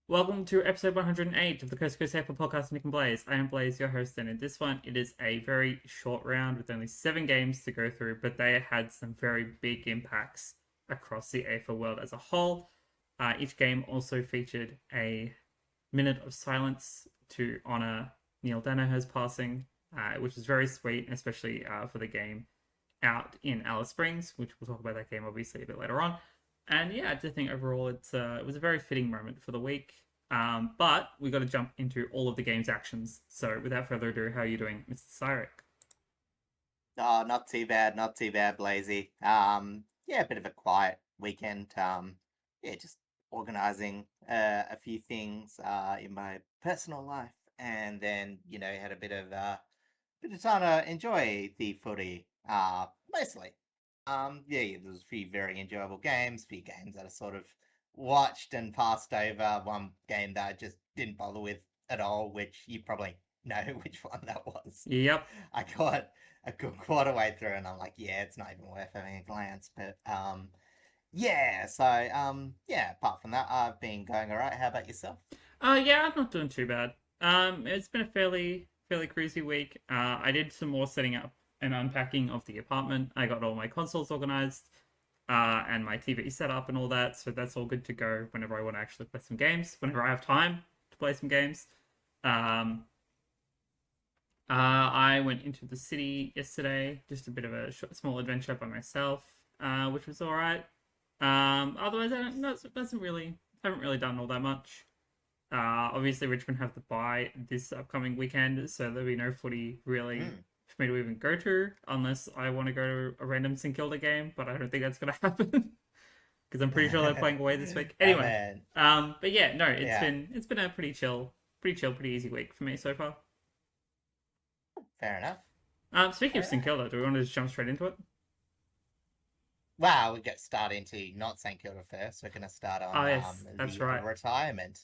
Welcome to episode 108 of the Coast to Coast AFL podcast, Nick and Blaze. I am Blaze, your host, and in this one, it is a very short round with only 7 games to go through, but they had some very big impacts across the AFL world as a whole. Each game also featured a minute of silence to honour Neil Danaher's passing, which is very sweet, especially for the game out in Alice Springs, which we'll talk about that game obviously a bit later on. And yeah, I just think overall it was a very fitting moment for the week. But we got to jump into all of the game's actions. So without further ado, how are you doing, Mr. Cyrek? Oh, not too bad, Blazy. Yeah, a bit of a quiet weekend. Yeah, just organizing a few things in my personal life, and then had a bit of time to enjoy the footy. Mostly. Yeah, there was a few very enjoyable games, a few games that I sort of watched and passed over. One game that I just didn't bother with at all, which you probably know which one that was. Yep. I got a good quarter way through, and I'm like, yeah, it's not even worth having a glance. But yeah. So yeah. Apart from that, I've been going all right. How about yourself? Yeah, I'm not doing too bad. It's been a fairly cruisy week. I did some more setting up and unpacking of the apartment. I got all my consoles organized, and my TV set up and all that. So that's all good to go whenever I want to actually play some games. Whenever I have time to play some games. Um, I went into the city yesterday, just a bit of a small adventure by myself, which was all right. Otherwise, I don't, no, haven't really done all that much. Obviously, Richmond have the bye this upcoming weekend, so there'll be no footy really Mm. for me to even go to unless I want to go to a random St Kilda game. But I don't think that's going to happen because I'm pretty sure they're playing away this week. Oh Anyway, man, but yeah, no, yeah, it's been a pretty easy week for me so far. fair enough. Speaking All of St right. Kilda, do we want to just jump straight into it? Well, we get start into not St Kilda first. We're going to start Oh on yes, that's the right. retirement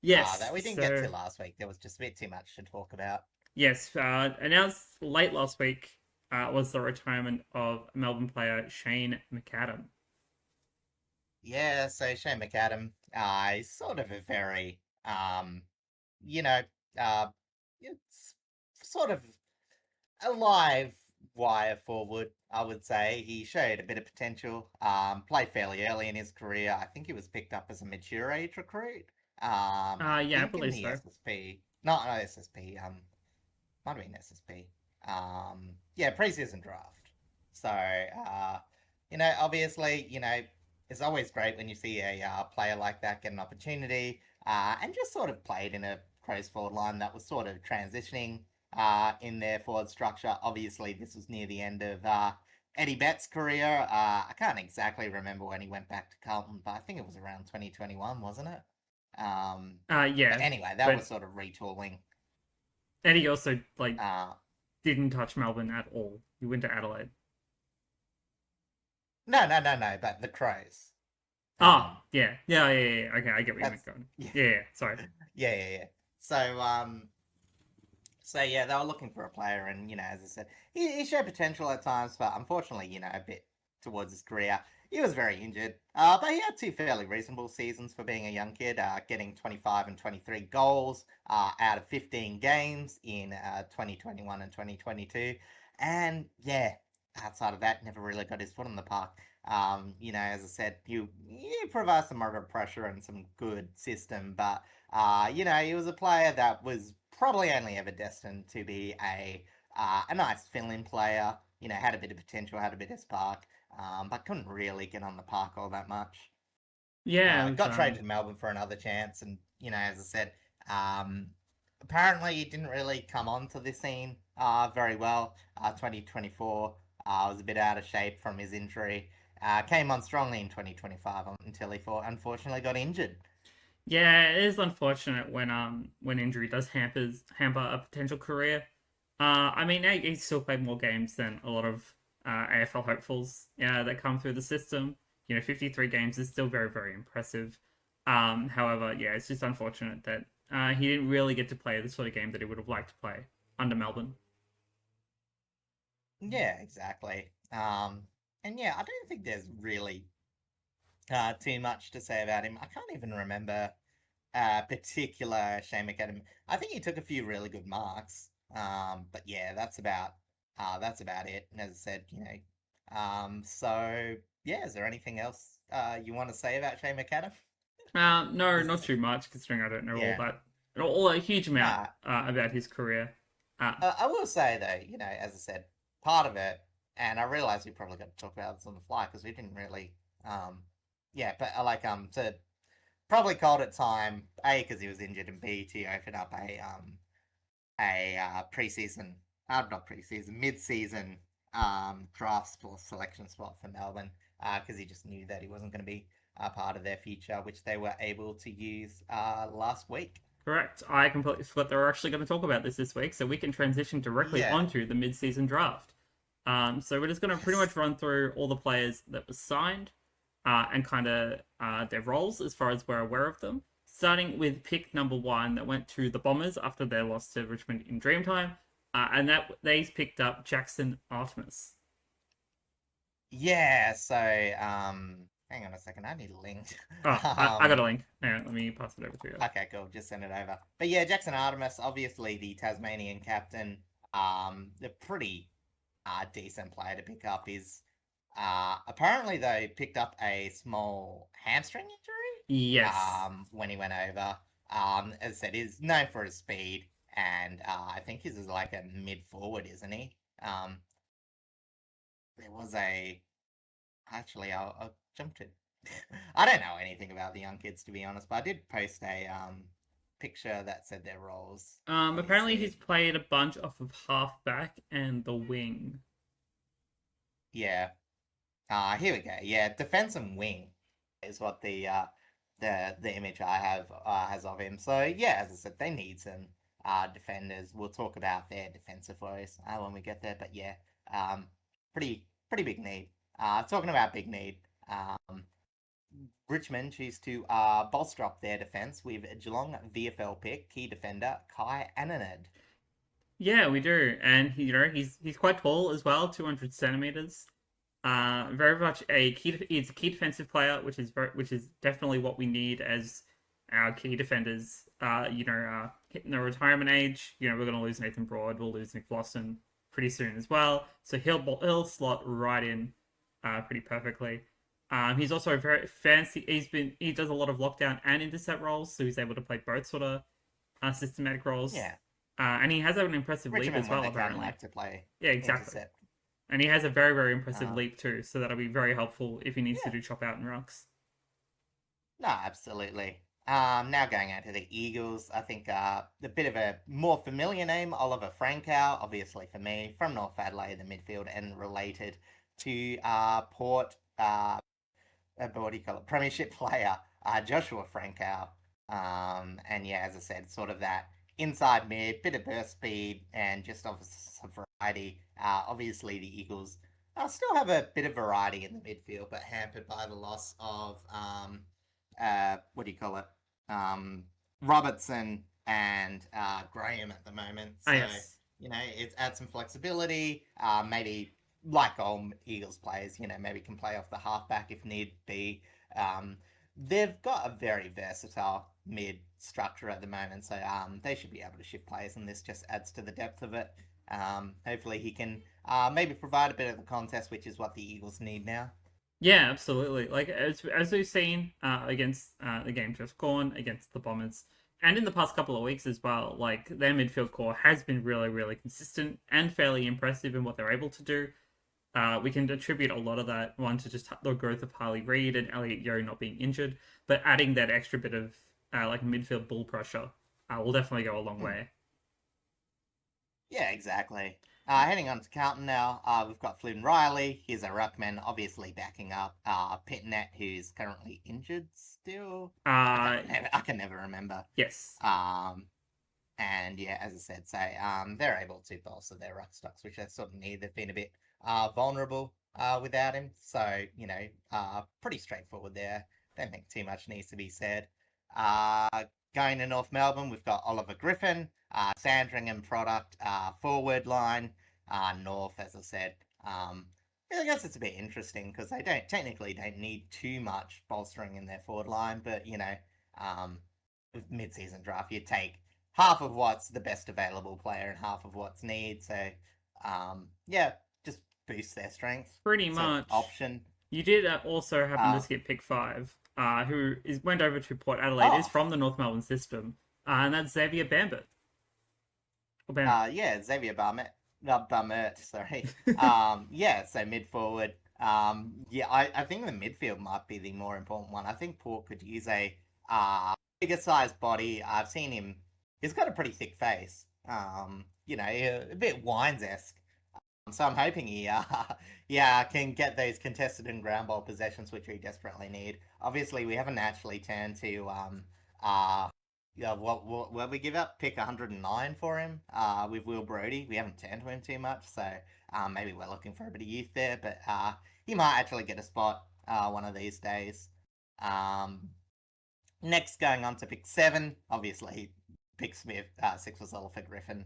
Yes, that we didn't get so to last week. There was just a bit too much to talk about. yes, announced late last week was the retirement of Melbourne player Shane McAdam. Yeah, so Shane McAdam, is sort of a very, you know, uh, it's sort of a live wire forward, I would say. He showed a bit of potential, played fairly early in his career. I think he was picked up as a mature age recruit. I Yeah, I think in believe the so. SSP, not SSP, might have been SSP. Yeah, preseason draft. So, obviously, it's always great when you see a player like that get an opportunity and just sort of played in a close forward line that was sort of transitioning in their forward structure. Obviously, this was near the end of Eddie Betts' career. I can't exactly remember when he went back to Carlton, but I think it was around 2021, wasn't it? But Yeah, anyway, that but was sort of retooling. Eddie also Uh, didn't touch Melbourne at all. He went to Adelaide. no, but the Crows. Ah, Um, yeah. Okay, I get where you're that's going. yeah, Yeah. Sorry. yeah. So, so yeah, they were looking for a player, and as I said, he showed potential at times, but unfortunately, a bit towards his career, he was very injured. But he had two fairly reasonable seasons for being a young kid, getting 25 and 23 goals out of 15 games in 2021 and 2022, and yeah, outside of that, never really got his foot in the park. As I said, you provide some moderate pressure and some good system, but he was a player that was probably only ever destined to be a nice fill-in player. Had a bit of potential, had a bit of spark, but couldn't really get on the park all that much. Yeah, it was Got traded to Melbourne for another chance, and as I said, um, apparently he didn't really come onto the scene very well. 2024 was a bit out of shape from his injury. Came on strongly in 2025 until he unfortunately got injured. Yeah, it is unfortunate when injury does hamper a potential career. I mean, he's still played more games than a lot of AFL hopefuls that come through the system. 53 games is still very impressive. However, yeah, it's just unfortunate that he didn't really get to play the sort of game that he would have liked to play under Melbourne. Yeah, exactly. And yeah, I don't think there's really too much to say about him. I can't even remember. particular Shane McAdam. I think he took a few really good marks. But yeah, that's about it. And as I said, so yeah, is there anything else you want to say about Shane McAdam? No, Is not this too much, considering I don't know yeah. all a huge amount Nah, about his career. Uh, I will say though, as I said, part of it, and I realize we probably got to talk about this on the fly because we didn't really, yeah, but I like to probably called it time A because he was injured and B to open up a preseason, not preseason, mid-season draft spot selection spot for Melbourne because he just knew that he wasn't going to be a part of their future, which they were able to use last week. Correct. I completely forgot they were actually going to talk about this week, so we can transition directly Yeah. onto the mid-season draft. So we're just going to pretty Yes. much run through all the players that were signed and kind of their roles as far as we're aware of them. Starting with pick number 1 that went to the Bombers after their loss to Richmond in Dreamtime, and that they picked up Jackson Artemis. Yeah. So hang on a second. I need a link. Oh, I got a link. Hang on, let me pass it over to you. Okay, cool. Just send it over. But yeah, Jackson Artemis, obviously the Tasmanian captain. The pretty decent player to pick up is apparently though picked up a small hamstring injury Yes. when he went over. As I said, he's known for his speed, and I think he's like a mid forward, isn't he? There was a actually I'll jump to. I don't know anything about the young kids to be honest, but I did post a picture that said their roles. Let me Apparently see he's it. played a bunch off of halfback and the wing. Yeah. Here we go. Yeah, defense and wing is what the image I have has of him. So yeah, as I said, they need some defenders. We'll talk about their defensive woes when we get there. But yeah, um, pretty big need. Talking about big need, Richmond choose to bolster up their defense with Geelong VFL pick key defender Kai Ananed. Yeah, we do, and he's quite tall as well, 200 centimeters. Very much he's a key defensive player, which is definitely what we need as our key defenders. Hitting the retirement age. We're going to lose Nathan Broad, we'll lose Nick Lawson pretty soon as well. So he'll slot right in, pretty perfectly. He's also very fancy. He does a lot of lockdown and intercept roles, so he's able to play both sort of systematic roles. Yeah, And he has an impressive leap as Richmond when well, they can apparently. like to play Yeah, exactly. intercept. And he has a very, very impressive Uh, leap too, so that'll be very helpful if he needs to yeah, do chop out and rucks. no, absolutely. Now going out to the Eagles, I think a bit of a more familiar name, Oliver Francow, obviously for me, from North Adelaide, the midfield, and related to Port, what do you call it, Premiership player, Joshua Francow. And yeah, as I said, sort of that inside mid, bit of burst speed, and just some variety. Obviously, the Eagles still have a bit of variety in the midfield, but hampered by the loss of what do you call it? Um, Robertson and Graham at the moment. Ah, So, yes. it's add some flexibility. Maybe like all Eagles players, maybe can play off the halfback if need be. Um, they've got a very versatile mid structure at the moment, so they should be able to shift players, and this just adds to the depth of it. Hopefully, he can maybe provide a bit of the contest, which is what the Eagles need now. Yeah, absolutely. Like as we've seen against the game just gone against the Bombers, and in the past couple of weeks as well, like their midfield core has been really, really consistent and fairly impressive in what they're able to do. We can attribute a lot of that one to just the growth of Harley Reid and Elliot Yeo not being injured, but adding that extra bit of like midfield bull pressure will definitely go a long Hmm. way. Yeah, exactly. Heading on to Carlton now, we've got Flynn Riley. He's a ruckman, obviously backing up Pitnet, who's currently injured still. Uh, I can never remember. yes. Um, and yeah, as I said, they're able to bolster their ruck stocks, which they sort of need. They've been a bit vulnerable without him, so pretty straightforward there. Don't think too much needs to be said. Uh, Going to North Melbourne, we've got Oliver Griffin, Sandringham product forward line. North, as I said, yeah, I guess it's a bit interesting because they don't need too much bolstering in their forward line, but um, with mid-season draft, you take half of what's the best available player and half of what's need. So, yeah, just boost their strength. Pretty It's an much. option. You did also happen to skip pick 5, went over to Port Adelaide, is Oh, from the North Melbourne system, and that's Xavier Bambert. Or Bamert. yeah, Xavier Barmett, not Barmert, sorry. Yeah, so mid forward. Yeah, I think the midfield might be the more important one. I think Port could use a bigger sized body. I've seen him. He's got a pretty thick face. A bit Wines-esque. So I'm hoping he, yeah, can get those contested and ground ball possessions, which we desperately need. Obviously, we haven't actually turned to yeah, what we give up? Pick 109 for him. With Will Brodie, we haven't turned to him too much, so maybe we're looking for a bit of youth there. But he might actually get a spot one of these days. Next, going on to pick 7, obviously, pick Smith. 6 was Oliver Griffin.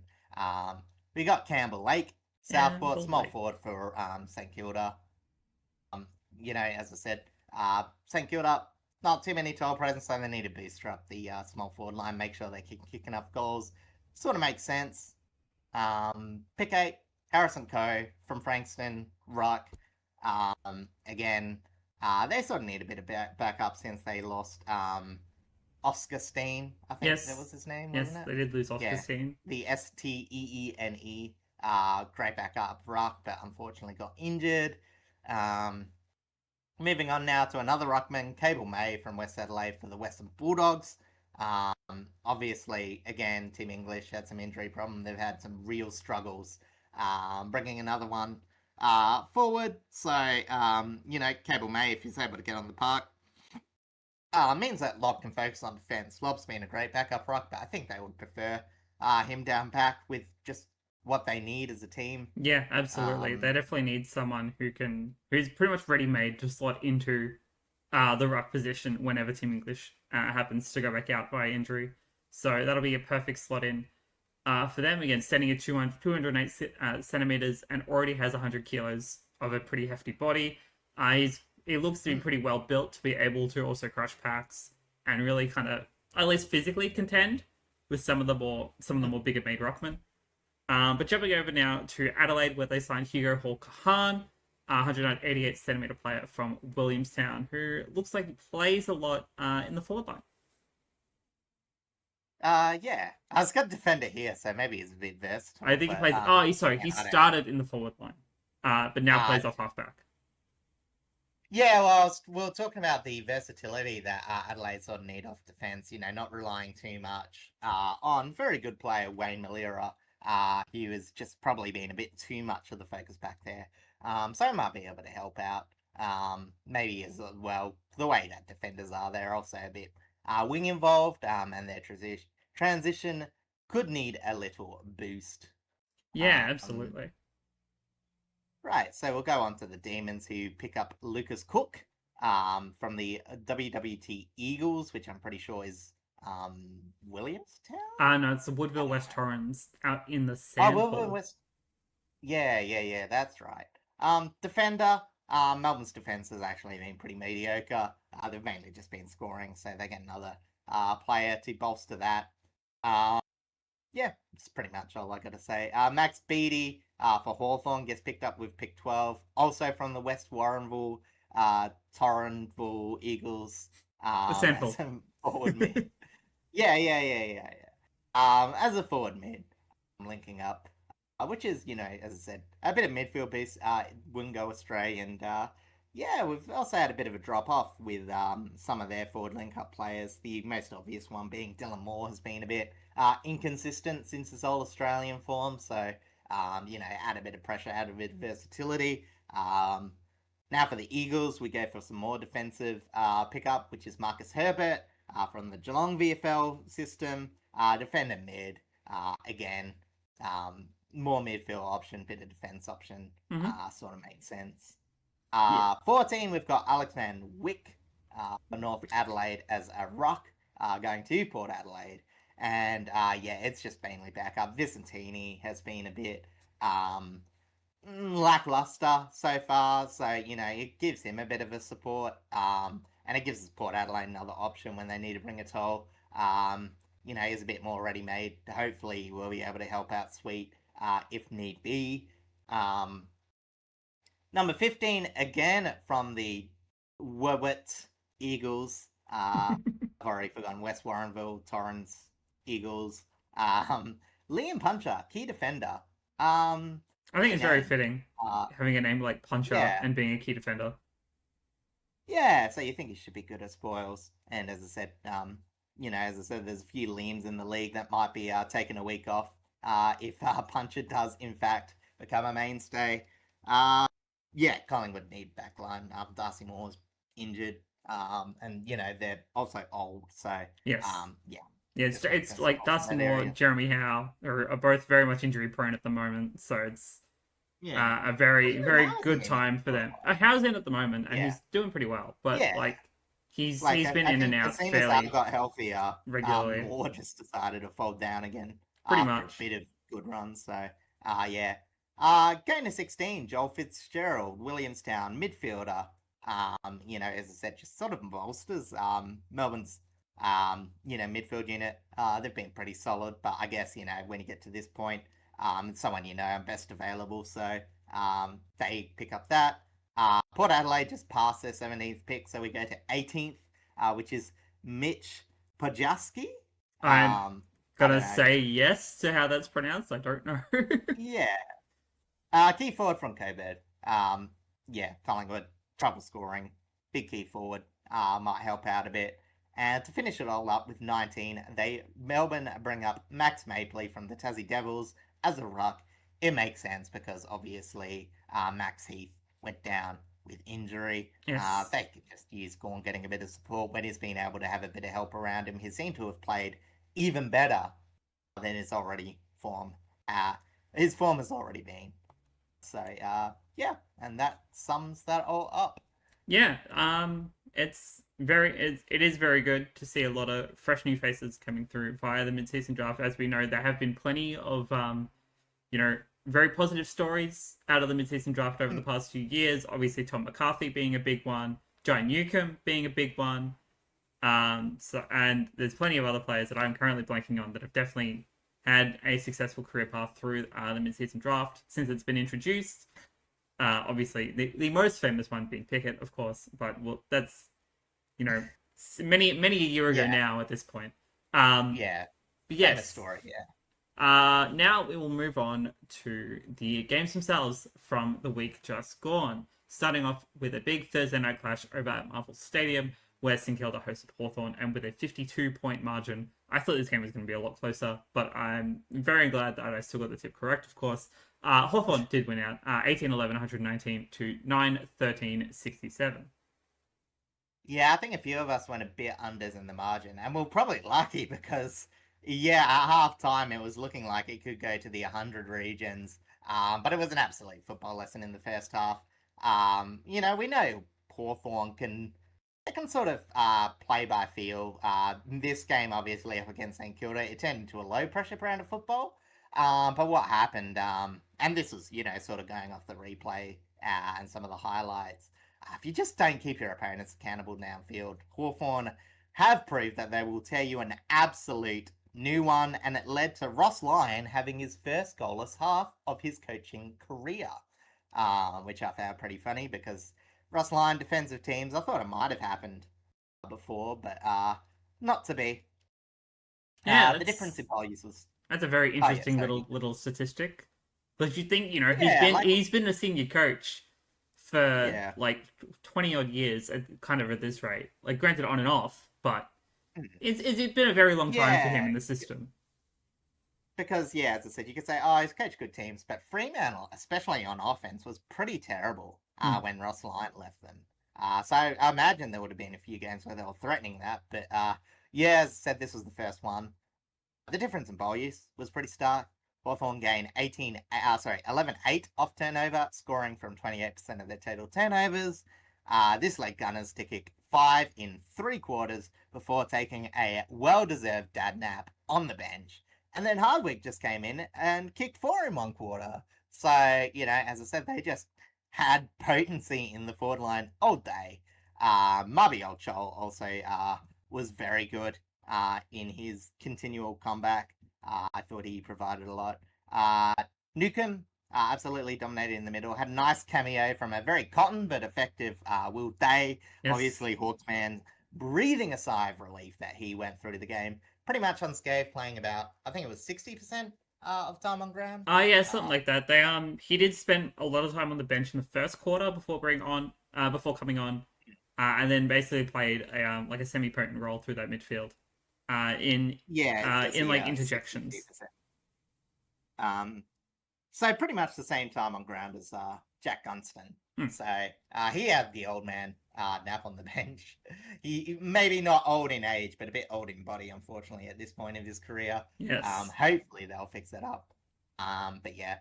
We got Campbell Lake, Southport, small forward for St Kilda. As I said, St Kilda, not too many tall presence, so they need to booster up the small forward line, make sure they can kick enough goals. Sort of makes sense. Pick 8, Harrison Coe from Frankston, Ruck. Again, they sort of need a bit of backup since they lost Oscar Steen, I think that was his name, wasn't it? Yes, they did lose Oscar Steen. The Steene. Great backup ruck, but unfortunately got injured. Moving on now to another ruckman, Cable May from West Adelaide for the Western Bulldogs. Obviously, again, Tim English had some injury problem. They've had some real struggles bringing another one forward. So, Cable May, if he's able to get on the park, means that Lob can focus on defence. Lob's been a great backup ruck, but I think they would prefer him down back with just what they need as a team. Yeah, absolutely. They definitely need someone who's pretty much ready-made to slot into the ruck position whenever Tim English happens to go back out by injury. So that'll be a perfect slot in for them. Again, standing at 208 centimeters and already has 100 kilos of a pretty hefty body. He looks to be pretty well built to be able to also crush packs and really kind of, at least physically, contend with some of the more bigger made ruckmen. But jumping over now to Adelaide, where they signed Hugo Hall-Kahan, 188 centimeter player from Williamstown, who looks like he plays a lot in the forward line. Yeah. I was got defender here, so maybe he's a bit versatile. I think he plays. He started in the forward line, but now plays off halfback. Yeah, well, we were talking about the versatility that Adelaide sort of need off defence, not relying too much on very good player Wayne Malira. He was just probably being a bit too much of the focus back there. So he might be able to help out. Maybe as well, the way that defenders are, they're also a bit wing involved, and their transition could need a little boost. Yeah, absolutely. Right, so we'll go on to the Demons, who pick up Lucas Cook from the WWT Eagles, which I'm pretty sure is Williamstown? No, it's the Woodville West Torrens out in the Sandhall. Oh, Woodville West. Yeah, that's right. Defender, Melbourne's defence has actually been pretty mediocre. They've mainly just been scoring, so they get another player to bolster that. Yeah, that's pretty much all I got to say. Max Beattie for Hawthorn gets picked up with pick 12. Also from the West Warrenville, Torrenville Eagles. Sandhall. Forward mid. Yeah. As a forward mid, I'm linking up, which is, as I said, a bit of midfield piece. Wouldn't go astray, and yeah, we've also had a bit of a drop off with some of their forward link up players. The most obvious one being Dylan Moore has been a bit inconsistent since his All Australian form. So, add a bit of pressure, add a bit of versatility. Now for the Eagles, we go for some more defensive pickup, which is Marcus Herbert from the Geelong VFL system. Defender mid, again, more midfield option, bit of defense option, sort of makes sense. 14, we've got Alex Van Wyk for North Adelaide as a ruck, going to Port Adelaide. And it's just mainly backup. Vicentini has been a bit lackluster so far, so it gives him a bit of a support, and it gives Port Adelaide another option when they need to bring a toll. Is a bit more ready-made. Hopefully, we'll be able to help out Sweet if need be. Number 15, again, from the Werwitz Eagles. I've already forgotten. West Warrenville, Torrens, Eagles. Liam Puncher, key defender. I think it's very name. fitting having a name like Puncher Yeah. and being a key defender. Yeah, so you think he should be good at spoils. And as I said, there's a few Liams in the league that might be taking a week off if Puncher does, in fact, become a mainstay. Collingwood need backline. Darcy Moore's injured, and they're also old. So Yes. yeah, Yeah, it's like Darcy Moore, Jeremy Howe are both very much injury prone at the moment. So it's a very good time for them. Howe's in at the moment, and he's doing pretty well. But he's been in and out as soon fairly as I got healthier, regularly. Moore just decided to fall down again pretty after much a bit of good runs. So going to 16, Joel Fitzgerald, Williamstown midfielder. As I said, just sort of bolsters Melbourne's midfield unit. They've been pretty solid, but I guess when you get to this point, someone best available, so they pick up that. Port Adelaide just passed their 17th pick, so we go to 18th, which is Mitch Pojaski. I'm gonna say yes to how that's pronounced. I don't know. Yeah. Key forward from Coburg. Collingwood, trouble scoring, big key forward. Might help out a bit. And to finish it all up with 19, Melbourne bring up Max Mapley from the Tassie Devils as a ruck. It makes sense because obviously Max Heath went down with injury. Yes. They could just use Gorn getting a bit of support when he's been able to have a bit of help around him. He seemed to have played even better than his already form. His form has already been. So and that sums that all up. Yeah, it is very good to see a lot of fresh new faces coming through via the mid-season draft. As we know, there have been plenty of very positive stories out of the mid-season draft over the past few years. Obviously, Tom McCarthy being a big one, Jai Newcomb being a big one. And there's plenty of other players that I'm currently blanking on that have definitely had a successful career path through the mid-season draft since it's been introduced. Obviously, the most famous one being Pickett, of course, but that's many a year ago now at this point. But yes, famous story. now we will move on to the games themselves from the week just gone. Starting off with a big Thursday night clash over at Marvel Stadium, where St Kilda hosted Hawthorn, and with a 52-point margin. I thought this game was going to be a lot closer, but I'm very glad that I still got the tip correct, of course. Hawthorn did win out 18-11, 119 to 9-13, 67. Yeah, I think a few of us went a bit unders in the margin, and we're probably lucky because, at half time it was looking like it could go to the 100 regions, but it was an absolute football lesson in the first half. We know Hawthorn can sort of play by feel. This game, obviously, up against St Kilda, it turned into a low-pressure brand of football. But what happened, and this was, sort of going off the replay and some of the highlights, if you just don't keep your opponents accountable downfield, Hawthorn have proved that they will tear you an absolute new one, and it led to Ross Lyon having his first goalless half of his coaching career, which I found pretty funny because Ross Lyon defensive teams, I thought it might have happened before, but not to be. Yeah, the difference in values was... That's a very interesting little statistic. But you think, he's been a senior coach for 20 odd years, kind of at this rate. Like, granted, on and off, but it's been a very long time for him in the system. Because, as I said, you could say, he's coached good teams, but Fremantle, especially on offense, was pretty terrible when Ross Lyon left them. So I imagine there would have been a few games where they were threatening that, but as I said, this was the first one. The difference in ball use was pretty stark. Hawthorn gained 11-8 off turnover, scoring from 28% of their total turnovers. This led Gunners to kick 5 in 3 quarters before taking a well-deserved dad nap on the bench. And then Hardwick just came in and kicked 4 in 1 quarter. So, as I said, they just had potency in the forward line all day. Mubby Oldchol also was very good. in his continual comeback. I thought he provided a lot. Newcomb absolutely dominated in the middle. Had a nice cameo from a very cotton but effective Will Day. Yes. Obviously, Hawks fan breathing a sigh of relief that he went through the game pretty much unscathed, playing about, I think it was 60% of time on ground. Yeah, something like that. He did spend a lot of time on the bench in the first quarter before coming on, and then basically played a semi-potent role through that midfield, in interjections. 60%. So pretty much the same time on ground as Jack Gunston. So he had the old man nap on the bench. He maybe not old in age, but a bit old in body, unfortunately, at this point of his career. Yes. Hopefully they'll fix that up. But yeah.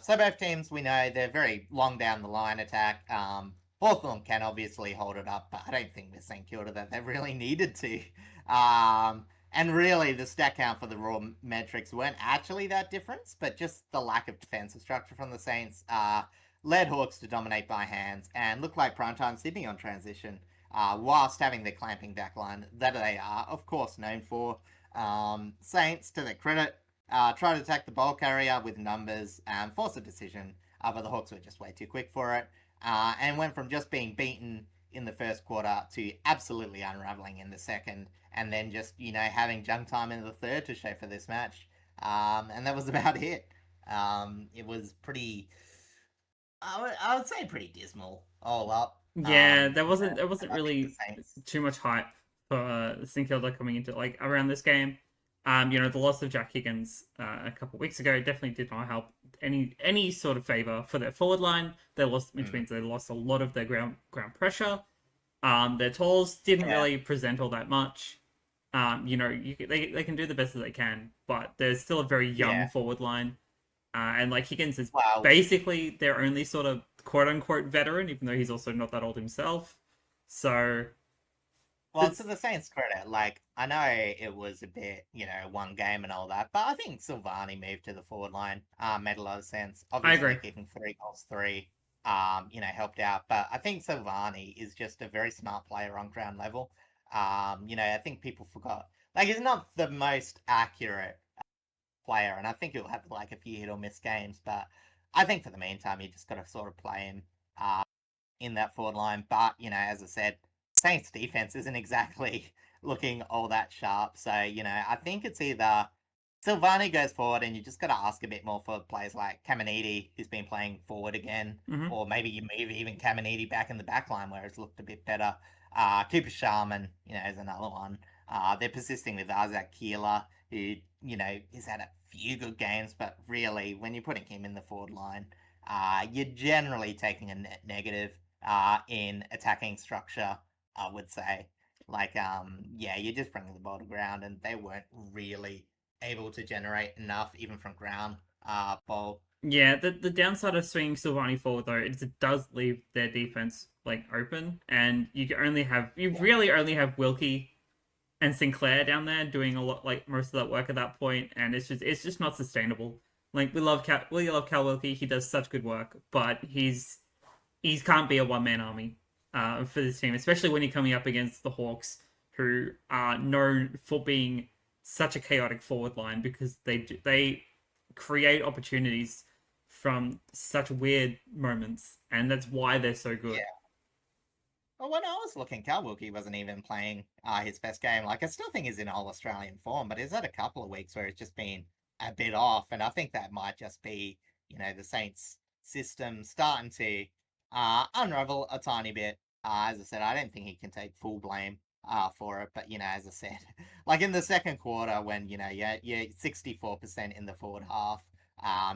So both teams, we know they're very long down the line attack. Hawthorn can obviously hold it up, but I don't think with St Kilda that they really needed to. And really, the stat count for the raw metrics weren't actually that different, but just the lack of defensive structure from the Saints led Hawks to dominate by hands and look like primetime Sydney on transition, whilst having the clamping backline that they are, of course, known for. Saints, to their credit, tried to attack the ball carrier with numbers and force a decision, but the Hawks were just way too quick for it, and went from just being beaten in the first quarter to absolutely unraveling in the second, and then just, having junk time in the third to show for this match. And that was about it. It was pretty, I would say pretty dismal all up. Yeah, there wasn't really too much hype for St Kilda coming into around this game. The loss of Jack Higgins a couple of weeks ago definitely did not help any sort of favour for their forward line. They lost, which means they lost a lot of their ground pressure. Their tolls didn't really present all that much. They can do the best that they can, but there's still a very young forward line. And Higgins is basically their only sort of quote unquote veteran, even though he's also not that old himself. So, well, to the Saints' credit, I know it was a bit, one game and all that, but I think Silvani moved to the forward line made a lot of sense. Obviously, I agree. Kicking 3 goals, 3, helped out. But I think Silvani is just a very smart player on ground level. I think people forgot. He's not the most accurate player, and I think he'll have a few hit or miss games, but I think for the meantime, you just got to sort of play him in that forward line. But, as I said, Saints defense isn't exactly looking all that sharp. So, I think it's either Silvani goes forward and you just got to ask a bit more for players like Caminiti, who's been playing forward again, or maybe you move even Caminiti back in the back line where it's looked a bit better. Cooper Sharman, is another one. They're persisting with Isaac Keeler, who, he's had a few good games, but really, when you're putting him in the forward line, you're generally taking a net negative in attacking structure, I would say. You're just bringing the ball to ground, and they weren't really able to generate enough, even from ground ball. Yeah, the downside of swinging Silvani forward, though, is it does leave their defense open, and you really only have Wilkie and Sinclair down there doing a lot, most of that work at that point, and it's just not sustainable. We love Cal Wilkie, he does such good work, but he can't be a one-man army for this team, especially when you're coming up against the Hawks, who are known for being such a chaotic forward line because they create opportunities from such weird moments, and that's why they're so good. Yeah. Well, when I was looking, Cal Wilkie wasn't even playing his best game. I still think he's in all-Australian form, but he's had a couple of weeks where it's just been a bit off, and I think that might just be, the Saints' system starting to unravel a tiny bit. As I said, I don't think he can take full blame for it, but, as I said, in the second quarter when, you're 64% in the forward half,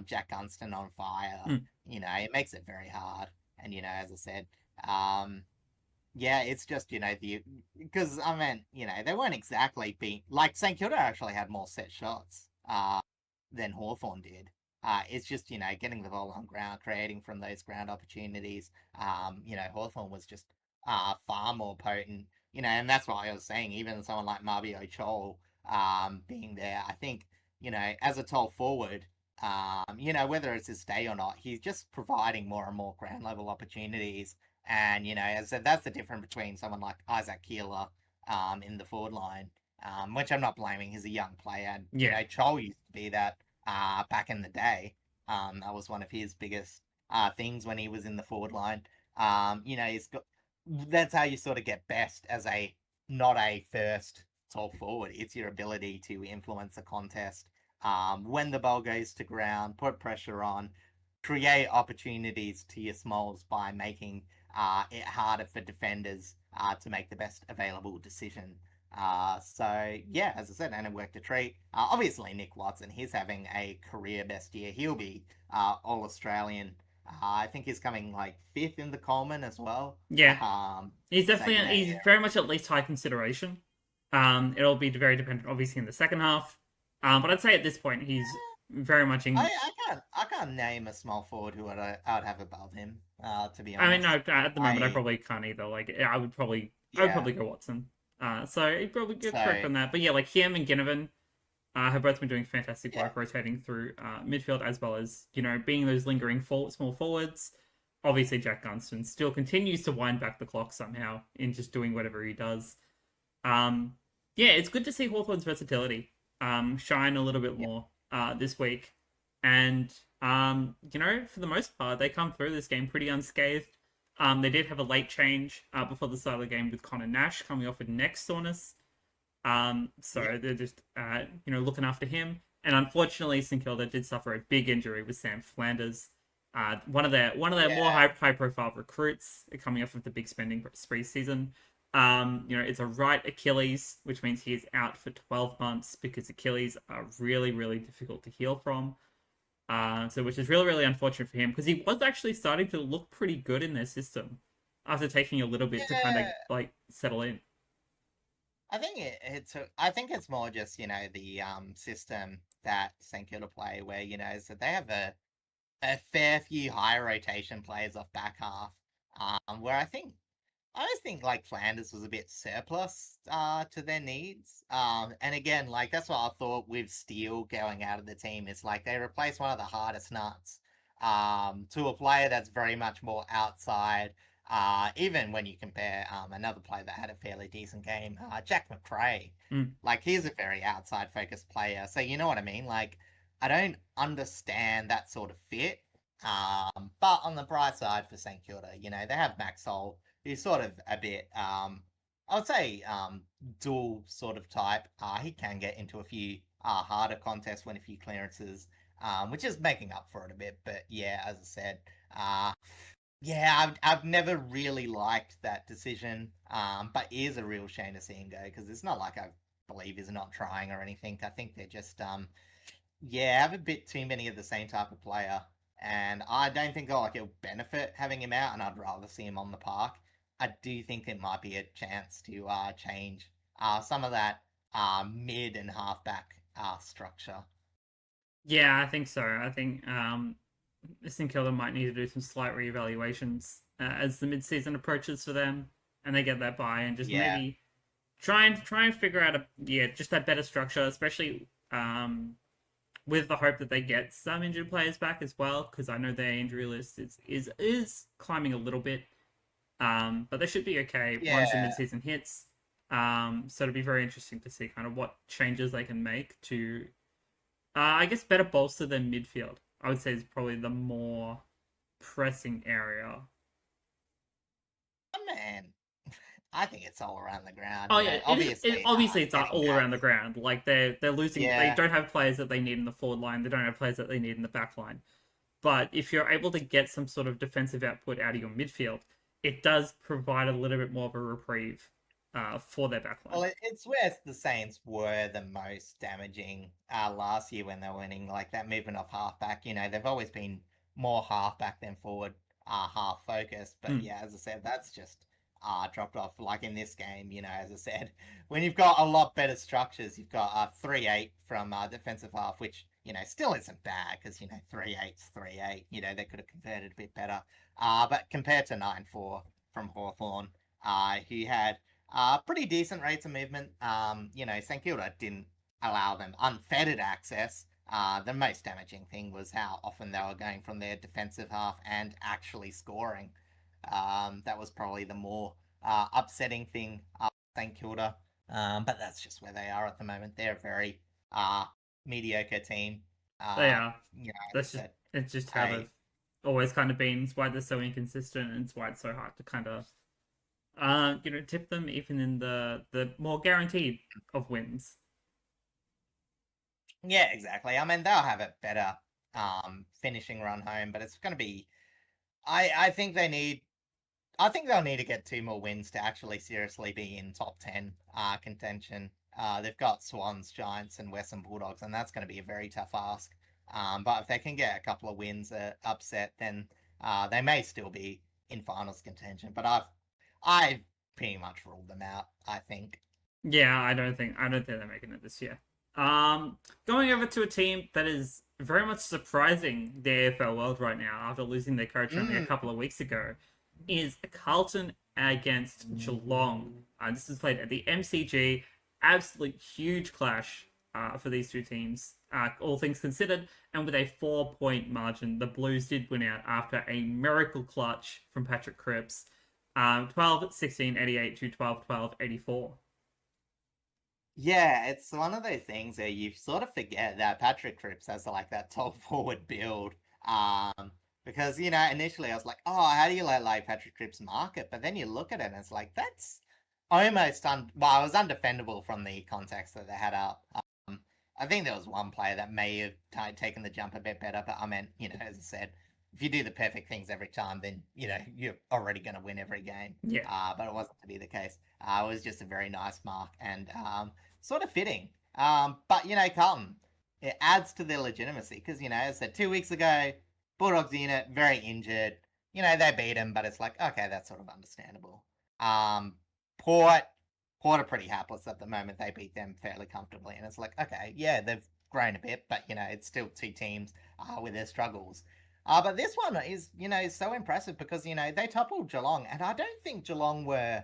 Jack Gunston on fire, it makes it very hard. And, as I said, it's just, because, they weren't exactly St Kilda actually had more set shots than Hawthorn did. It's just, getting the ball on ground, creating from those ground opportunities. Hawthorn was just far more potent, and that's why I was saying, even someone like Marbio Chol being there, I think, as a tall forward, whether it's his day or not, he's just providing more and more ground level opportunities. And, as I said, that's the difference between someone like Isaac Keeler in the forward line which I'm not blaming. He's a young player. And, Yeah. Chol used to be that back in the day. That was one of his biggest things when he was in the forward line. He's got that's how you sort of get best as a not a first tall forward. It's your ability to influence a contest. When the ball goes to ground, put pressure on, create opportunities to your smalls by making it harder for defenders to make the best available decision. So yeah, as I said, and it worked a treat. Obviously, Nick Watson, he's having a career best year. He'll be All Australian. I think he's coming like fifth in the Coleman as well. Yeah. He's So definitely he's very much at least high consideration. It'll be very dependent, obviously, in the second half. But I'd say at this point he's very much in. I can't name a small forward who I'd have above him. To be I mean, honest, no, at the moment I probably can't either. Like, I would probably go Watson. So you'd probably get correct on that. But yeah, like him and Ginnivan have both been doing fantastic work rotating through midfield as well as being those lingering small forwards. Obviously, Jack Gunston still continues to wind back the clock somehow in just doing whatever he does. Yeah, it's good to see Hawthorn's versatility shine a little bit more this week. And, for the most part, they come through this game pretty unscathed. They did have a late change before the start of the game with Connor Nash coming off with neck soreness. So they're just, looking after him. And unfortunately, St Kilda did suffer a big injury with Sam Flanders. One of their more high profile recruits coming off of the big spending spree season. It's a right Achilles, which means he is out for 12 months because Achilles are really, really difficult to heal from. So which is really, really unfortunate for him because he was actually starting to look pretty good in their system after taking a little bit to kind of like settle in. I think I think it's more just the system that St Kilda play where so they have a fair few high rotation players off back half, where I always think like Flanders was a bit surplus to their needs. And again, like that's what I thought with Steele going out of the team. It's like they replaced one of the hardest nuts to a player that's very much more outside. Even when you compare another player that had a fairly decent game, Jack McRae, like he's a very outside focused player. So you know what I mean? Like I don't understand that sort of fit. But on the bright side for St Kilda, they have Max Hole, who's sort of a bit, I would say, dual sort of type. He can get into a few harder contests, win a few clearances, which is making up for it a bit. But yeah, as I said, I've never really liked that decision. But it is a real shame to see him go because it's not like I believe he's not trying or anything. I think they're just, have a bit too many of the same type of player. And I don't think it'll benefit having him out, and I'd rather see him on the park. I do think it might be a chance to change some of that mid and halfback structure. Yeah, I think so. I think St Kilda might need to do some slight reevaluations as the mid-season approaches for them, and they get that buy, and just maybe try and figure out just that better structure, especially with the hope that they get some injured players back as well, because I know their injury list is climbing a little bit. But they should be okay once the mid-season hits. So it'll be very interesting to see kind of what changes they can make to, I guess, better bolster their midfield. I would say is probably the more pressing area. Oh, man, I think it's all around the ground. Oh yeah, obviously it's all back. around the ground. Like they're losing. They don't have players that they need in the forward line. They don't have players that they need in the back line. But if you're able to get some sort of defensive output out of your midfield, it does provide a little bit more of a reprieve for their backline. Well, it's where the Saints were the most damaging last year when they were winning, like that movement of halfback. They've always been more halfback than forward, half focused. But yeah, as I said, that's just dropped off. Like in this game, as I said, when you've got a lot better structures, you've got 3-8 from defensive half, which still isn't bad because 3-8's 3-8. They could have converted a bit better. But compared to 9-4 from Hawthorn, who had pretty decent rates of movement. St Kilda didn't allow them unfettered access. The most damaging thing was how often they were going from their defensive half and actually scoring. That was probably the more upsetting thing. St Kilda. But that's just where they are at the moment. They're a very mediocre team. They are. You know, as That's I just said, it's just how they've I always kind of been. It's why they're so inconsistent, and it's why it's so hard to kind of tip them even in the more guaranteed of wins. yeah, exactly. I mean, they'll have a better finishing run home, but it's going to be. I think they need. I think they'll need to get 2 more wins to actually seriously be in top 10 contention. They've got Swans, Giants, and Western Bulldogs, and that's going to be a very tough ask. But if they can get a couple of wins upset, then they may still be in finals contention. But I've pretty much ruled them out, I think. Yeah, I don't think they're making it this year. Going over to a team that is very much surprising the AFL world right now after losing their coach only a Mm, couple of weeks ago is Carlton against Geelong. This is played at the MCG. Absolute huge clash for these two teams, all things considered. And with a 4-point margin, the Blues did win out after a miracle clutch from Patrick Cripps. 12-16-88 to 12-12-84. yeah, it's one of those things where you sort of forget that Patrick Cripps has like that top forward build. Because initially I was like, oh, how do you let like Patrick Cripps mark it? But then you look at it and it's like that's almost well, it was undefendable from the context that they had up. I think there was one player that may have taken the jump a bit better, but I mean, as I said, if you do the perfect things every time, then you're already going to win every game. Yeah. But it wasn't to be the case. It was just a very nice mark and sort of fitting. But Carlton, it adds to their legitimacy because as I said 2 weeks ago, Bulldogs unit very injured. They beat him, but it's like okay, that's sort of understandable. Um, Port Port are pretty hapless at the moment. They beat them fairly comfortably, and it's like, okay, yeah, they've grown a bit, but it's still two teams with their struggles. But this one is so impressive because they toppled Geelong, and I don't think Geelong were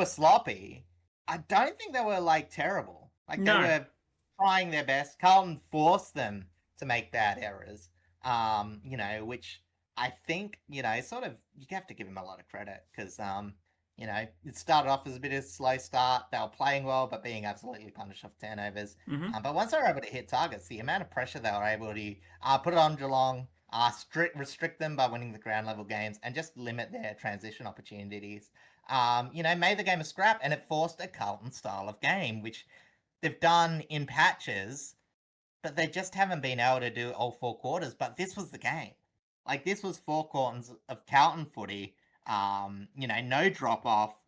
sloppy. I don't think they were like terrible. Like they No. were trying their best. Carlton forced them to make bad errors. Which I think sort of you have to give them a lot of credit because it started off as a bit of a slow start. They were playing well, but being absolutely punished off turnovers. Mm-hmm. But once they were able to hit targets, the amount of pressure they were able to put it on Geelong, restrict them by winning the ground level games, and just limit their transition opportunities, made the game a scrap, and it forced a Carlton style of game, which they've done in patches, but they just haven't been able to do all 4 quarters. But this was the game. Like this was 4 quarters of Carlton footy. No drop off,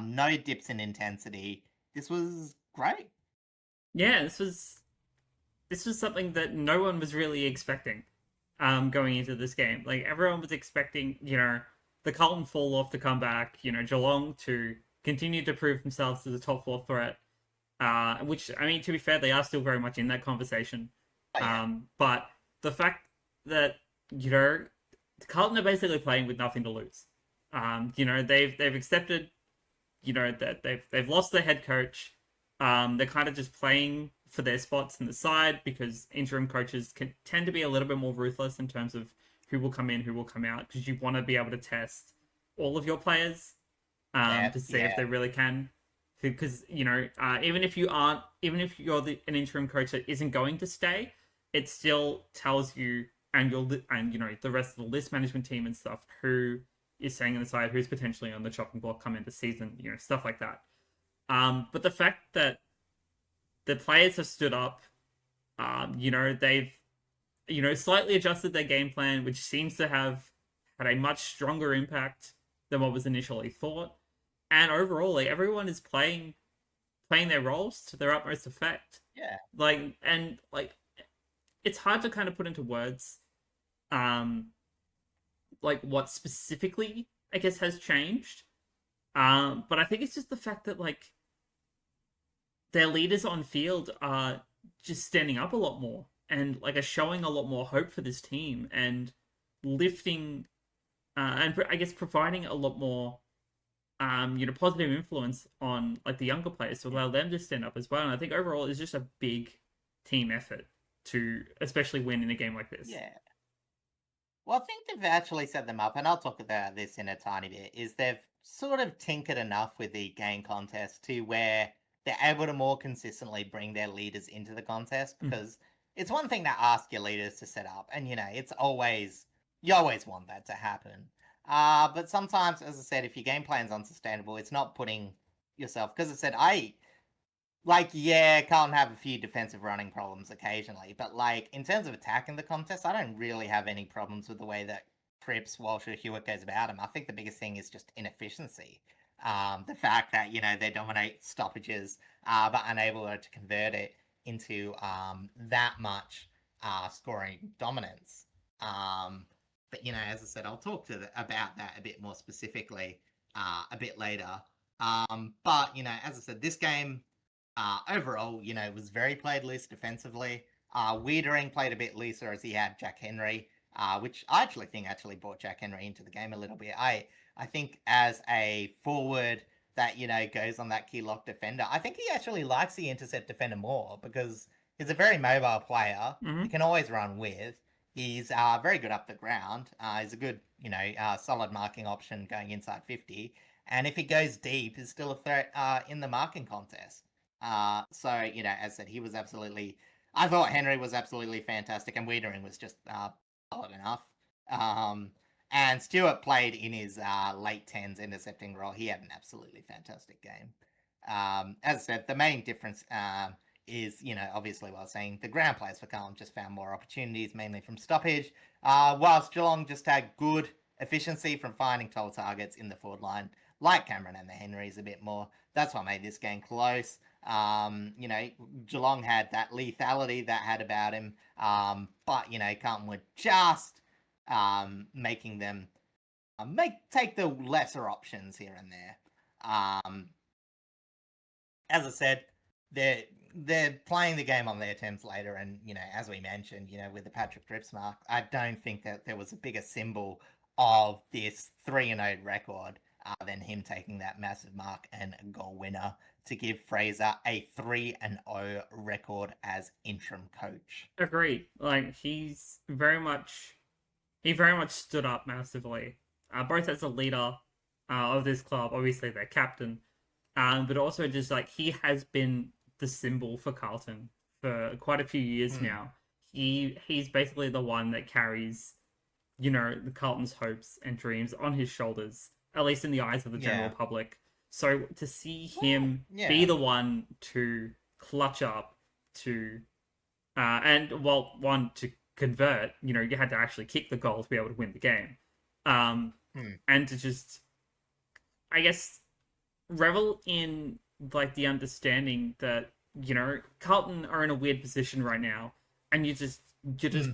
no dips in intensity. This was great. Yeah, this was something that no one was really expecting going into this game. Like everyone was expecting, the Carlton fall off to come back, Geelong to continue to prove themselves as a top four threat. Which I mean, to be fair, they are still very much in that conversation. Oh yeah, But the fact that Carlton are basically playing with nothing to lose. They've accepted, that they've lost their head coach. They're kind of just playing for their spots in the side because interim coaches can tend to be a little bit more ruthless in terms of who will come in, who will come out, because you want to be able to test all of your players yeah, to see if yeah, they really can. Because even if you're an interim coach that isn't going to stay, it still tells you and the rest of the list management team and stuff who is staying on the side, who's potentially on the chopping block come into season, stuff like that. But the fact that the players have stood up, they've slightly adjusted their game plan, which seems to have had a much stronger impact than what was initially thought. And overall, like everyone is playing their roles to their utmost effect. yeah. Like it's hard to kind of put into words, um, like what specifically I guess has changed. But I think it's just the fact that like their leaders on field are just standing up a lot more and like are showing a lot more hope for this team and lifting and I guess providing a lot more positive influence on like the younger players to allow them to stand up as well. And I think overall it's just a big team effort to especially win in a game like this. Yeah. Well, I think they've actually set them up, and I'll talk about this in a tiny bit, is they've sort of tinkered enough with the game contest to where they're able to more consistently bring their leaders into the contest, because it's one thing to ask your leaders to set up, and it's always, you always want that to happen. But sometimes, as I said, if your game plan's unsustainable, it's not putting yourself, because I said, Carlton have a few defensive running problems occasionally, but in terms of attacking the contest, I don't really have any problems with the way that Cripps, Walsh, or Hewitt goes about him. I think the biggest thing is just inefficiency. The fact that, they dominate stoppages, but unable to convert it into that much scoring dominance. But, as I said, I'll talk about that a bit more specifically a bit later. But, as I said, this game overall, was very played loose defensively. Wiedering played a bit looser as he had Jack Henry, which I actually think brought Jack Henry into the game a little bit. I think as a forward that, goes on that key lock defender, I think he actually likes the intercept defender more, because he's a very mobile player. He can always run with. He's very good up the ground. He's a good, solid marking option going inside 50. And if he goes deep, he's still a threat in the marking contest. So, as I said, he was absolutely... I thought Henry was absolutely fantastic, and Wiedering was just solid enough. And Stewart played in his late 10s intercepting role. He had an absolutely fantastic game. As I said, the main difference is, obviously, while saying the ground players for Carlton just found more opportunities, mainly from stoppage, whilst Geelong just had good efficiency from finding tall targets in the forward line, like Cameron and the Henrys a bit more. That's what made this game close. Geelong had that lethality that had about him, but, Carlton were just making them take the lesser options here and there. As I said, they're playing the game on their terms later, and, as we mentioned, with the Patrick Cripps mark, I don't think that there was a bigger symbol of this 3-0 record than him taking that massive mark and a goal winner to give Fraser a 3-0 record as interim coach. Agreed. He very much stood up massively, both as a leader of this club, obviously their captain, but also just he has been the symbol for Carlton for quite a few years now. He's basically the one that carries, the Carlton's hopes and dreams on his shoulders, at least in the eyes of the general public. So to see him be the one to clutch up to, to convert, you had to actually kick the goal to be able to win the game. And to just, I guess, revel in the understanding that, Carlton are in a weird position right now, and you're just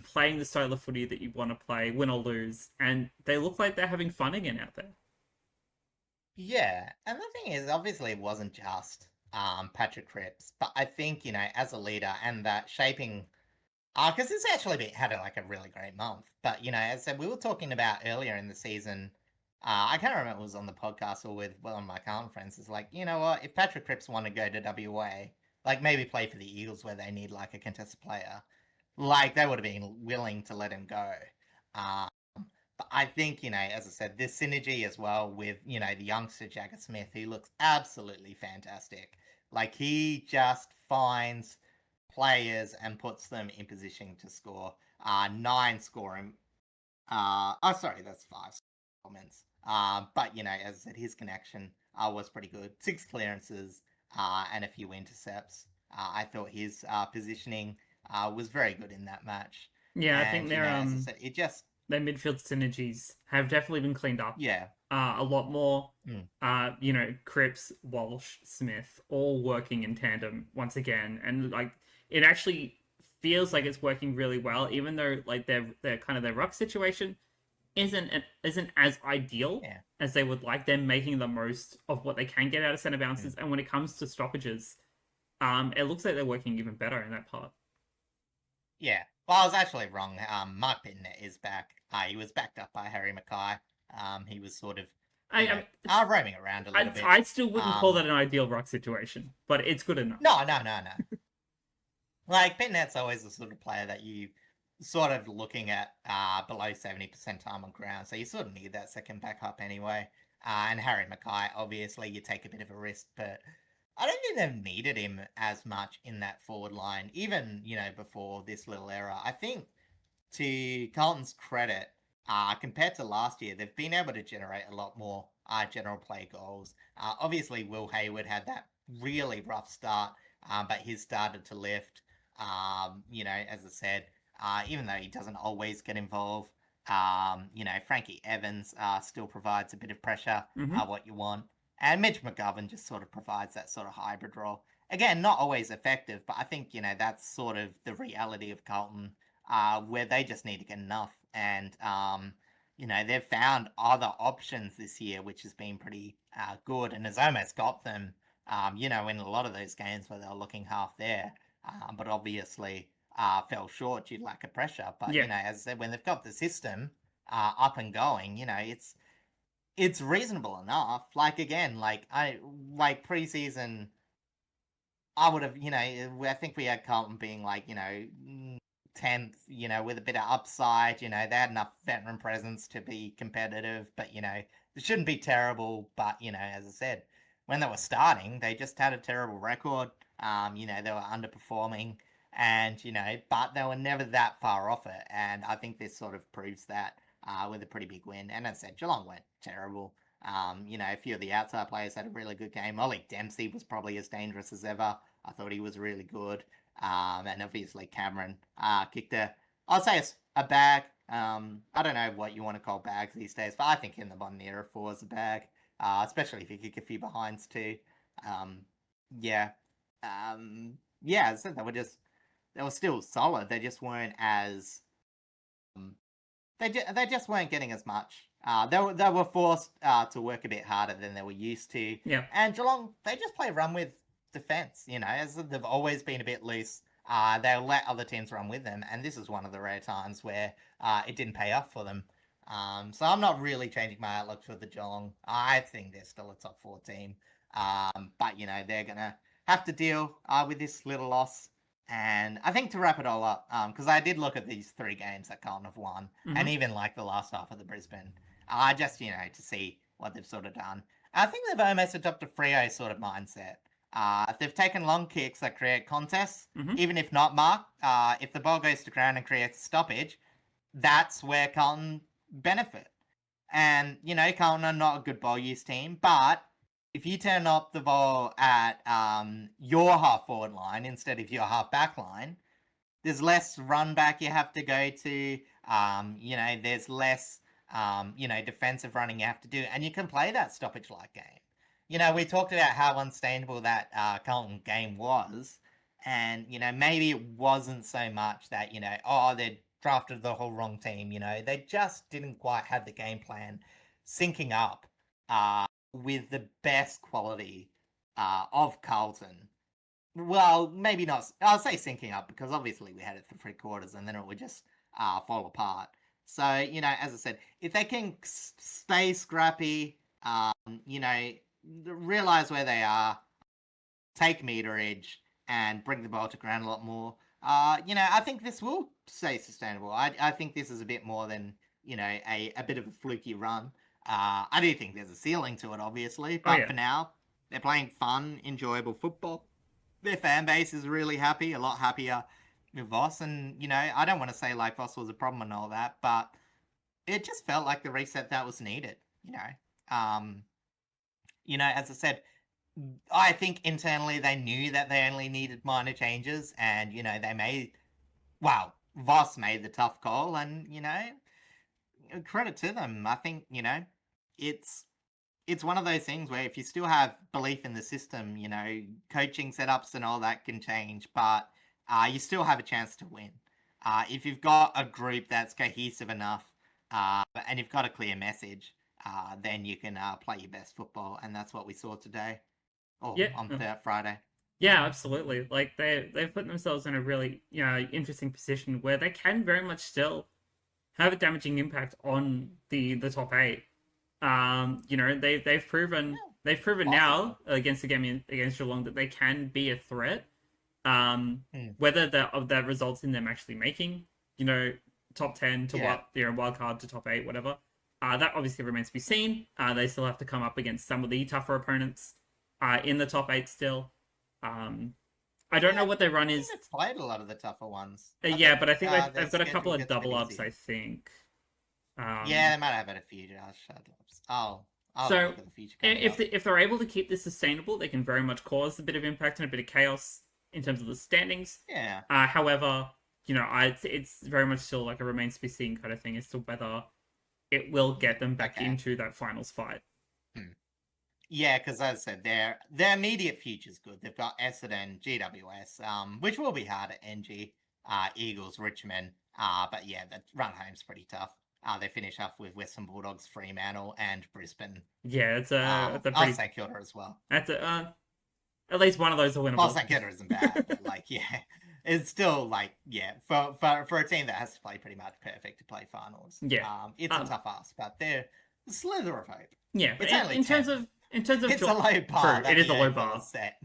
playing the style of footy that you want to play, win or lose, and they look like they're having fun again out there. Yeah, and the thing is, obviously, it wasn't just Patrick Cripps, but I think, as a leader and that shaping, because this actually had a really great month. But, as I said, we were talking about earlier in the season, I can't remember if it was on the podcast or with one of my Carlton friends, it's you know what, if Patrick Cripps want to go to WA, maybe play for the Eagles where they need a contested player, they would have been willing to let him go. But I think, as I said, this synergy as well with, the youngster Jagger Smith, who looks absolutely fantastic. He just finds players and puts them in position to score. 9 scoring. Sorry, that's 5 comments. But, as I said, his connection was pretty good. 6 clearances and a few intercepts. I thought his positioning was very good in that match. Yeah, and, I think they're, as I said, it just... their midfield synergies have definitely been cleaned up. Yeah. A lot more. Cripps, Walsh, Smith, all working in tandem once again, and it actually feels like it's working really well, even though their kind of their ruck situation isn't as ideal as they would like. They're making the most of what they can get out of centre bounces, and when it comes to stoppages, it looks like they're working even better in that part. Yeah. Well, I was actually wrong. Mark Pitnet is back. He was backed up by Harry Mackay. He was sort of roaming around a little bit. I still wouldn't call that an ideal ruck situation, but it's good enough. No. Pitnet's always the sort of player that you sort of looking at below 70% time on ground, so you sort of need that second backup anyway. And Harry Mackay, obviously, you take a bit of a risk, but I don't think they've needed him as much in that forward line, even, before this little era. I think, to Carlton's credit, compared to last year, they've been able to generate a lot more general play goals. Obviously, Will Hayward had that really rough start, but he's started to lift. As I said, even though he doesn't always get involved, Frankie Evans still provides a bit of pressure, what you want. And Mitch McGovern just sort of provides that sort of hybrid role. Again, not always effective, but I think, that's sort of the reality of Carlton, where they just need to get enough. And, they've found other options this year, which has been pretty good and has almost got them, in a lot of those games where they were looking half there, but obviously fell short due to lack of pressure. But, Yeah. as I said, when they've got the system up and going, it's reasonable enough. Like, again, preseason, I would have, I think we had Carlton being 10th, with a bit of upside. They had enough veteran presence to be competitive, but, it shouldn't be terrible. But, as I said, when they were starting, they just had a terrible record. They were underperforming and, but they were never that far off it. And I think this sort of proves that with a pretty big win. And as I said, Geelong weren't terrible. A few of the outside players had a really good game. Ollie Dempsey was probably as dangerous as ever. I thought he was really good. And obviously Cameron kicked I'll say a bag. I don't know what you want to call bags these days, but I think in the modern era 4 is a bag, especially if you kick a few behinds too. Yeah. So they were still solid. They just weren't as they just weren't getting as much. They were forced to work a bit harder than they were used to. Yeah. And Geelong, they just play run with defense. As they've always been a bit loose. They'll let other teams run with them, and this is one of the rare times where it didn't pay off for them. So I'm not really changing my outlook for the Geelong. I think they're still a top 4 team. But they're gonna have to deal with this little loss. And I think to wrap it all up, because I did look at these 3 games that Carlton have won, and even the last half of the Brisbane, just to see what they've sort of done. I think they've almost adopted a Freo sort of mindset. They've taken long kicks that create contests, even if not marked. If the ball goes to ground and creates a stoppage, that's where Carlton benefit. And, Carlton are not a good ball use team, but if you turn up the ball at your half forward line instead of your half back line, there's less run back you have to go to. There's less, defensive running you have to do, and you can play that stoppage like game. We talked about how unsustainable that Carlton game was, and maybe it wasn't so much that they drafted the whole wrong team. They just didn't quite have the game plan syncing up with the best quality of Carlton. Well, maybe not. I'll say syncing up because obviously we had it for 3 quarters and then it would just fall apart. So, as I said, if they can stay scrappy, realize where they are, take meterage, and bring the ball to ground a lot more, I think this will stay sustainable. I think this is a bit more than, a bit of a fluky run. I do think there's a ceiling to it, obviously, but for now, they're playing fun, enjoyable football. Their fan base is really happy, a lot happier with Voss, and, I don't want to say, Voss was a problem and all that, but it just felt like the reset that was needed, as I said, I think internally they knew that they only needed minor changes, and, Voss made the tough call, and, credit to them. I think, it's one of those things where if you still have belief in the system, coaching setups and all that can change, but you still have a chance to win. If you've got a group that's cohesive enough and you've got a clear message, then you can play your best football, and that's what we saw today, on Friday. Yeah, absolutely. They've put themselves in a really interesting position where they can very much still have a damaging impact on the top 8. They've proven now against the game against Geelong that they can be a threat. Whether that results in them actually making top 10 to wild card to top 8, whatever. That obviously remains to be seen. They still have to come up against some of the tougher opponents. in the top 8 still. I don't know what their run is. They've played a lot of the tougher ones. Yeah, but I think their they've got a couple schedule of gets a bit double ups, easy. I think. Yeah, they might have had a few shut-ups. I'll have a So look at the future coming up. if they're able to keep this sustainable, they can very much cause a bit of impact and a bit of chaos in terms of the standings. Yeah. However, it's very much still like a remains to be seen kind of thing as to whether it will get them back into that finals fight. Yeah, because as I said, their immediate future's good. They've got Essendon, GWS, which will be hard at NG, Eagles, Richmond. But yeah, the run home's pretty tough. They finish off with Western Bulldogs, Fremantle, and Brisbane. Yeah, it's a pretty. St Kilda as well. That's at least one of those are winnable. Well, St Kilda isn't bad, but it's still for a team that has to play pretty much perfect to play finals. Yeah, it's a tough ask, but they're a slither of hope. Yeah, it's only in terms of it's a low bar. True, it is a low bar. Set.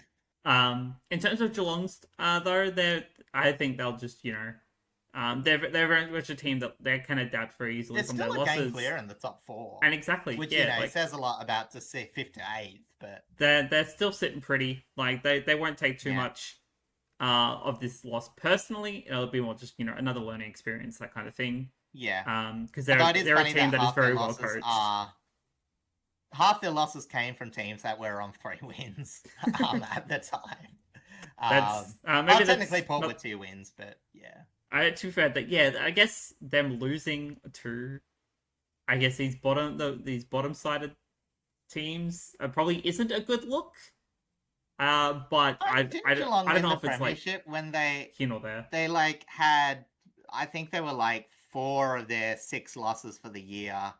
In terms of Geelong's though, I think they'll just they're very much a team that they can adapt very easily from their losses. They're still a game clear in the top 4, and exactly, which says a lot about the 5th to 8th. But they're still sitting pretty. Like they won't take too much of this loss personally. It'll be more just another learning experience, that kind of thing. Yeah. Because they're a team that is very well coached. Half their losses came from teams that were on 3 wins at the time. Maybe technically Port with 2 wins, but yeah. To be fair, I guess them losing to, these bottom sided teams probably isn't a good look. But I don't know if it's like when they here nor there. They had, I think they were 4 of their 6 losses for the year.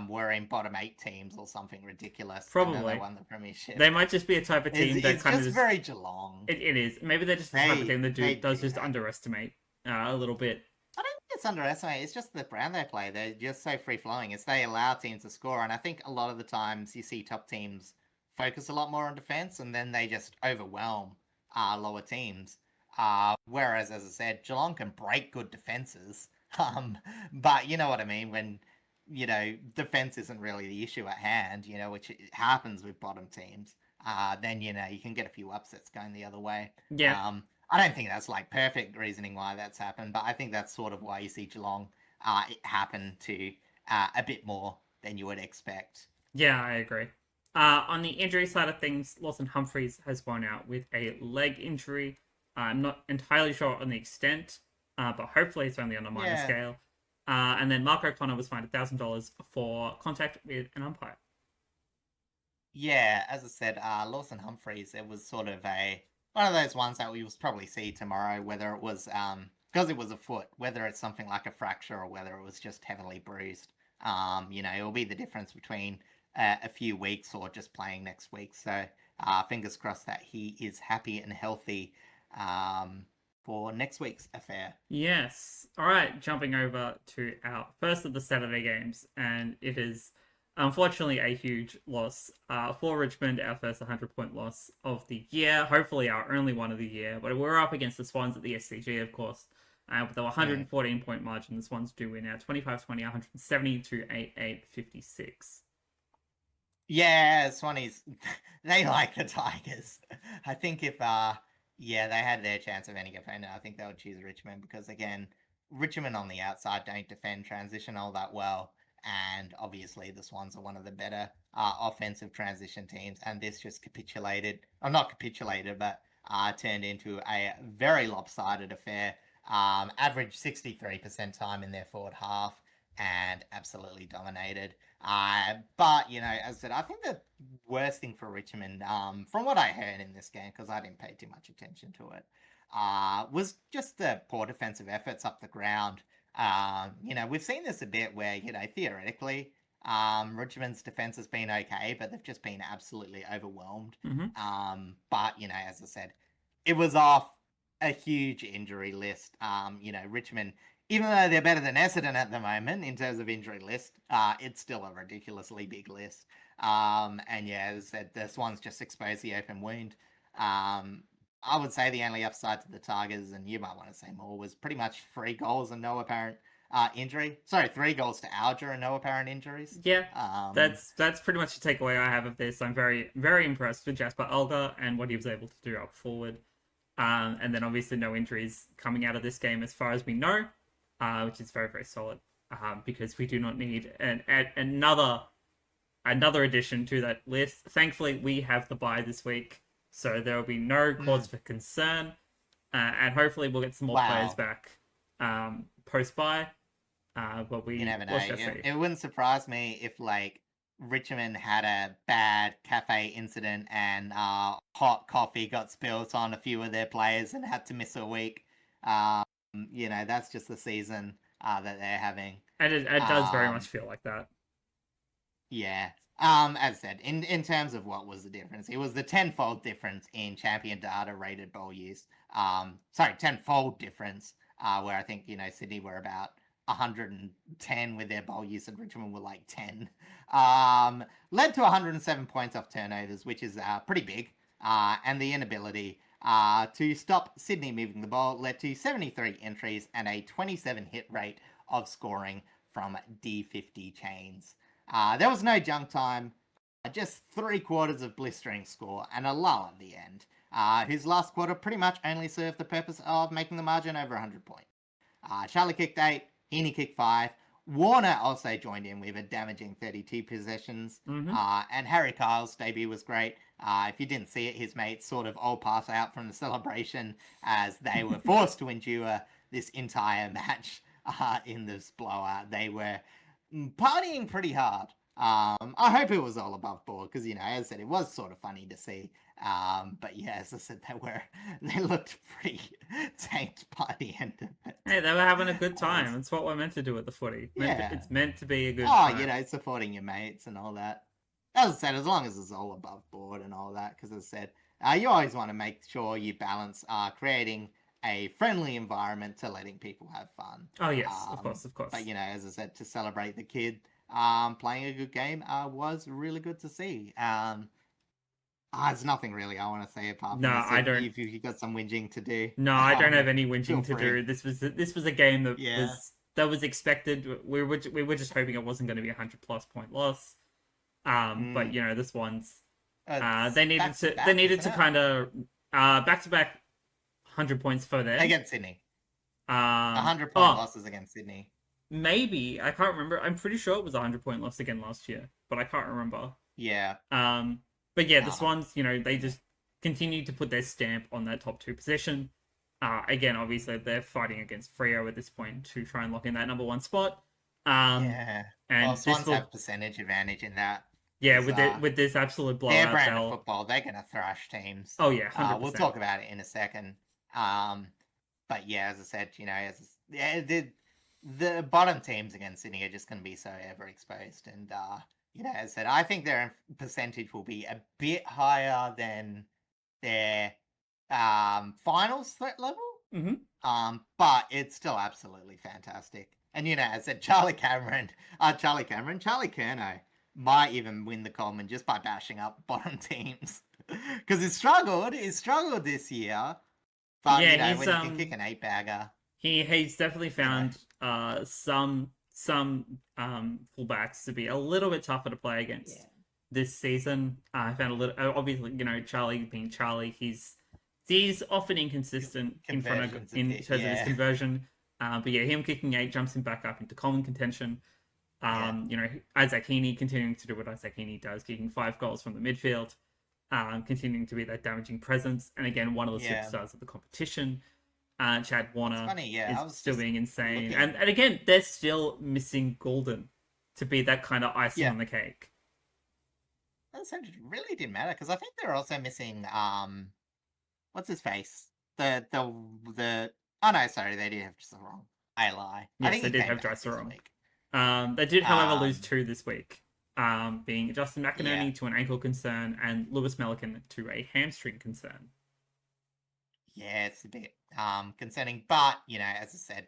Were in bottom 8 teams or something ridiculous. Probably they won the premiership. They might just be a type of team that kind of just very Geelong. It is. Maybe they're just the type of team that does just underestimate a little bit. I don't think it's underestimate. It's just the brand they play. They're just so free flowing. They allow teams to score, and I think a lot of the times you see top teams focus a lot more on defense, and then they just overwhelm lower teams. Whereas, as I said, Geelong can break good defenses. But you know what I mean when. Defense isn't really the issue at hand, which happens with bottom teams, then, you can get a few upsets going the other way. Yeah. I don't think that's perfect reasoning why that's happened, but I think that's sort of why you see Geelong happen to a bit more than you would expect. Yeah, I agree. On the injury side of things, Lawson Humphreys has gone out with a leg injury. I'm not entirely sure on the extent, but hopefully it's only on a minor scale. And then Mark O'Connor was fined $1,000 for contact with an umpire. Yeah, as I said, Lawson Humphreys, it was sort of one of those ones that we will probably see tomorrow, whether it was, because it was a foot, whether it's something like a fracture or whether it was just heavily bruised. It'll be the difference between a few weeks or just playing next week. So fingers crossed that he is happy and healthy. For next week's affair. Yes. All right, jumping over to our first of the Saturday games, and it is unfortunately a huge loss for Richmond, our first 100-point loss of the year, hopefully our only one of the year, but we're up against the Swans at the SCG, of course, with a 114-point margin. The Swans do win now 25-20, 170 to 8-8-56. Yeah, Swannies, they like the Tigers. I think if... they had their chance of any opponent. I think they would choose Richmond because, again, Richmond on the outside don't defend transition all that well. And obviously the Swans are one of the better offensive transition teams. And this just capitulated, or not capitulated, but turned into a very lopsided affair. Averaged 63% time in their forward half and absolutely dominated. But, as I said, I think the worst thing for Richmond, from what I heard in this game, because I didn't pay too much attention to it, was just the poor defensive efforts up the ground. We've seen this a bit where, theoretically, Richmond's defense has been okay, but they've just been absolutely overwhelmed. Mm-hmm. But, as I said, it was off a huge injury list. Richmond... Even though they're better than Essendon at the moment in terms of injury list, it's still a ridiculously big list. As I said, the Swans just exposed the open wound. I would say the only upside to the Tigers, and you might want to say more, was pretty much 3 goals and no apparent injury. Sorry, 3 goals to Alger and no apparent injuries. Yeah, Um, that's pretty much the takeaway I have of this. I'm very, very impressed with Jasper Alga and what he was able to do up forward. And then obviously no injuries coming out of this game as far as we know, which is very, very solid. Because we do not need another addition to that list. Thankfully, we have the bye this week, so there will be no cause for concern, and hopefully we'll get some more players back post bye. But you never know. It wouldn't surprise me if like Richmond had a bad cafe incident and hot coffee got spilled on a few of their players and had to miss a week. That's just the season that they're having. And it does very much feel like that. Yeah. As I said, in terms of what was the difference, it was the tenfold difference in champion data rated ball use. Tenfold difference, where I think, Sydney were about 110 with their bowl use and Richmond were like 10. Led to 107 points off turnovers, which is pretty big. And the inability to stop Sydney moving the ball led to 73 entries and a 27 hit rate of scoring from D50 chains. There was no junk time, just 3 quarters of blistering score and a lull at the end, whose last quarter pretty much only served the purpose of making the margin over 100 points. Charlie kicked 8, Heaney kicked 5, Warner also joined in with a damaging 32 possessions, and Harry Kyle's debut was great. If you didn't see it, his mates sort of all pass out from the celebration as they were forced to endure this entire match in this blowout. They were partying pretty hard. I hope it was all above board because, as I said, it was sort of funny to see. But yeah, as I said, they looked pretty tanked by the end of it. Hey, they were having a good time. It's what we're meant to do at the footy. It's meant to be a good time. Supporting your mates and all that. As I said, as long as it's all above board and all that, because as I said, you always want to make sure you balance creating a friendly environment to letting people have fun. Oh, yes, of course. But, as I said, to celebrate the kid playing a good game was really good to see. There's nothing really I want to say apart from this. I don't. If you got some whinging to do. No, I don't have any whinging to do. This was a game that was expected. We were just hoping it wasn't going to be 100+ point loss. But this one's they needed to kind of back to back 100 points for them against Sydney. 100 point losses against Sydney. Maybe I can't remember. I'm pretty sure it was a 100-point loss again last year, but I can't remember. Yeah. But yeah, the Swans, they just continued to put their stamp on that top 2 position. Again, obviously they're fighting against Freo at this point to try and lock in that number 1 spot. And Swans have percentage advantage in that. Yeah, with this absolute blowout. Their brand of football, they're going to thrash teams. Oh yeah, 100%. We'll talk about it in a second. But yeah, as I said, the bottom teams against Sydney are just going to be so ever exposed, and as I said, I think their percentage will be a bit higher than their finals threat level. But it's still absolutely fantastic. And as I said, Charlie Curnow might even win the Coleman just by bashing up bottom teams because he's struggled this year. But when you can kick an 8-bagger. He's definitely found some fullbacks to be a little bit tougher to play against this season. I found a little obviously, Charlie being Charlie, he's often inconsistent in terms of his conversion. But yeah, him kicking 8 jumps him back up into common contention. Isaac Heaney continuing to do what Isaac Heaney does, kicking 5 goals from the midfield, continuing to be that damaging presence, and again one of the superstars of the competition. Chad Warner is still being insane. And again, they're still missing Golden to be that kind of icing on the cake. That really didn't matter because I think they're also missing what's his face? They did have just the wrong. I lie. Yes, they did have just the wrong. They did, however, lose 2 this week. Being Justin McInerney to an ankle concern and Lewis Melican to a hamstring concern. Yeah, it's a bit concerning, but as I said,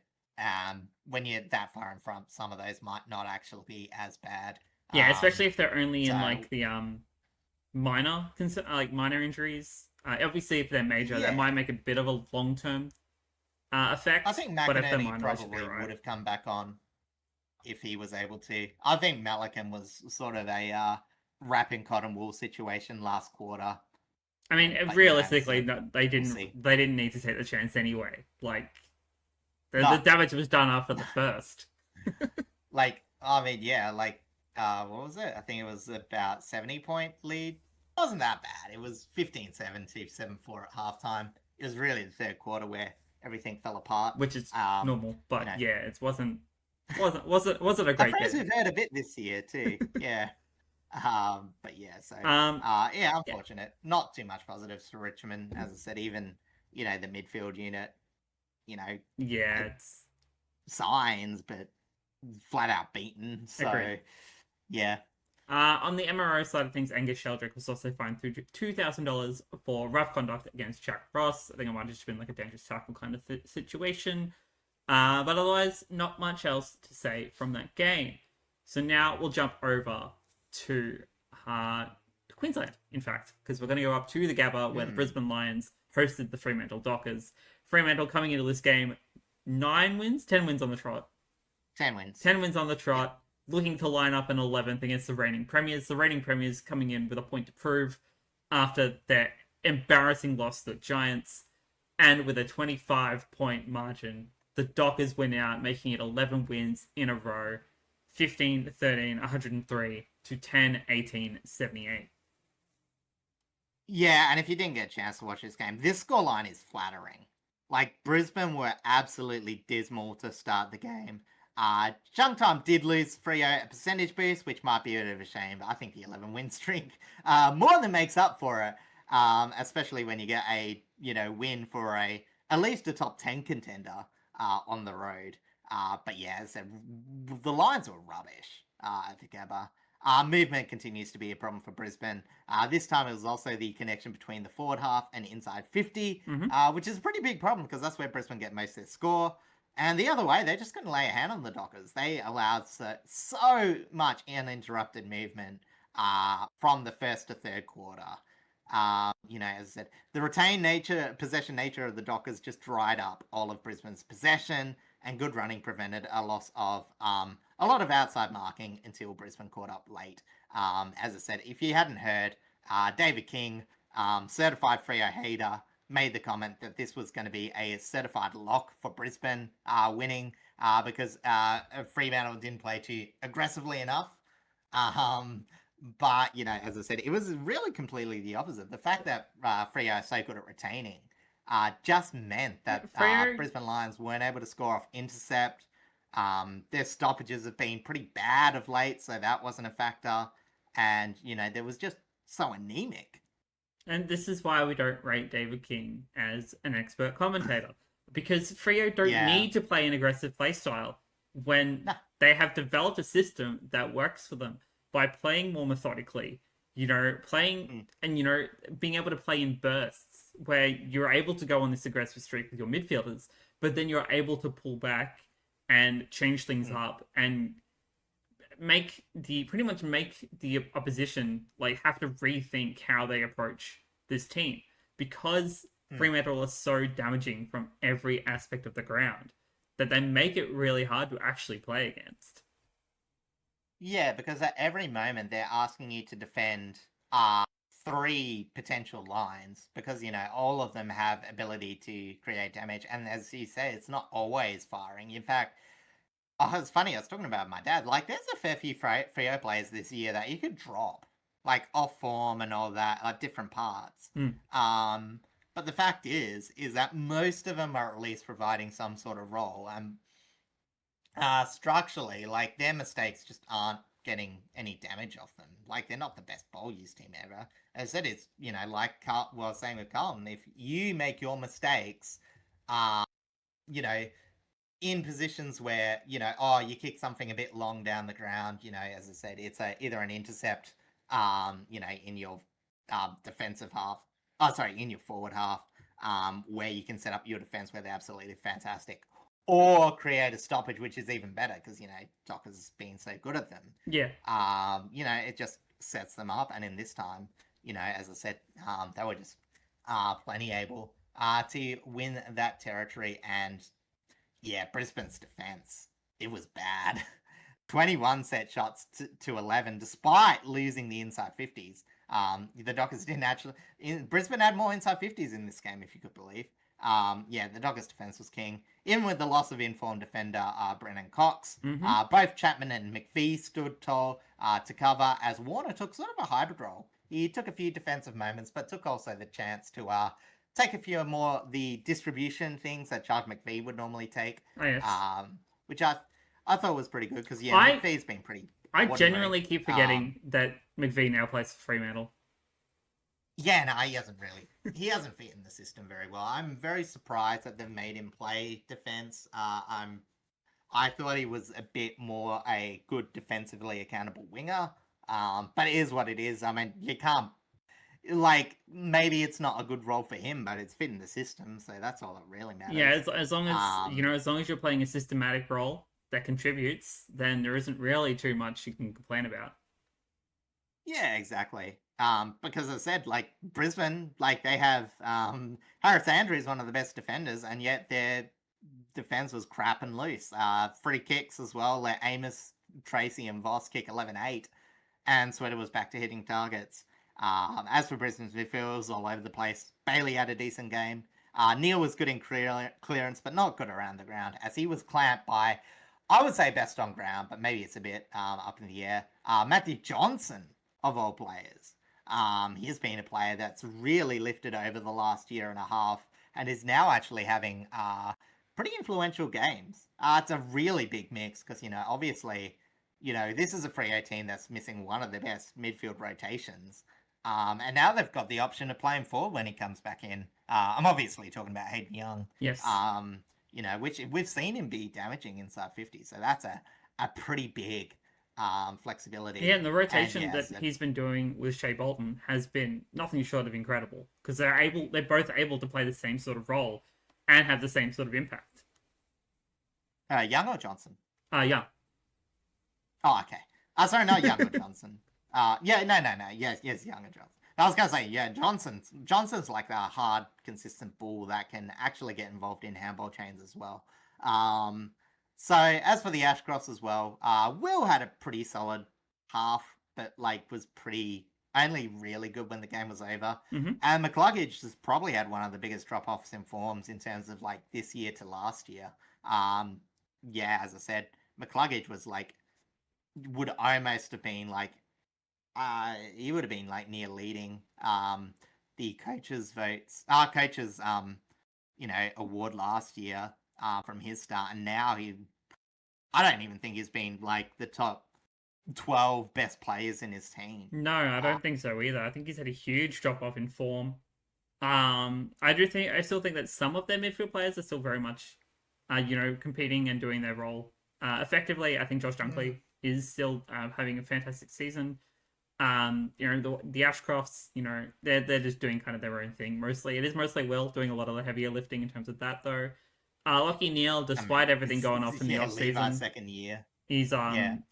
when you're that far in front, some of those might not actually be as bad. Yeah, especially if they're only in like the minor injuries. Obviously, if they're major, that might make a bit of a long term effect. I think But if they're McInerney minor, it should be probably right. would have come back on if he was able to. I think Malcolm was sort of a wrapping cotton wool situation last quarter. I mean, But, realistically, so no, they we'll didn't. see. They didn't need to take the chance anyway. Like the No, damage was done after the first. like I mean, yeah, like what was it? I think it was about 70-point lead. It wasn't that bad. It was 15-7 to 7-4 at halftime. It was really the third quarter where everything fell apart. Which is normal. But You know, yeah, it wasn't a a great phrase game. we've heard a bit this year too. Yeah. But yeah, so Um, yeah, yeah, unfortunate. Not too much positives for Richmond, as I said. Even the midfield unit, yeah, had it's signs, but flat out beaten. agreed. So yeah, On the MRO side of things, Angus Sheldrick was also fined through $2,000 for rough conduct against Jack Ross. I think it might have just been like a dangerous tackle kind of situation. But otherwise, not much else to say from that game. So now we'll jump over to Queensland, in fact, because we're going to go up to the Gabba where the Brisbane Lions hosted the Fremantle Dockers. Fremantle coming into this game, 10 wins on the trot. 10 wins. 10 wins on the trot, looking to line up an 11th against the reigning premiers. The reigning premiers coming in with a point to prove after their embarrassing loss to the Giants, and with a 25-point margin. The Dockers win out, making it 11 wins in a row, 15-13, 103 to 10-18, 78. Yeah, and if you didn't get a chance to watch this game, this scoreline is flattering. Like, Brisbane were absolutely dismal to start the game. Chunk Time did lose Freo a percentage boost, which might be a bit of a shame, but I think the 11-win streak more than makes up for it, especially when you get a win for at least a top 10 contender on the road. But yeah, so the Lions were rubbish at the Gabba. Movement continues to be a problem for Brisbane. This time it was also the connection between the forward half and inside 50, which is a pretty big problem because that's where Brisbane get most of their score. And the other way, they're just going to lay a hand on the Dockers. They allowed so much uninterrupted movement from the first to third quarter. As I said, the retained possession nature of the Dockers just dried up all of Brisbane's possession, and good running prevented a loss of a lot of outside marking until Brisbane caught up late. As I said, if you hadn't heard, David King, certified Freo hater, made the comment that this was going to be a certified lock for Brisbane winning because Fremantle didn't play too aggressively enough. But, as I said, it was really completely the opposite. The fact that Freo are so good at retaining just meant that Brisbane Lions weren't able to score off intercept. Their stoppages have been pretty bad of late, so that wasn't a factor. And, there was just so anemic. And this is why we don't rate David King as an expert commentator. Because Freo don't need to play an aggressive play style when they have developed a system that works for them by playing more methodically, playing and, being able to play in bursts where you're able to go on this aggressive streak with your midfielders, but then you're able to pull back and change things up and make the opposition have to rethink how they approach this team, because Fremantle are so damaging from every aspect of the ground that they make it really hard to actually play against. Yeah, because at every moment they're asking you to defend 3 potential lines because, all of them have ability to create damage. And as you say, it's not always firing. In fact, it's funny, I was talking about my dad. Like, there's a fair few Freo players this year that you could drop, like off form and all that, like different parts. But the fact is that most of them are at least providing some sort of role. And structurally, like, their mistakes just aren't getting any damage off them. Like, they're not the best ball use team ever. As I said, it's, like same with Carlton. If you make your mistakes, in positions where, you kick something a bit long down the ground, as I said, it's either an intercept, in your defensive half, in your forward half, where you can set up your defense where they're absolutely fantastic, or create a stoppage, which is even better because, Docker's been so good at them. Yeah. It just sets them up. And in this time, as I said, they were just plenty able to win that territory. And yeah, Brisbane's defense, it was bad. 21 set shots to 11, despite losing the inside 50s. The Dockers didn't actually... Brisbane had more inside 50s in this game, if you could believe. Yeah, the Dockers' defense was king. Even with the loss of informed defender Brennan Cox, both Chapman and McVie stood tall to cover, as Warner took sort of a hybrid role. He took a few defensive moments, but took also the chance to take a few more the distribution things that Charles McVie would normally take. Oh, yes. Which I thought was pretty good, because McVie's been pretty... I genuinely keep forgetting that McVie now plays for Fremantle. Yeah, no, he hasn't fit in the system very well. I'm very surprised that they've made him play defense. I thought he was a bit more a good defensively accountable winger. But it is what it is. I mean, you can't, maybe it's not a good role for him, but it's fit in the system, so that's all that really matters. Yeah, as long as as long as you're playing a systematic role that contributes, then there isn't really too much you can complain about. Yeah, exactly. Because as I said, Brisbane, they have Harris Andrews, one of the best defenders, and yet their defense was crap and loose. Free kicks as well. Let Amos, Tracy, and Voss kick 11-8, and Sweater was back to hitting targets. As for Brisbane's midfield, it was all over the place. Bailey had a decent game. Neil was good in clearance, but not good around the ground, as he was clamped by, I would say, best on ground, but maybe it's a bit up in the air. Matthew Johnson, of all players. He's been a player that's really lifted over the last year and a half, and is now actually having pretty influential games. It's a really big mix, because, obviously, this is a Freo team that's missing one of the best midfield rotations. And now they've got the option of playing forward when he comes back in. I'm obviously talking about Hayden Young. Yes. Which we've seen him be damaging inside 50. So that's a pretty big flexibility. Yeah, and the rotation that he's been doing with Shea Bolton has been nothing short of incredible, because they're both able to play the same sort of role and have the same sort of impact. Young or Johnson? Young. Oh, okay. Sorry, not Young or Johnson. No. Yes, Young or Johnson. I was gonna say, yeah, Johnson's like a hard, consistent bull that can actually get involved in handball chains as well. So as for the Ashcrofts as well, Will had a pretty solid half, but was only really good when the game was over. Mm-hmm. And McCluggage has probably had one of the biggest drop-offs in forms in terms of this year to last year. Yeah, as I said, McCluggage was would almost have been he would have been near leading the coaches' award last year from his start, and now I don't even think he's been the top 12 best players in his team. No, I don't think so either. I think he's had a huge drop off in form. I still think that some of their midfield players are still very much competing and doing their role effectively. I think Josh Dunkley is still having a fantastic season. The Ashcrofts, they're just doing kind of their own thing mostly. It is mostly Will doing a lot of the heavier lifting in terms of that, though. Lockie Neal, despite everything going off in the off season, second year, he's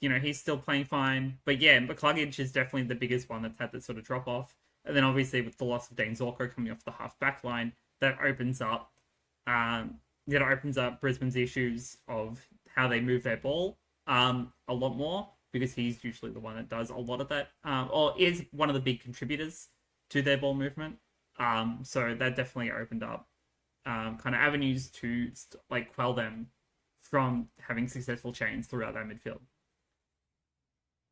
he's still playing fine. But yeah, McCluggage is definitely the biggest one that's had that sort of drop off. And then obviously with the loss of Dane Zorko coming off the half back line, that opens up Brisbane's issues of how they move their ball a lot more, because he's usually the one that does a lot of that, or is one of the big contributors to their ball movement. So that definitely opened up kind of avenues to quell them from having successful chains throughout that midfield.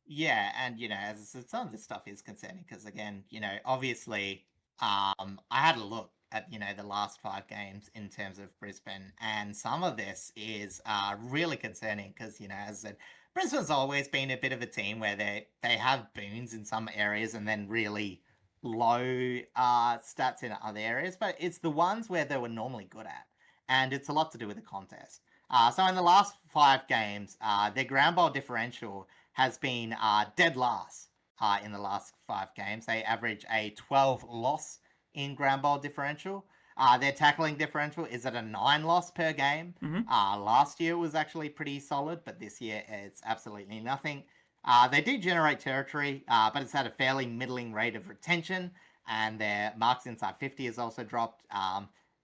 Yeah, and as I said, some of this stuff is concerning because, again, obviously, I had a look at the last 5 games in terms of Brisbane, and some of this is really concerning because, as I said, Brisbane's always been a bit of a team where they have boons in some areas and then really low stats in other areas, but it's the ones where they were normally good at, and it's a lot to do with the contest. So in the last 5 games, their ground ball differential has been dead last in the last 5 games. They average a 12 loss in ground ball differential. Their tackling differential is at a 9 loss per game. Mm-hmm. Last year was actually pretty solid, but this year it's absolutely nothing. They do generate territory, but it's at a fairly middling rate of retention, and their marks inside 50 has also dropped.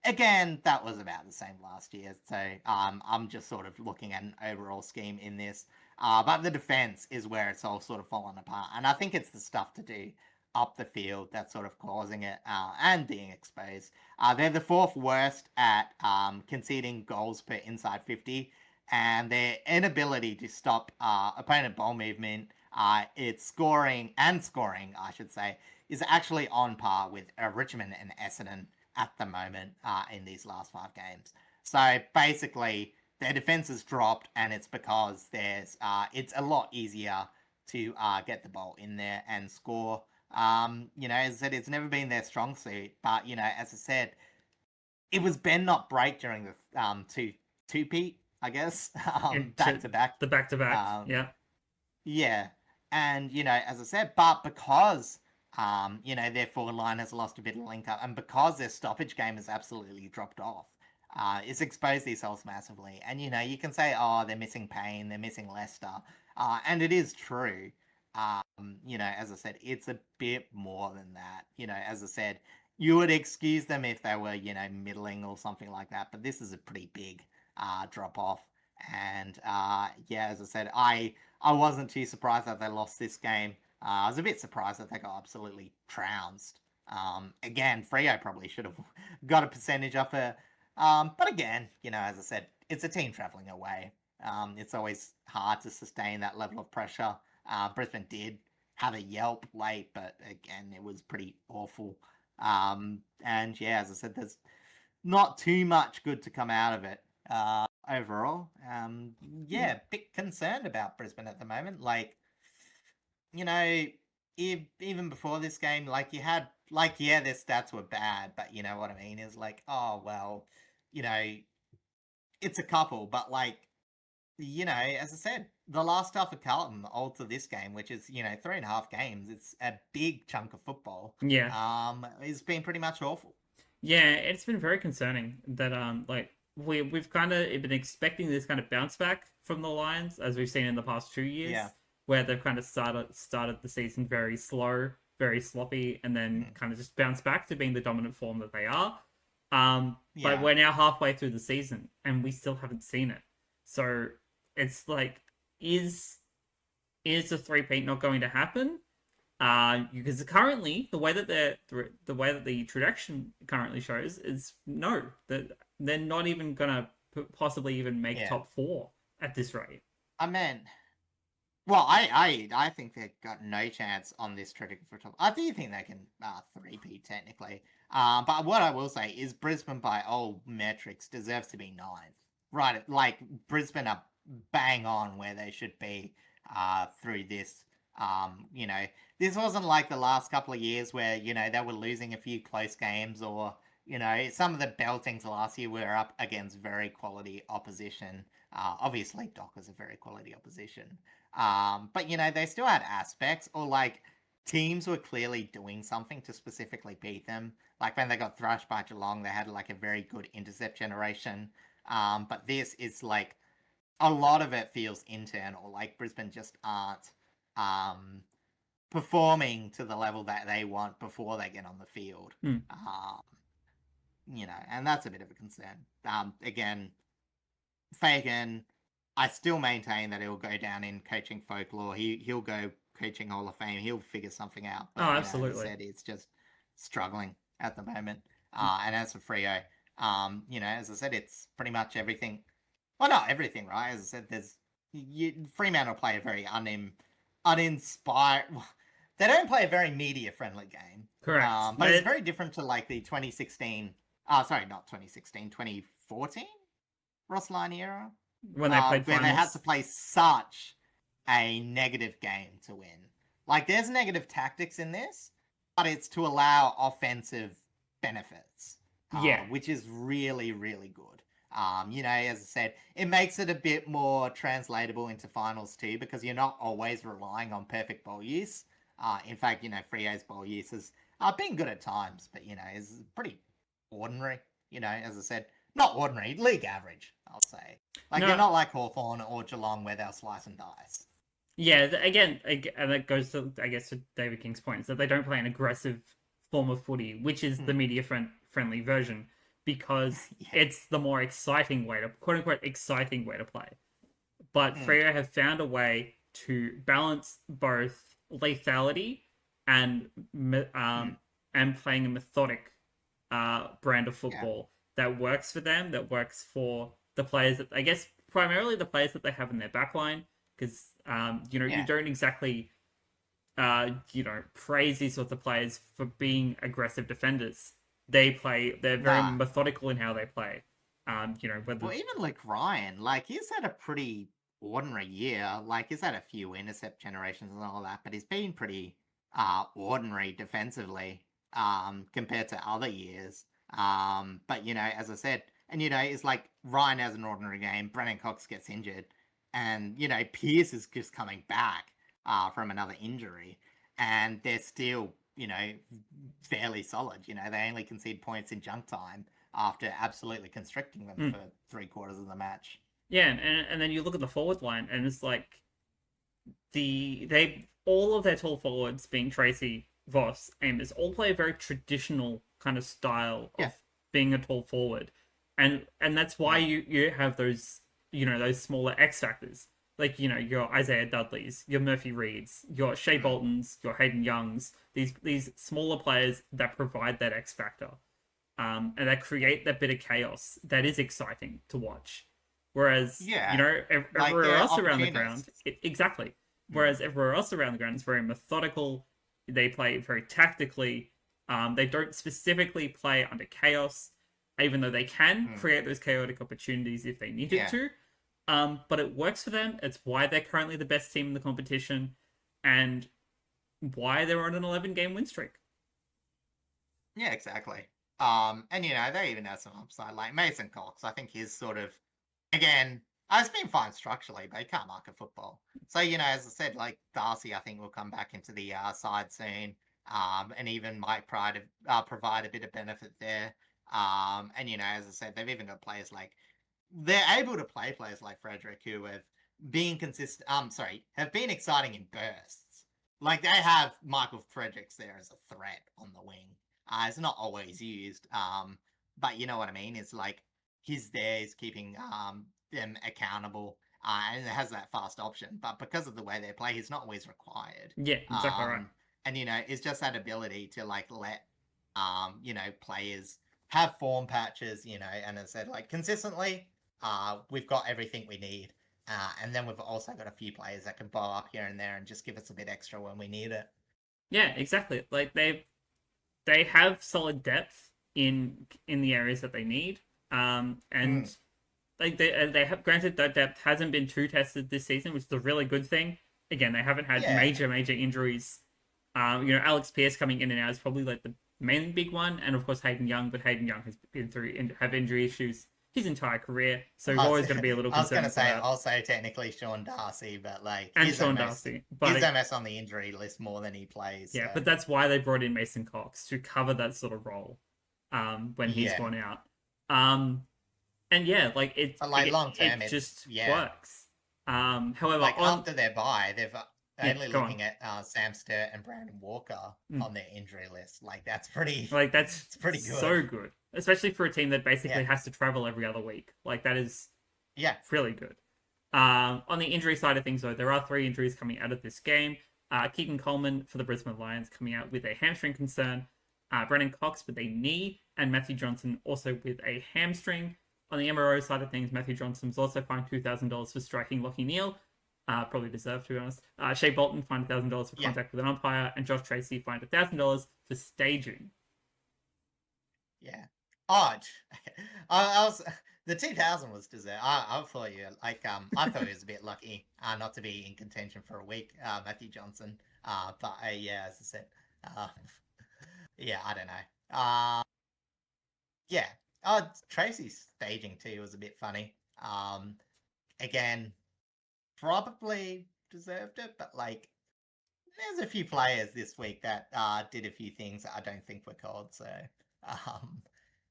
again, that was about the same last year. So I'm just sort of looking at an overall scheme in this. But the defense is where it's all sort of fallen apart. And I think it's the stuff to do up the field that's sort of causing it and being exposed. They're the fourth worst at conceding goals per inside 50. And their inability to stop opponent ball movement, its scoring, I should say, is actually on par with Richmond and Essendon at the moment in these last 5 games. So basically, their defense has dropped, and it's because it's a lot easier to get the ball in there and score. As I said, it's never been their strong suit, but as I said, it was bend not break during the two-peat, I guess, back to back. The back to back, yeah. Yeah, and as I said, but because their forward line has lost a bit of link up, and because their stoppage game has absolutely dropped off, it's exposed themselves massively. And you can say, oh, they're missing Payne, they're missing Leicester, and it is true. As I said, it's a bit more than that. As I said, you would excuse them if they were, middling or something like that, but this is a pretty big drop off. And as I said, I wasn't too surprised that they lost this game. I was a bit surprised that they got absolutely trounced. Again, Freo probably should have got a percentage off it. But again, as I said, it's a team travelling away. It's always hard to sustain that level of pressure. Brisbane did have a yelp late, but again, it was pretty awful. As I said, there's not too much good to come out of it overall. Bit concerned about Brisbane at the moment. Even before this game, their stats were bad, but you know what I mean? Is it's a couple, but as I said, the last stuff of Carlton alter this game, which is, 3.5 games, it's a big chunk of football. Yeah. It's been pretty much awful. Yeah, it's been very concerning that we've kind of been expecting this kind of bounce back from the Lions, as we've seen in the past 2 years, where they've kind of started the season very slow, very sloppy, and then kind of just bounce back to being the dominant form that they are. But we're now halfway through the season, and we still haven't seen it. So it's is the three-peat not going to happen? Because currently, the way that the trajectory currently shows is no, that they're not even gonna possibly even make top 4 at this rate. I mean, well, I think they've got no chance on this trajectory for top. I do think they can three-peat technically. But what I will say is Brisbane, by all metrics, deserves to be 9th. Right, Brisbane are bang on where they should be through this. This wasn't like the last couple of years where, they were losing a few close games, or, some of the Beltings last year were up against very quality opposition. Obviously, Dockers are very quality opposition. But, they still had aspects, or teams were clearly doing something to specifically beat them. Like when they got thrashed by Geelong, they had a very good intercept generation. But this is a lot of it feels internal. Brisbane just aren't performing to the level that they want before they get on the field. And that's a bit of a concern. Again, Fagan, I still maintain that he'll go down in coaching folklore. He'll go coaching Hall of Fame. He'll figure something out. But, absolutely. As I said, it's just struggling at the moment. And as for Freo, as I said, it's pretty much everything. Well, not everything, right? As I said, Fremantle play a very uninspired. They don't play a very media-friendly game. Correct. But it's very different to the 2016. Sorry, not 2016. 2014 Ross Lyon era, when they played where finals. they had to play such a negative game to win. There's negative tactics in this, but it's to allow offensive benefits. Which is really, really good. As I said, it makes it a bit more translatable into finals too, because you're not always relying on perfect ball use. In fact, Freo's ball use has been good at times, but, is pretty ordinary. As I said, not ordinary, league average, I'll say. They're not like Hawthorn or Geelong where they'll slice and dice. Yeah, again, and that goes to, I guess, to David King's point, is that they don't play an aggressive form of footy, which is the media-friendly version. because Yeah. it's the more exciting way to, quote unquote, exciting way to play. But Freo have found a way to balance both lethality and playing a methodic brand of Yeah. football that works for them, that works for the players that, I guess, primarily the players that they have in their backline, because you Yeah. don't exactly praise these sorts of players for being aggressive defenders. They're very Nah. methodical in how they play. Whether Well, even Luke Ryan, like he's had a pretty ordinary year. Like he's had a few intercept generations and all that, but he's been pretty ordinary defensively compared to other years. But as I said, and it's like Ryan has an ordinary game, Brennan Cox gets injured, and Pierce is just coming back from another injury, and they're still fairly solid. They only concede points in junk time after absolutely constricting them for 3/4 of the match. Yeah, and then you look at the forward line, and it's like they all of their tall forwards, being Tracy, Voss, Amos, all play a very traditional kind of style of being a tall forward, and that's why you have those those smaller X factors, like your Isaiah Dudleys, your Murphy Reeds, your Shea Boltons, your Hayden Youngs, these smaller players that provide that X factor. And that create that bit of chaos that is exciting to watch. Whereas, everywhere else around the ground, exactly. Whereas everywhere else around the ground is very methodical. They play very tactically. They don't specifically play under chaos, even though they can create those chaotic opportunities if they needed to. But it works for them. It's why they're currently the best team in the competition, and why they're on an 11-game win streak. Yeah, exactly. And they even have some upside, like Mason Cox. I think he's sort of, again, it's been fine structurally, but he can't mark a football. So, as I said, like Darcy, I think will come back into the side soon, and even might provide a bit of benefit there. And as I said, they've even got players like, they're able to play players like Frederick who have been consistent. Have been exciting in bursts. Like they have Michael Fredericks there as a threat on the wing. It's not always used, but you know what I mean? It's like he's there, he's keeping them accountable, and it has that fast option. But because of the way they play, he's not always required. Yeah, exactly right. And it's just that ability to like let players have form patches, and as I said, like consistently, we've got everything we need. And then we've also got a few players that can blow up here and there and just give us a bit extra when we need it. Yeah, exactly. Like they have solid depth in the areas that they need, and like they have, granted that depth hasn't been too tested this season, which is a really good thing. Again, they haven't had major injuries. Alex Pearce coming in and out is probably like the main big one, and of course Hayden Young, but Hayden Young has been through have injury issues his entire career, so he's always going to be a little concerned. I was going to say also technically Sean Darcy, but like he's almost on the injury list more than he plays. Yeah, so. But that's why they brought in Mason Cox to cover that sort of role when he's gone out. And yeah, like long term, it just works. However, like after their bye, they've only looking at Sam Sturt and Brandon Walker on their injury list. Like that's pretty. Like that's pretty good. So good, especially for a team that basically has to travel every other week. Like that is really good. On the injury side of things, though, there are 3 injuries coming out of this game. Keegan Coleman for the Brisbane Lions coming out with a hamstring concern. Brennan Cox with a knee, and Matthew Johnson also with a hamstring. On the MRO side of things, Matthew Johnson was also fined $2,000 for striking Lachie Neale. Probably deserved, to be honest. Shea Bolton fined $1,000 for contact with an umpire, and Josh Tracy fined $1,000 for staging. Yeah. Odd. I was the 2000 was deserved. I thought I thought he was a bit lucky not to be in contention for a week, Matthew Johnson. But as I said, I don't know. Tracy's staging too was a bit funny. Again, probably deserved it, but like there's a few players this week that did a few things that I don't think were called. So,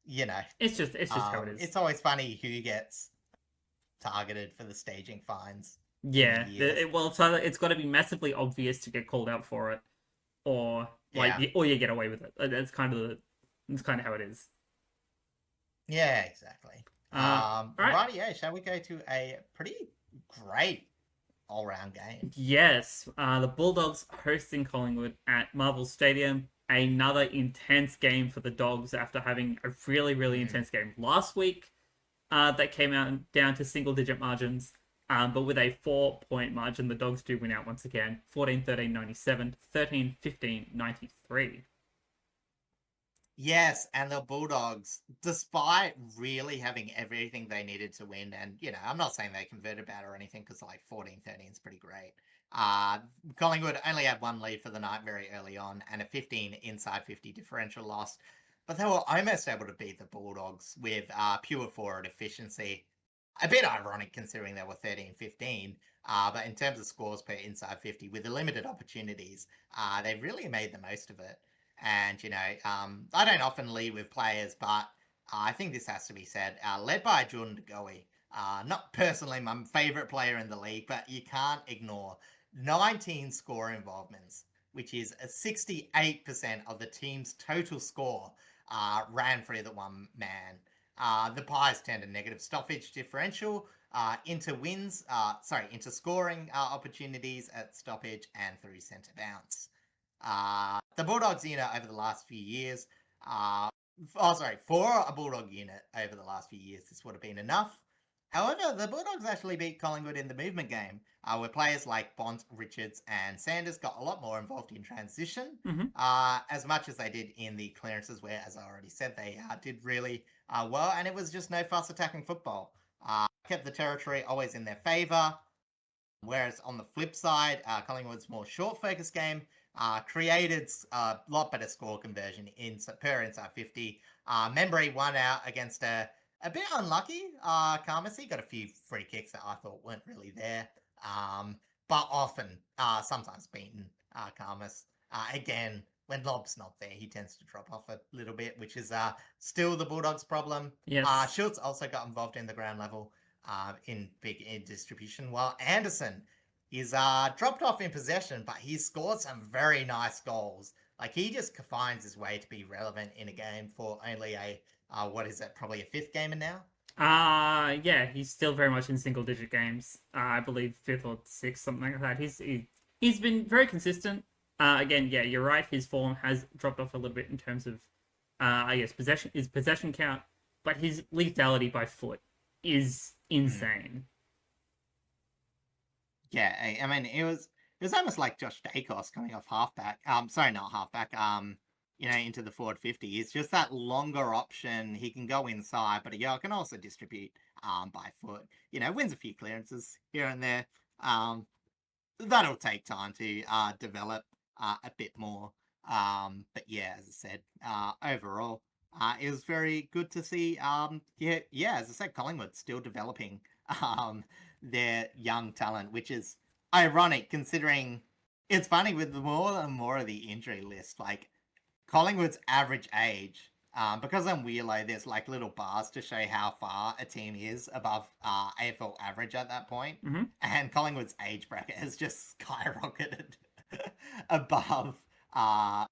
it's just how it is. It's always funny who gets targeted for the staging fines. Yeah, so it's got to be massively obvious to get called out for it, or you get away with it. That's kind of how it is. Yeah, exactly. All right. Rightio, shall we go to a pretty great all-round game? Yes, the Bulldogs hosting Collingwood at Marvel Stadium. Another intense game for the Dogs after having a really, really Mm. intense game last week. That came out down to single-digit margins. But with a 4-point margin, the Dogs do win out once again. 14-13, 97, 13-15, 93. Yes, and the Bulldogs, despite really having everything they needed to win, and I'm not saying they converted bad or anything because like 14-13 is pretty great. Collingwood only had one lead for the night very early on and a 15 inside 50 differential loss, but they were almost able to beat the Bulldogs with pure forward efficiency. A bit ironic considering they were 13-15, but in terms of scores per inside 50 with the limited opportunities, they really made the most of it. And, I don't often lead with players, but I think this has to be said. Led by Jordan De Goey. Not personally my favourite player in the league, but you can't ignore 19 score involvements, which is 68% of the team's total score, ran through the one man. The Pies turned a negative stoppage differential into into scoring opportunities at stoppage and through centre bounce. The Bulldogs unit over the last few years, for a Bulldog unit over the last few years, this would have been enough. However, the Bulldogs actually beat Collingwood in the movement game, where players like Bont, Richards, and Sanders got a lot more involved in transition, Mm-hmm. as much as they did in the clearances, where, as I already said, they did really well, and it was just no fuss attacking football. Kept the territory always in their favour. Whereas on the flip side, Collingwood's more short-focused game created a lot better score conversion per inside 50. Membry won out against a bit unlucky Carmasi. Got a few free kicks that I thought weren't really there, but often, sometimes beaten Carmas. Again, when Lob's not there, he tends to drop off a little bit, which is still the Bulldogs' problem. Yes. Schultz also got involved in the ground level in distribution, while Anderson is dropped off in possession, but he's scored some very nice goals. Like, he just finds his way to be relevant in a game for only probably a fifth gamer now? Yeah, he's still very much in single digit games. I believe fifth or sixth, something like that. He's been very consistent. Again, yeah, you're right. His form has dropped off a little bit in terms of, I guess, possession count, but his lethality by foot is insane. Yeah, I mean, it was almost like Josh Dacos coming off halfback. Sorry, not halfback. Into the forward 50. It's just that longer option. He can go inside, but can also distribute by foot. Wins a few clearances here and there. That'll take time to develop a bit more. But yeah, as I said, overall, it was very good to see. As I said, Collingwood still developing their young talent, which is ironic considering it's funny with more and more of the injury list. Like, Collingwood's average age, because on Wheelo, there's like little bars to show how far a team is above AFL average at that point. Mm-hmm. And Collingwood's age bracket has just skyrocketed above. Not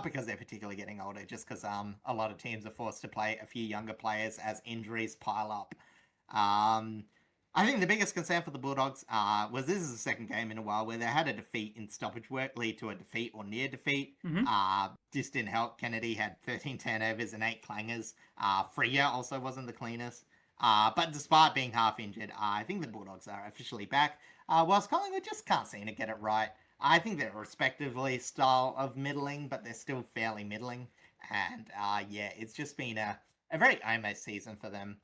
because they're particularly getting older, just because a lot of teams are forced to play a few younger players as injuries pile up. I think the biggest concern for the Bulldogs was this is the second game in a while where they had a defeat in stoppage work lead to a defeat or near defeat. Mm-hmm. This didn't help. Kennedy had 13 turnovers and 8 clangers. Freya also wasn't the cleanest. But despite being half injured, I think the Bulldogs are officially back. Whilst Collingwood just can't seem to get it right. I think they're respectively style of middling, but they're still fairly middling. And it's just been a very almost season for them.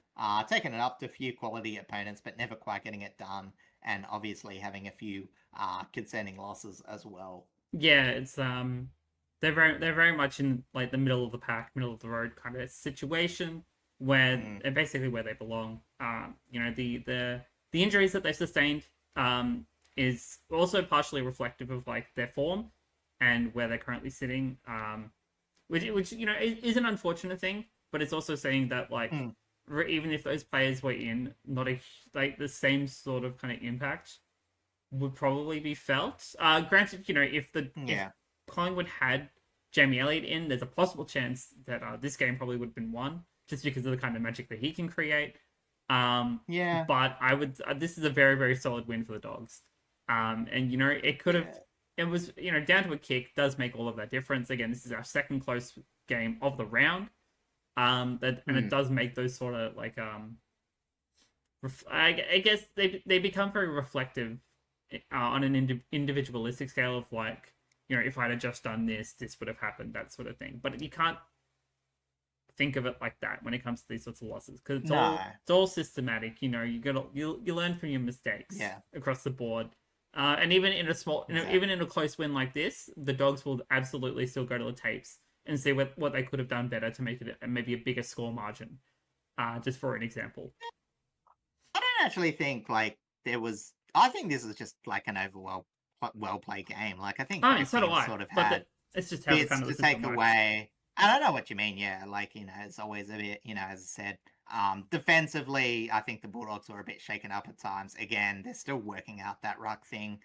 Taking it up to a few quality opponents, but never quite getting it done. And obviously having a few concerning losses as well. Yeah, it's they're very much in like the middle of the pack, middle of the road kind of situation where they're basically where they belong. The injuries that they've sustained is also partially reflective of like their form and where they're currently sitting. Which is an unfortunate thing, but it's also saying that like even if those players were in, not the same sort of kind of impact would probably be felt. Granted, if Collingwood had Jamie Elliott in, there's a possible chance that this game probably would have been won just because of the kind of magic that he can create. Yeah. But I would. This is a very, very solid win for the Dogs. And you know, it could have. It was, you know, down to a kick does make all of that difference. Again, this is our second close game of the round. And it does make those sort of like I guess they become very reflective on an individualistic scale of like, you know, if I'd have just done this, this would have happened, that sort of thing. But you can't think of it like that when it comes to these sorts of losses, because it's all systematic. You know, you learn from your mistakes across the board. And even in a small, even in a close win like this, the Dogs will absolutely still go to the tapes and see what they could have done better to make it maybe a bigger score margin. Just for an example. I don't actually think like there was. I think this is just like an overall well played game. Like I think so do I. sort of but had it's just how bits kind of to take away. I don't know what you mean. Yeah, like, you know, it's always a bit, you know, as I said, defensively, I think the Bulldogs were a bit shaken up at times. Again, they're still working out that ruck thing.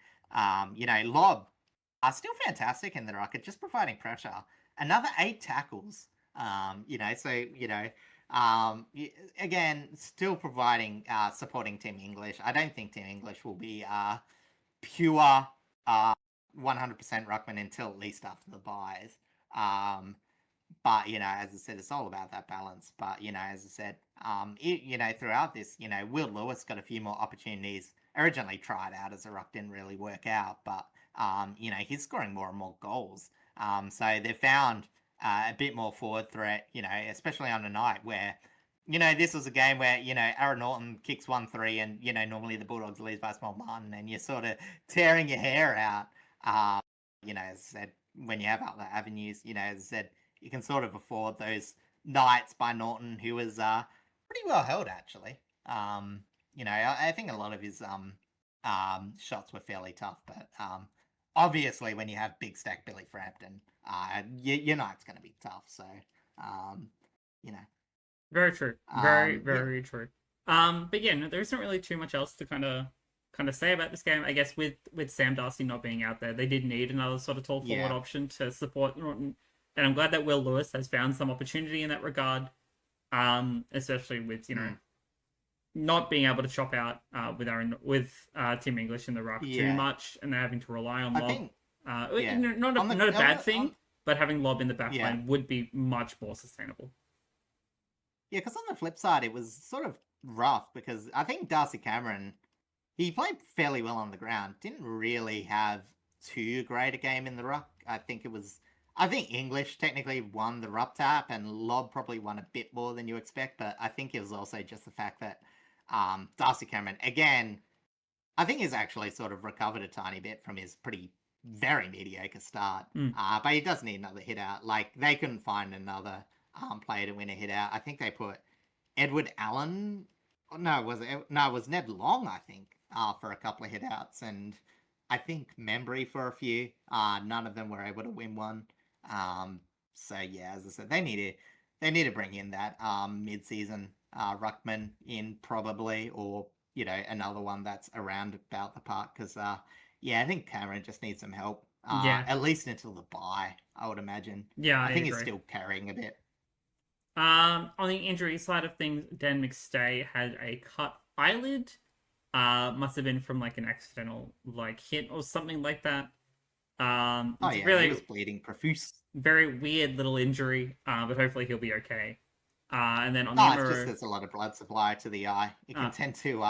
You know, Lob are still fantastic in the ruck, just providing pressure. Another 8 tackles. You know, so, you know, again, still providing, supporting Team English. I don't think Team English will be pure 100% ruckman until at least after the buys. But, you know, as I said, it's all about that balance. But, you know, as I said, you know, throughout this, you know, Will Lewis got a few more opportunities. Originally tried out as a ruck, didn't really work out. But, you know, he's scoring more and more goals. So they found a bit more forward threat, you know, especially on a night where, you know, this was a game where, you know, Aaron Norton kicks 1-3 and, you know, normally the Bulldogs lose by a small margin and you're sort of tearing your hair out. You know, as I said, when you have other avenues, you know, as I said, you can sort of afford those nights by Norton, who was pretty well held, actually. You know, I think a lot of his shots were fairly tough, but obviously when you have big stack Billy Frampton, your night's going to be tough. So, you know. Very true. Very true. But yeah, no, there isn't really too much else to kind of say about this game. I guess with Sam Darcy not being out there, they did need another sort of tall forward option to support Norton. And I'm glad that Will Lewis has found some opportunity in that regard, especially with, you know, not being able to chop out with Team English in the ruck too much, and they're having to rely on Lob. Not a bad thing, but having Lob in the back line would be much more sustainable. Yeah, because on the flip side, it was sort of rough because I think Darcy Cameron, he played fairly well on the ground. Didn't really have too great a game in the ruck. I think English technically won the ruck tap and Lob probably won a bit more than you expect, but I think it was also just the fact that Darcy Cameron, again, I think he's actually sort of recovered a tiny bit from his very mediocre start. But he does need another hit out. Like, they couldn't find another player to win a hit out. I think they put Edward Allen. No, it was Ned Long, I think, for a couple of hit outs, and I think Membry for a few. None of them were able to win one. So yeah, as I said, they need to bring in that mid-season ruckman in probably, or, you know, another one that's around about the park, because I think Cameron just needs some help. At least until the bye, I would imagine. Yeah, I think he's still carrying a bit. On the injury side of things, Dan McStay had a cut eyelid. Must have been from like an accidental like hit or something like that. Really, he was bleeding profuse. Very weird little injury, but hopefully he'll be okay. And then on it's just there's a lot of blood supply to the eye. It can tend to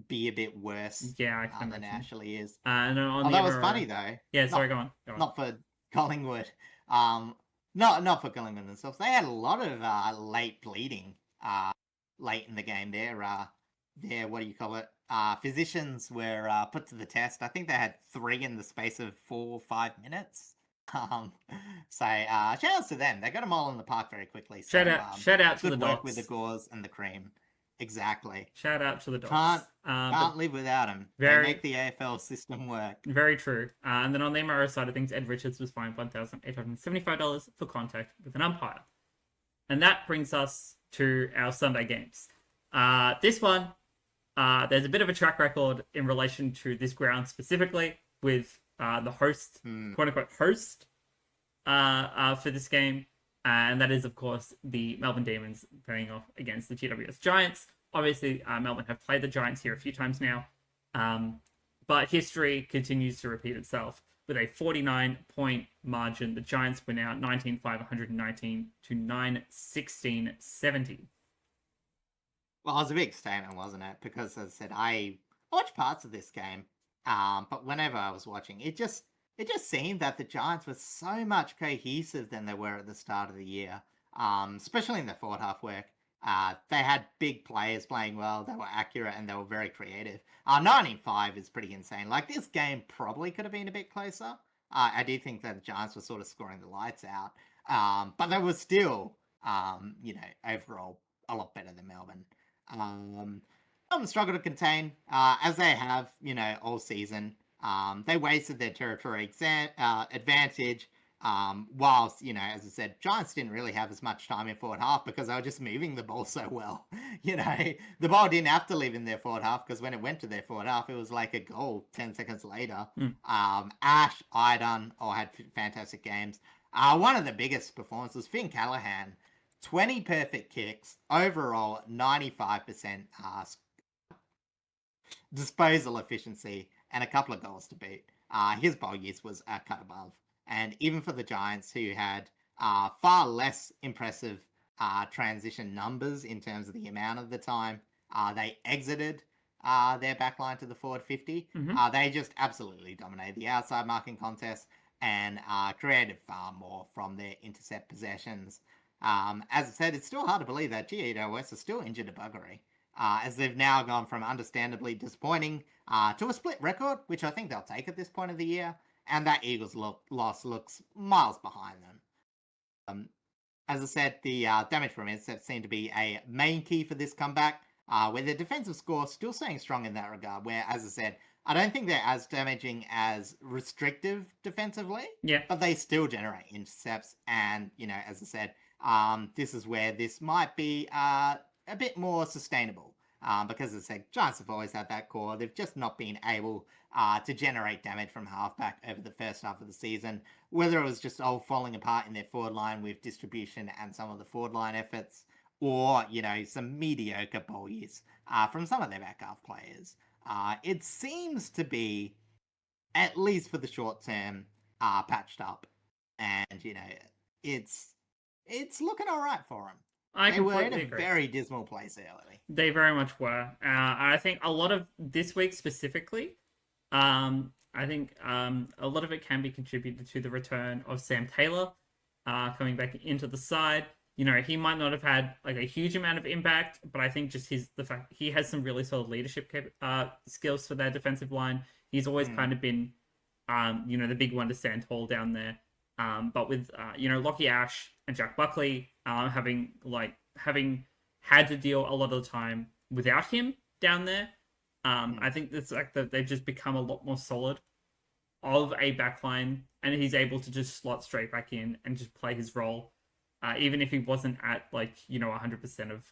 be a bit worse. Yeah, I can than it actually is. And on that was funny though. Yeah, sorry, go on. Not for Collingwood. Not for Collingwood themselves. They had a lot of late bleeding late in the game. Their what do you call it? Physicians were put to the test. I think they had 3 in the space of 4 or 5 minutes. So shout outs to them. They got them all in the park very quickly. So, shout out to the work docs with the gauze and the cream. Exactly. Shout out to the docs. Can't live without them. They make the AFL system work. Very true. And then on the MRO side of things, Ed Richards was fined $1,875 for contact with an umpire. And that brings us to our Sunday games. This one, there's a bit of a track record in relation to this ground specifically with the host, quote-unquote host, for this game. And that is, of course, the Melbourne Demons playing off against the GWS Giants. Obviously, Melbourne have played the Giants here a few times now. But history continues to repeat itself. With a 49-point margin, the Giants win out 19-5, 119 to 9-16-70. Well, it was a big statement, wasn't it? Because, as I said, I watched parts of this game, but whenever I was watching, it just seemed that the Giants were so much cohesive than they were at the start of the year, especially in the forward half work. They had big players playing well, they were accurate, and they were very creative. 19-5 is pretty insane. Like, this game probably could have been a bit closer. I do think that the Giants were sort of scoring the lights out, but they were still, overall a lot better than Melbourne. Melbourne struggled to contain, as they have, all season. They wasted their territory advantage. Whilst, as I said, Giants didn't really have as much time in forward half because they were just moving the ball so well. The ball didn't have to live in their forward half because when it went to their forward half, it was like a goal 10 seconds later. Ash, Idun all had fantastic games. One of the biggest performances, Finn Callaghan, 20 perfect kicks, overall 95% disposal efficiency, and a couple of goals to boot. His ball use was a cut above. And even for the Giants, who had far less impressive transition numbers in terms of the amount of the time they exited their backline to the forward 50, they just absolutely dominated the outside marking contest and created far more from their intercept possessions. As I said, it's still hard to believe that GWS are still injured to buggery, as they've now gone from understandably disappointing to a split record, which I think they'll take at this point of the year. And that Eagles loss looks miles behind them. As I said, the damage from intercept seemed to be a main key for this comeback, where their defensive score still staying strong in that regard, where, as I said, I don't think they're as damaging as restrictive defensively, but they still generate intercepts. And, as I said, this is where this might be a bit more sustainable. Because, as I said, Giants have always had that core. They've just not been able to generate damage from halfback over the first half of the season, whether it was just all falling apart in their forward line with distribution and some of the forward line efforts, or, some mediocre ball use from some of their back half players. It seems to be, at least for the short term, patched up. And, it's looking all right for them. They were in a very dismal place early. They very much were. I think a lot of this week specifically, I think a lot of it can be contributed to the return of Sam Taylor coming back into the side. He might not have had like a huge amount of impact, but I think just the fact he has some really solid leadership skills for their defensive line. He's always kind of been, the big one to stand tall down there. But with Lockie Ash and Jack Buckley having had to deal a lot of the time without him down there, I think it's like that they've just become a lot more solid of a backline, and he's able to just slot straight back in and just play his role, even if he wasn't at 100% of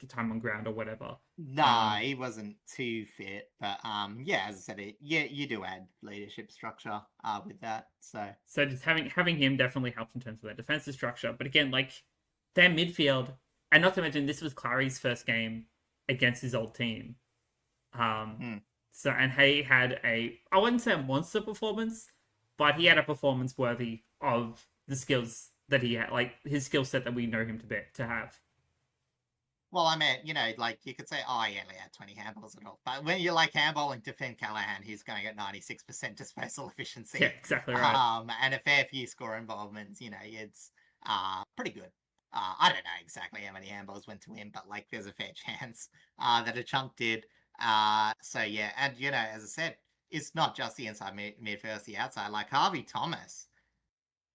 time on ground or whatever. No, he wasn't too fit, but as I said, you do add leadership structure with that. So just having him definitely helps in terms of their defensive structure. But again, their midfield, and not to mention this was Clary's first game against his old team. So, and he had I wouldn't say a monster performance, but he had a performance worthy of the skills that he had, his skill set that we know him to have. Well, I mean, you could say, he only had 20 handballs at all. But when you're handballing to Finn Callaghan, he's going at 96% disposal efficiency. Yeah, exactly right. And a fair few score involvements, it's pretty good. I don't know exactly how many handballs went to him, but there's a fair chance that a chunk did. So yeah, and as I said, it's not just the inside midfield, it's the outside. Harvey Thomas,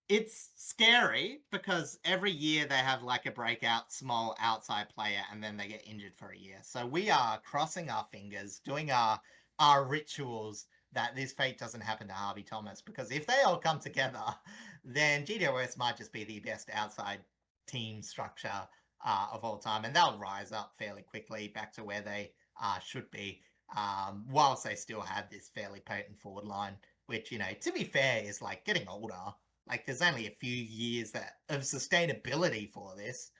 it's scary because every year they have a breakout small outside player and then they get injured for a year. So we are crossing our fingers, doing our rituals that this fate doesn't happen to Harvey Thomas, because if they all come together, then GWS might just be the best outside team structure of all time, and they'll rise up fairly quickly back to where they should be, whilst they still have this fairly potent forward line, which, to be fair, is getting older. Like, there's only a few years of sustainability for this.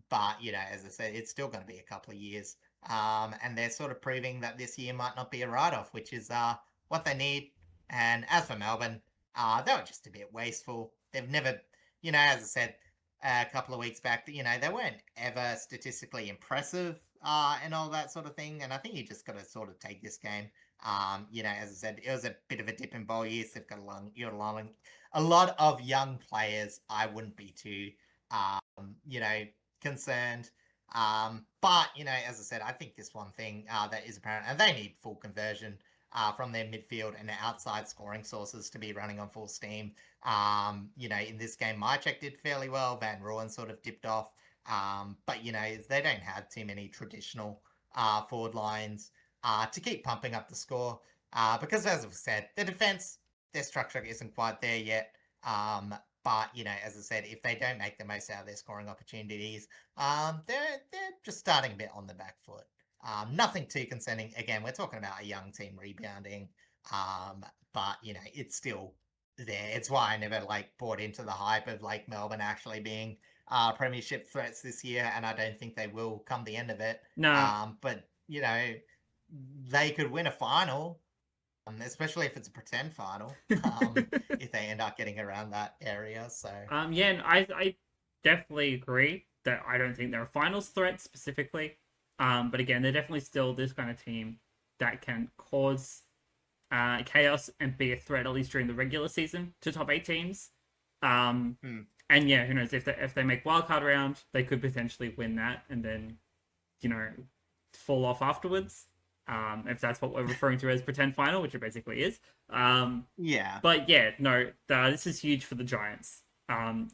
But, as I said, it's still going to be a couple of years. And they're sort of proving that this year might not be a write-off, which is what they need. And as for Melbourne, they were just a bit wasteful. They've never, as I said a couple of weeks back, they weren't ever statistically impressive and all that sort of thing. And I think you just got to sort of take this game. As I said, it was a bit of a dip in ball years. They've got a lot of young players. I wouldn't be too, concerned. But, as I said, I think this one thing that is apparent, and they need full conversion from their midfield and their outside scoring sources to be running on full steam. In this game, Mychek did fairly well. Van Rooyen sort of dipped off. But, they don't have too many traditional forward lines to keep pumping up the score. Because, as I've said, the defense, their structure isn't quite there yet. But, as I said, if they don't make the most out of their scoring opportunities, they're just starting a bit on the back foot. Nothing too concerning. Again, we're talking about a young team rebounding. But, it's still there. It's why I never, bought into the hype of, Melbourne actually being premiership threats this year, and I don't think they will come the end of it. No. But, they could win a final. Especially if it's a pretend final, if they end up getting around that area. So and I definitely agree that I don't think they're a finals threat specifically. But again, they're definitely still this kind of team that can cause chaos and be a threat at least during the regular season to top 8 teams. And yeah, who knows, if they make wildcard round, they could potentially win that and then fall off afterwards. If that's what we're referring to as pretend final, which it basically is. Yeah. But yeah, no, this is huge for the Giants. And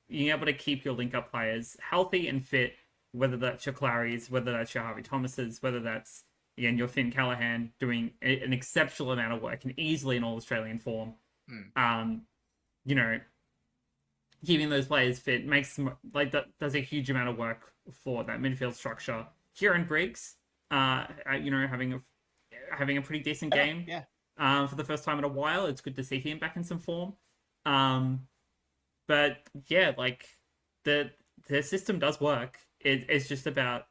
being able to keep your link-up players healthy and fit, whether that's your Clarys, whether that's your Harvey Thomases, whether that's, again, your Finn Callahan doing an exceptional amount of work and easily in all-Australian form. Keeping those players fit makes them, does a huge amount of work for that midfield structure. Kieran Briggs, having a pretty decent game. Yeah. For the first time in a while, it's good to see him back in some form. But yeah, the system does work. It's just about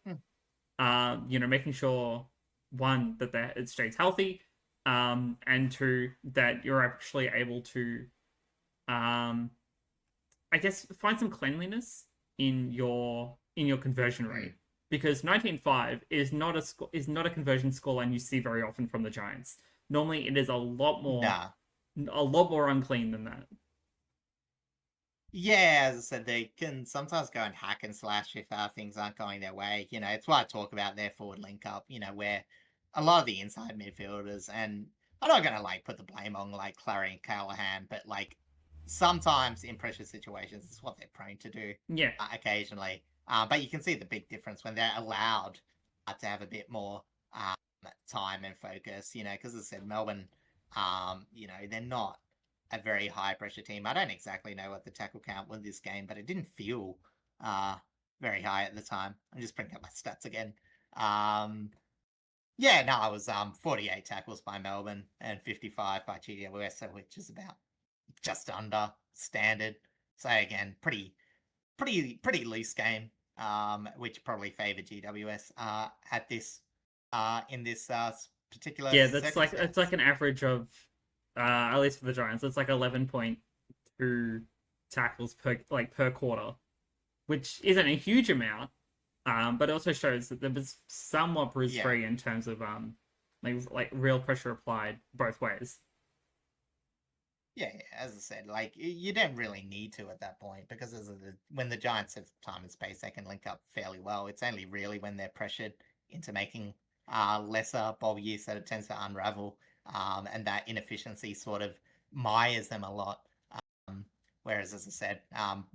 making sure, one, that it stays healthy, and two, that you're actually able to I guess find some cleanliness in your conversion rate. Because 19.5 is not a conversion scoreline you see very often from the Giants. Normally, it is a lot more unclean than that. Yeah, as I said, they can sometimes go and hack and slash if things aren't going their way. It's why I talk about their forward link up. Where a lot of the inside midfielders, and I'm not gonna put the blame on Clary and Callahan, but sometimes in pressure situations, it's what they're prone to do. Yeah, occasionally. But you can see the big difference when they're allowed to have a bit more time and focus, because as I said, Melbourne, they're not a very high pressure team. I don't exactly know what the tackle count was this game, but it didn't feel very high at the time. I'm just bringing up my stats again. It was 48 tackles by Melbourne and 55 by GWS, which is about just under standard. So again, pretty loose game, which probably favoured GWS at this in this particular. Yeah, it's like an average of at least for the Giants, it's 11.2 tackles per quarter, which isn't a huge amount, but it also shows that there was somewhat bruise free in terms of real pressure applied both ways. Yeah, as I said, you don't really need to at that point because when the Giants have time and space, they can link up fairly well. It's only really when they're pressured into making lesser ball use that it tends to unravel, and that inefficiency sort of mires them a lot. Whereas, as I said,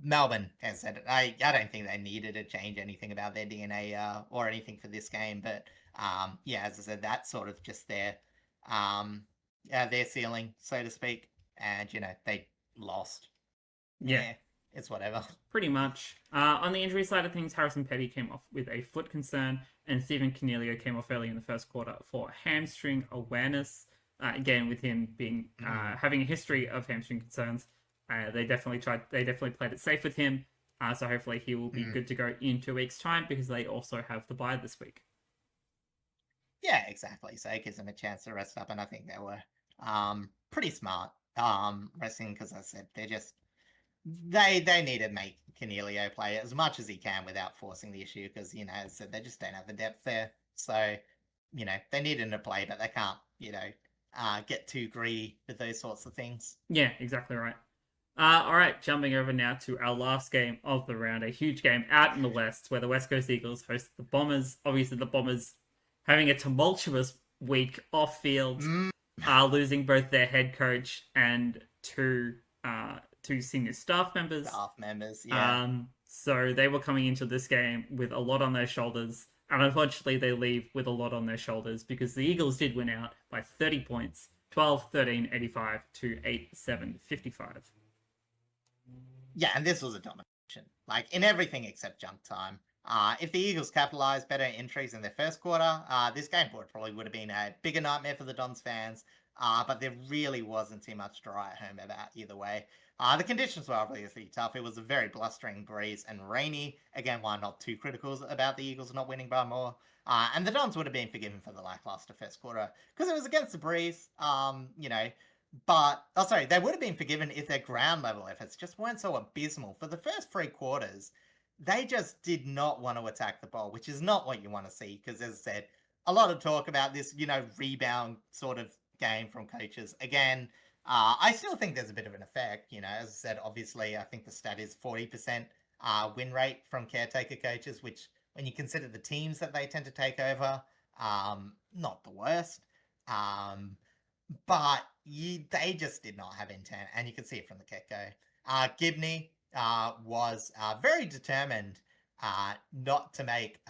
Melbourne, as I said, I don't think they needed to change anything about their DNA or anything for this game. But as I said, that's sort of just their ceiling, so to speak. And, they lost. Yeah. It's whatever. Pretty much. On the injury side of things, Harrison Petty came off with a foot concern, and Stephen Cornelio came off early in the first quarter for hamstring awareness. Again, with him being having a history of hamstring concerns, they definitely played it safe with him. So hopefully he will be good to go in 2 weeks' time because they also have the bye this week. Yeah, exactly. So it gives them a chance to rest up, and I think they were pretty smart resting because, as I said, they're just they need to make Cornelio play as much as he can without forcing the issue because, as I said, they just don't have the depth there. So, they need him to play, but they can't, get too greedy with those sorts of things. Yeah, exactly right. All right, jumping over now to our last game of the round, a huge game out in the West where the West Coast Eagles host the Bombers. Obviously, the Bombers having a tumultuous week off field, losing both their head coach and two senior staff members. Yeah. So they were coming into this game with a lot on their shoulders, and unfortunately, they leave with a lot on their shoulders because the Eagles did win out by 30 points, 12-13-85 to 8-7-55. Yeah, and this was a domination, like in everything except junk time. If the Eagles capitalized better entries in their first quarter, this game probably would have been a bigger nightmare for the Dons fans. But there really wasn't too much to write home about either way. The conditions were obviously tough. It was a very blustering breeze and rainy. Again, why not too critical about the Eagles not winning by more? And the Dons would have been forgiven for the lackluster first quarter because it was against the breeze. But, they would have been forgiven if their ground level efforts just weren't so abysmal. For the first 3 quarters, they just did not want to attack the ball, which is not what you want to see. Because, as I said, a lot of talk about this, rebound sort of game from coaches. Again, I still think there's a bit of an effect. As I said, obviously, I think the stat is 40% win rate from caretaker coaches, which, when you consider the teams that they tend to take over, not the worst. But they just did not have intent, and you can see it from the get-go. Gibney was very determined not to make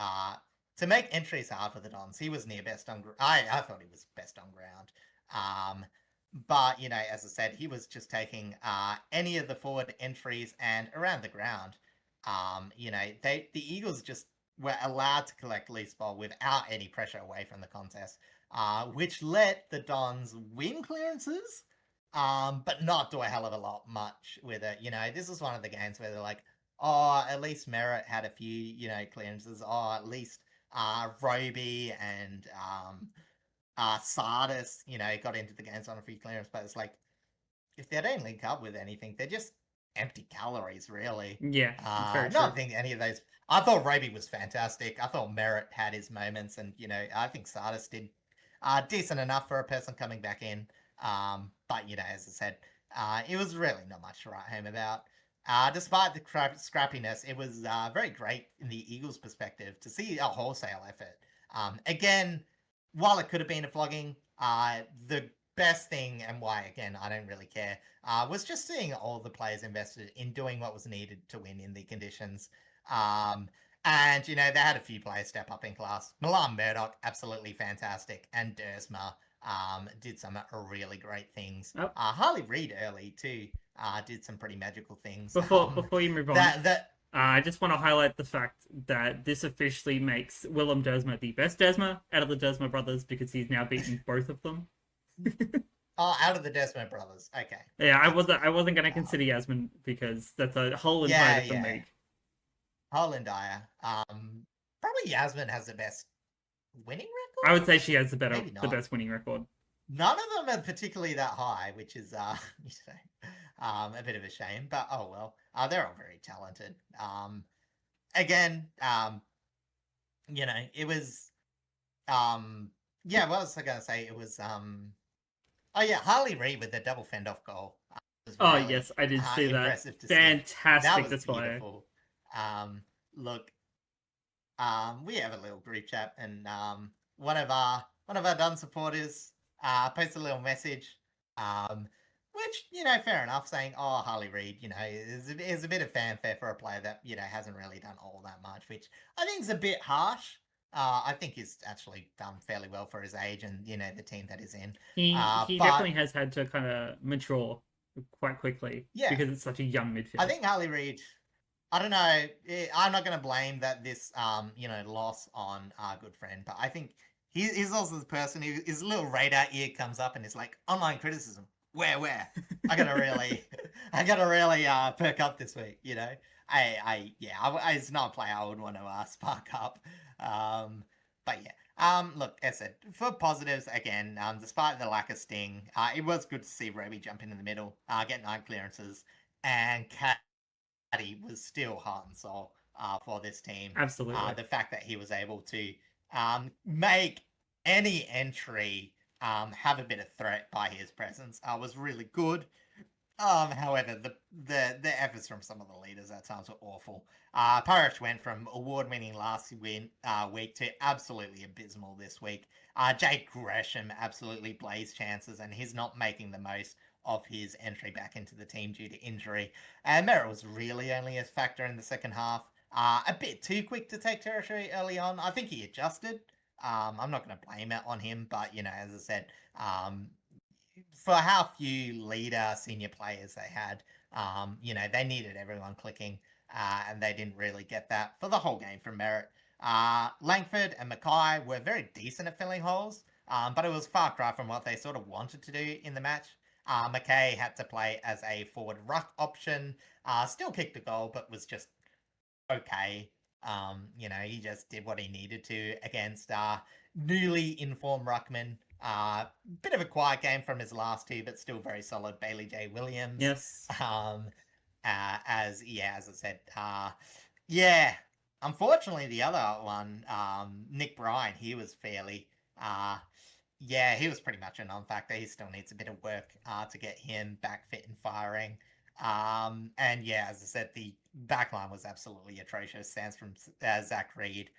entries hard for the Dons. He was near best on I thought he was best on ground. But, as I said, he was just taking any of the forward entries and around the ground. The Eagles just were allowed to collect loose ball without any pressure away from the contest. Which let the Dons win clearances, but not do a hell of a lot much with it. This is one of the games where they're like, at least Merritt had a few, clearances. At least Roby and Sardis, got into the games on a few clearances. But it's like, if they don't link up with anything, they're just empty calories, really. Yeah, very not think any of those. I thought Roby was fantastic. I thought Merritt had his moments, and I think Sardis did decent enough for a person coming back in. But, as I said, it was really not much to write home about. Despite the scrappiness, it was very great in the Eagles' perspective to see a wholesale effort. Again, while it could have been a flogging, the best thing, and why, again, I don't really care, was just seeing all the players invested in doing what was needed to win in the conditions. And, they had a few players step up in class. Milan Murdoch, absolutely fantastic. And Dersma did some really great things. Oh. Harley Reid early, too, did some pretty magical things. Before you move on, I just want to highlight the fact that this officially makes Willem Dersma the best Dersma out of the Dersma brothers because he's now beaten both of them. Out of the Dersma brothers. Okay. Yeah, I wasn't going to consider Yasmin because that's a whole entire different league. Whole entire. Probably Yasmin has the best winning record. I would say she has the best winning record. None of them are particularly that high, which is a bit of a shame. But oh well, they're all very talented. Again, it was. What was I going to say? It was. Harley Reid with the double fend-off goal. Really, yes, I did see that. Fantastic display. Look, we have a little group chat, and one of our Dun supporters posted a little message, which fair enough, saying, Harley Reid, is a bit of fanfare for a player that hasn't really done all that much, which I think is a bit harsh. I think he's actually done fairly well for his age and the team that he's in. He definitely has had to kind of mature quite quickly, because it's such a young midfield. I think Harley Reid, I don't know, I'm not going to blame this loss on our good friend, but I think he's also the person who his little radar ear comes up and is like, online criticism. Where? I gotta really perk up this week. You know, it's not a play I would want to spark up. But yeah. Look, as I said, for positives again, despite the lack of sting, it was good to see Roby jump in the middle, get 9 clearances, and Caddy was still heart and soul for this team. Absolutely. The fact that he was able to make any entry have a bit of threat by his presence was really good. However, the efforts from some of the leaders at times were awful. Parish went from award-winning last week to absolutely abysmal this week. Jake Gresham absolutely blazed chances, and he's not making the most of his entry back into the team due to injury. And Merritt was really only a factor in the second half. A bit too quick to take territory early on. I think he adjusted. I'm not going to blame it on him, but, you know, as I said, for how few leader senior players they had, you know, they needed everyone clicking, and they didn't really get that for the whole game from Merritt. Langford and Mackay were very decent at filling holes, but it was far cry from what they sort of wanted to do in the match. Mackay had to play as a forward ruck option, still kicked a goal, but was just okay. You know, he just did what he needed to against newly informed ruckman. Bit of a quiet game from his last two, but still very solid. Bailey J. Williams. Yes. As I said, yeah. Unfortunately, the other one, Nick Bryan, he was fairly, he was pretty much a non-factor. He still needs a bit of work to get him back fit and firing. And yeah, as I said, the backline was absolutely atrocious. Stands from Zach Reed.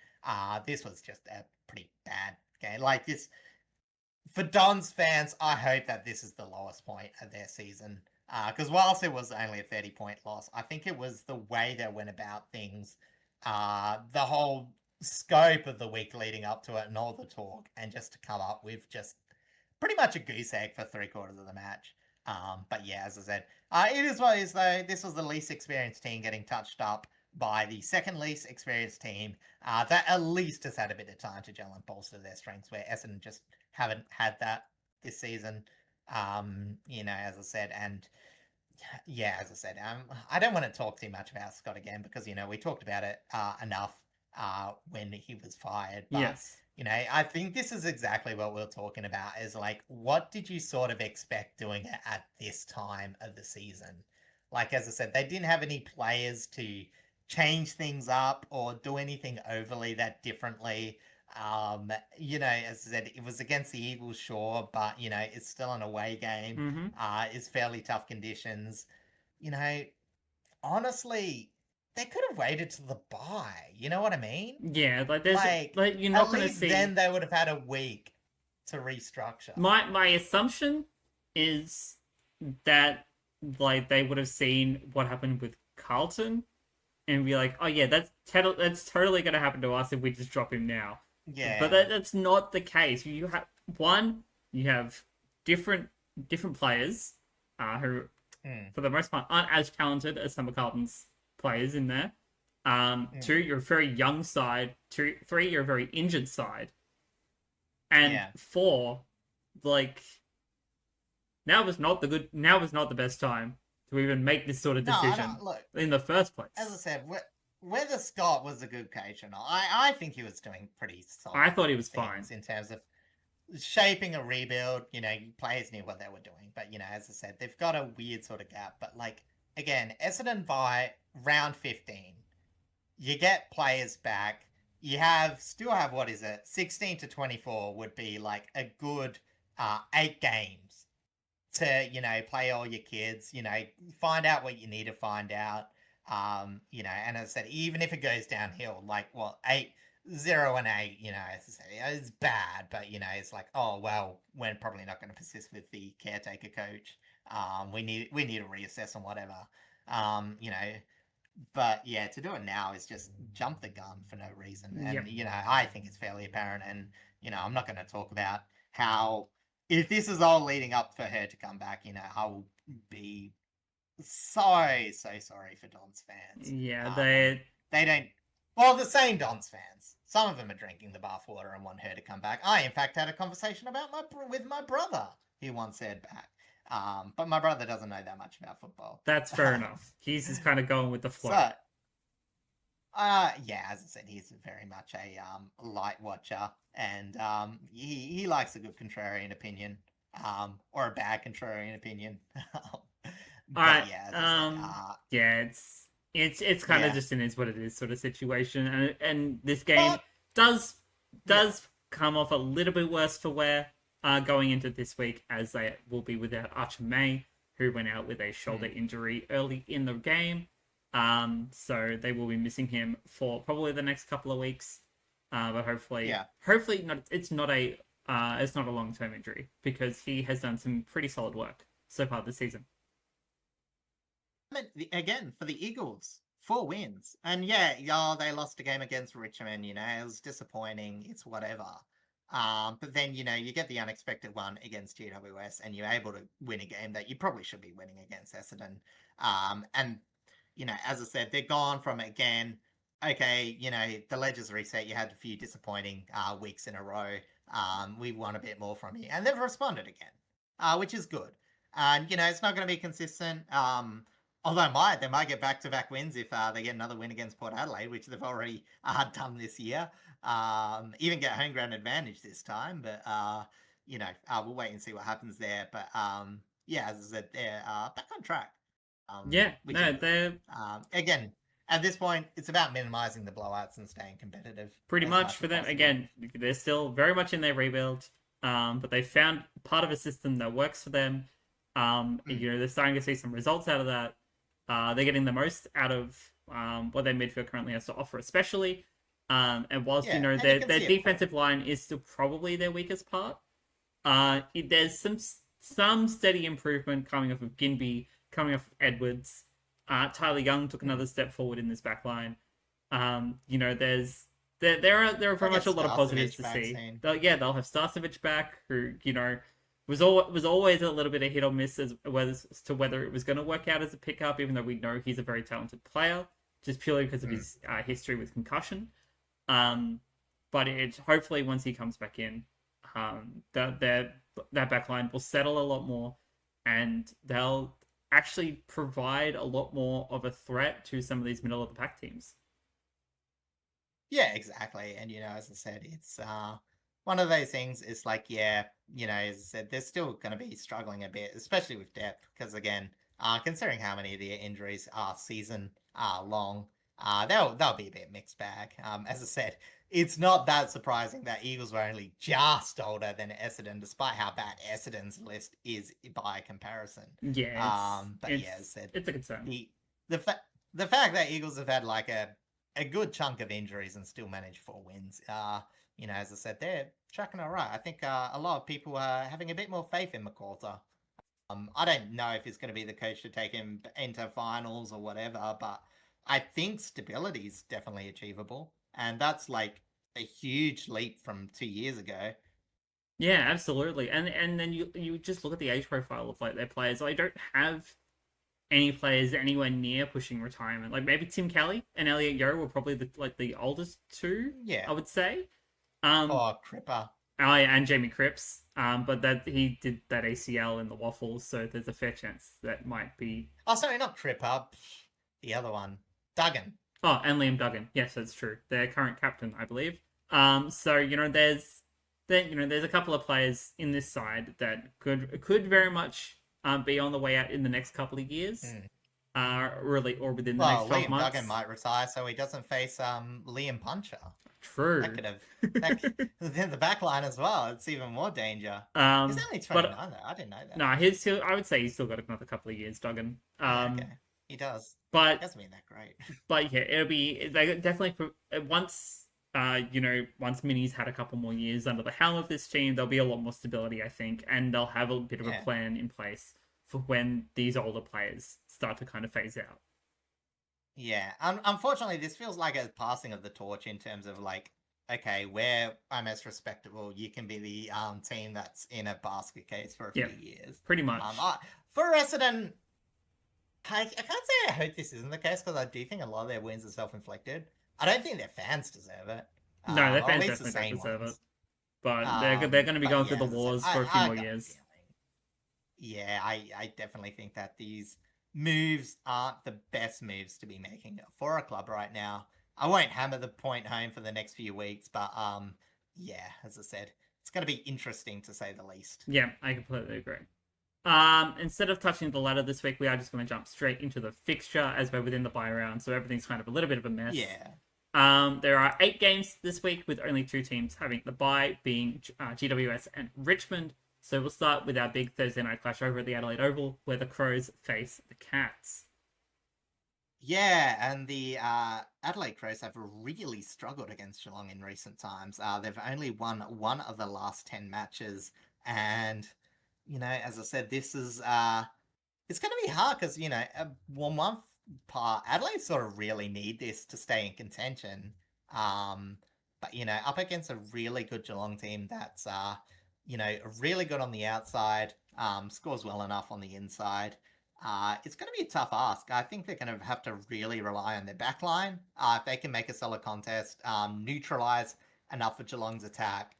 This was just a pretty bad game. Like this, for Don's fans, I hope that this is the lowest point of their season. Because whilst it was only a 30-point loss, I think it was the way they went about things, the whole scope of the week leading up to it and all the talk, and just to come up with just pretty much a goose egg for 3/4 of the match. But yeah, as I said, it is what it is though. This was the least experienced team getting touched up by the second least experienced team that at least has had a bit of time to gel and bolster their strengths, where Essendon just haven't had that this season. You know, as I said, and yeah, as I said, I don't want to talk too much about Scott again because, you know, we talked about it enough when he was fired. But, yes. You know, I think this is exactly what we're talking about is like, what did you sort of expect doing it at this time of the season? Like, as I said, they didn't have any players to change things up or do anything overly that differently. You know, as I said, it was against the Eagles, sure, but, you know, it's still an away game. Mm-hmm. It's fairly tough conditions. You know, honestly, they could have waited till the bye. You know what I mean? Yeah, like there's like you're not at going to least see. then they would have had a week to restructure. My assumption is that like they would have seen what happened with Carlton and be like, oh yeah, that's totally going to happen to us if we just drop him now. Yeah, but that's not the case. You have different players who, for the most part, aren't as talented as some of Carlton's players in there. 2, you're a very young side. 3, you're a very injured side. And 4, like now was not the best time to even make this sort of decision in the first place. As I said, whether Scott was a good coach or not, I think he was doing pretty solid. I thought he was fine in terms of shaping a rebuild. You know, players knew what they were doing, but you know, as I said, they've got a weird sort of gap. But like again, Essendon by round 15, you get players back. You still have what is it? 16 to 24 would be like a good 8 games to, you know, play all your kids. You know, find out what you need to find out. You know, and as I said, even if it goes downhill, like 0 and 8, you know, as I say, it's bad, but you know, it's like, oh well, we're probably not going to persist with the caretaker coach. We need to reassess and whatever. You know, but yeah, to do it now is just jump the gun for no reason, and you know, I think it's fairly apparent. And you know, I'm not going to talk about how if this is all leading up for her to come back. You know, I will be so sorry for Don's fans. Yeah, they don't. Well, the same Don's fans. Some of them are drinking the bathwater and want her to come back. I, in fact, had a conversation with my brother, who wants her back. But my brother doesn't know that much about football. That's fair enough. He's just kind of going with the flow. So, yeah, as I said, he's very much a light watcher, and he likes a good contrarian opinion, or a bad contrarian opinion. All right. Yeah, it's kind of just an is what it is sort of situation, and this game does come off a little bit worse for wear going into this week, as they will be without Archer May, who went out with a shoulder injury early in the game. So they will be missing him for probably the next couple of weeks. But hopefully not. It's not a long-term injury, because he has done some pretty solid work so far this season. Again, for the Eagles, 4 wins. And they lost a game against Richmond, it was disappointing, it's whatever. But then, you get the unexpected one against GWS, and you're able to win a game that you probably should be winning against Essendon. And, as I said, they're gone from, again, okay, the ledger's reset, you had a few disappointing weeks in a row. We want a bit more from you. And they've responded again, which is good. And, it's not going to be consistent. Although they might get back-to-back wins if they get another win against Port Adelaide, which they've already done this year. Even get home ground advantage this time. But, we'll wait and see what happens there. But, as I said, they're back on track. They're... Again, at this point, it's about minimizing the blowouts and staying competitive. Pretty much for them. Again, they're still very much in their rebuild. But they found part of a system that works for them. They're starting to see some results out of that. They're getting the most out of what their midfield currently has to offer, especially. And whilst their defensive line is still probably their weakest part, there's some steady improvement coming off of Ginbey, coming off of Edwards. Tyler Young took another step forward in this back line. There are very much a lot of positives to see. They'll have Starcevic back, who was always a little bit of hit or miss as to whether it was going to work out as a pickup, even though we know he's a very talented player, just purely because of his history with concussion. But hopefully once he comes back in, that backline will settle a lot more, and they'll actually provide a lot more of a threat to some of these middle of the pack teams. Yeah, exactly. And as I said, it's one of those things. It's like, as I said, they're still going to be struggling a bit, especially with depth, because again, considering how many of their injuries are season long, they'll be a bit mixed bag. As I said, it's not that surprising that Eagles were only just older than Essendon, despite how bad Essendon's list is by comparison. Yeah, but as I said, it's a concern. The fact that Eagles have had like a good chunk of injuries and still managed 4 wins. As I said, they're tracking all right. I think a lot of people are having a bit more faith in McAlter. I don't know if he's going to be the coach to take him into finals or whatever, but I think stability is definitely achievable. And that's like a huge leap from 2 years ago. Yeah, absolutely. And then you just look at the age profile of like their players. I don't have any players anywhere near pushing retirement. Like maybe Tim Kelly and Elliot Yeo were probably the oldest two. Yeah, I would say. Cripper. Oh, yeah, and Jamie Cripps. But that he did that ACL in the Waffles, so there's a fair chance that might be. Oh, sorry, not Cripper. The other one, Duggan. Oh, and Liam Duggan. Yes, that's true. Their current captain, I believe. So there's a couple of players in this side that could very much be on the way out in the next couple of years. Really, or within the next 12 Liam months. Duggan might retire so he doesn't face Liam Puncher. True. That could have within the back line as well. It's even more danger. He's only 29 though. I didn't know that. No, I would say he's still got another couple of years, Duggan. Okay. He does. But it doesn't mean that great. But yeah, they definitely once Minnie's had a couple more years under the helm of this team, there'll be a lot more stability, I think, and they'll have a bit of a plan in place for when these older players start to kind of phase out. Yeah, unfortunately, this feels like a passing of the torch in terms of like, okay, we're most respectable. You can be the team that's in a basket case for a few years. Pretty much. For Essendon, I can't say I hope this isn't the case because I do think a lot of their wins are self-inflicted. I don't think their fans deserve it. No, their or at fans least the definitely don't same deserve it. ones. But they're going to be But going through yeah, the as I said, wars for a few I more got a years. feeling. Yeah, I definitely think that these moves aren't the best moves to be making for a club right now. I won't hammer the point home for the next few weeks, but yeah, as I said, it's going to be interesting to say the least. Yeah, I completely agree. Instead of touching the ladder this week, we are just going to jump straight into the fixture as we're within the bye round, so everything's kind of a little bit of a mess. Yeah. There are 8 games this week with only 2 teams having the bye, being GWS and Richmond. So we'll start with our big Thursday night clash over at the Adelaide Oval, where the Crows face the Cats. Yeah, and the Adelaide Crows have really struggled against Geelong in recent times. They've only won one of the last 10 matches, and as I said, this is it's going to be hard because one month part Adelaide sort of really need this to stay in contention. But up against a really good Geelong team that's really good on the outside, scores well enough on the inside. It's going to be a tough ask. I think they're going to have to really rely on their back line. If they can make a solid contest, neutralize enough of Geelong's attack,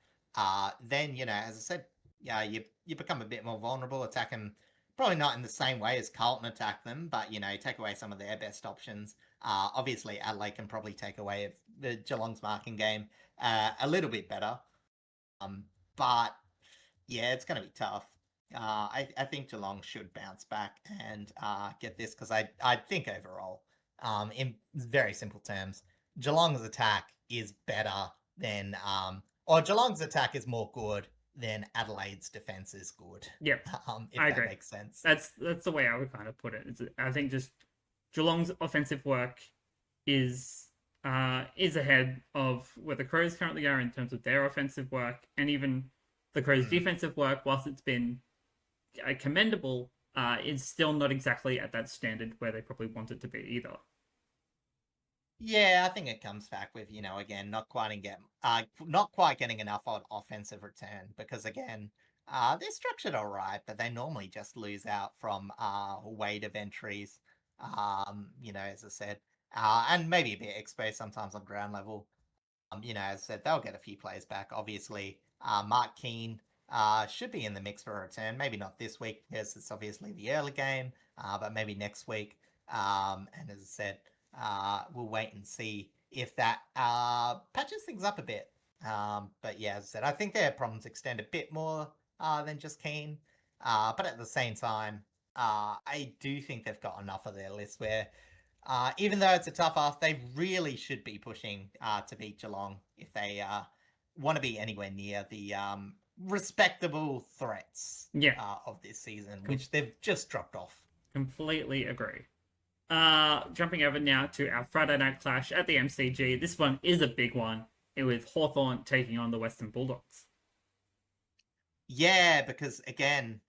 then, as I said, yeah, you become a bit more vulnerable, attacking probably not in the same way as Carlton attack them, but, take away some of their best options. Obviously, Adelaide can probably take away the Geelong's marking game a little bit better. But, yeah, it's going to be tough. I think Geelong should bounce back and get this because I think overall, in very simple terms, Geelong's attack is better than, or Geelong's attack is more good than Adelaide's defense is good. Yep, if I that agree. makes sense. That's the way I would kind of put it. I think just Geelong's offensive work is ahead of where the Crows currently are in terms of their offensive work, and even the Crows' defensive work, whilst it's been commendable, is still not exactly at that standard where they probably want it to be either. Yeah, I think it comes back with, again, not quite getting enough on offensive return because, again, they're structured all right, but they normally just lose out from weight of entries, as I said, and maybe a bit exposed sometimes on ground level. As I said, they'll get a few players back. Obviously, Mark Keane should be in the mix for a return. Maybe not this week because it's obviously the early game, but maybe next week. And as I said, we'll wait and see if that patches things up a bit. But yeah, as I said, I think their problems extend a bit more than just Keane. But at the same time, I do think they've got enough of their list where even though it's a tough ask, they really should be pushing to beat Geelong if they want to be anywhere near the respectable threats of this season, which they've just dropped off. Completely agree. Jumping over now to our Friday night clash at the MCG. This one is a big one, with Hawthorn taking on the Western Bulldogs. Yeah, because again,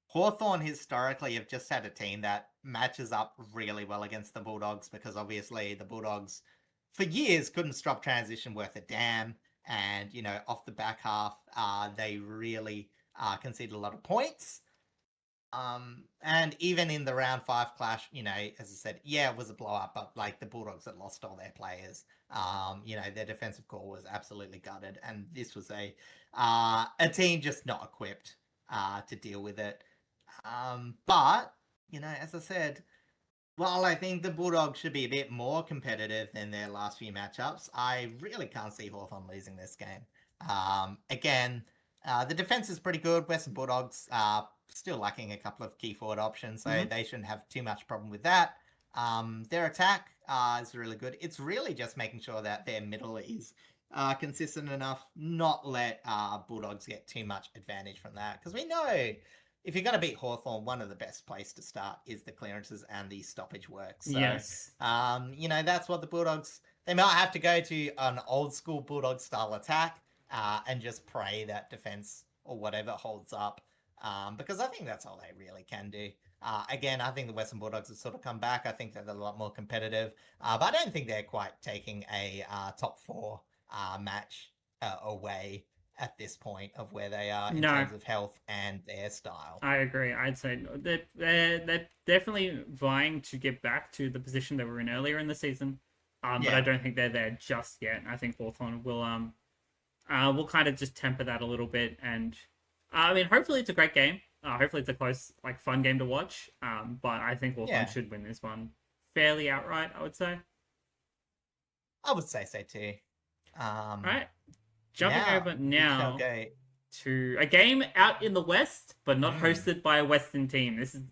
Hawthorn historically have just had a team that matches up really well against the Bulldogs because obviously the Bulldogs for years couldn't stop transition worth a damn. And, off the back half, they really conceded a lot of points. And even in the round 5 clash, as I said, yeah, it was a blowout, but like the Bulldogs had lost all their players. Their defensive core was absolutely gutted, and this was a team just not equipped to deal with it. But as I said, while I think the Bulldogs should be a bit more competitive than their last few matchups, I really can't see Hawthorn losing this game. Again, the defense is pretty good. Western Bulldogs still lacking a couple of key forward options, so they shouldn't have too much problem with that. Their attack is really good. It's really just making sure that their middle is consistent enough, not let Bulldogs get too much advantage from that. Because we know if you're going to beat Hawthorn, one of the best places to start is the clearances and the stoppage work. So, yes. That's what the Bulldogs, they might have to go to an old school Bulldog style attack and just pray that defense or whatever holds up. Because I think that's all they really can do. Again, I think the Western Bulldogs have sort of come back. I think they're a lot more competitive. But I don't think they're quite taking a top 4 match away at this point of where they are in terms of health and their style. I agree. I'd say they're definitely vying to get back to the position they were in earlier in the season. But I don't think they're there just yet. I think Hawthorn will kind of just temper that a little bit. And I mean, hopefully it's a great game. Hopefully it's a close, like, fun game to watch. But I think Hawthorn should win this one fairly outright, I would say. I would say so too. All right. Jumping over now go to a game out in the West, but not hosted by a Western team. This is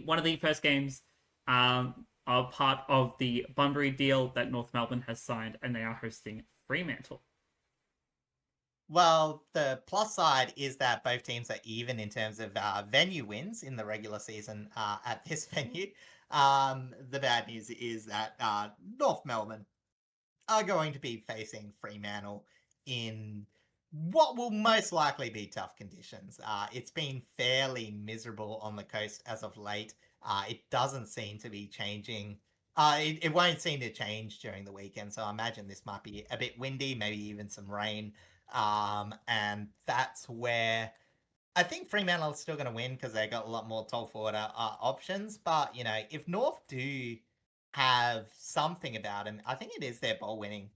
one of the first games are part of the Bunbury deal that North Melbourne has signed, and they are hosting Fremantle. Well, the plus side is that both teams are even in terms of venue wins in the regular season at this venue. The bad news is that North Melbourne are going to be facing Fremantle in what will most likely be tough conditions. It's been fairly miserable on the coast as of late. It doesn't seem to be changing. It won't seem to change during the weekend, so I imagine this might be a bit windy, maybe even some rain. And that's where I think Fremantle is still going to win because they got a lot more tall forward options. But, you know, if North do have something about them, I think it is their ball winning.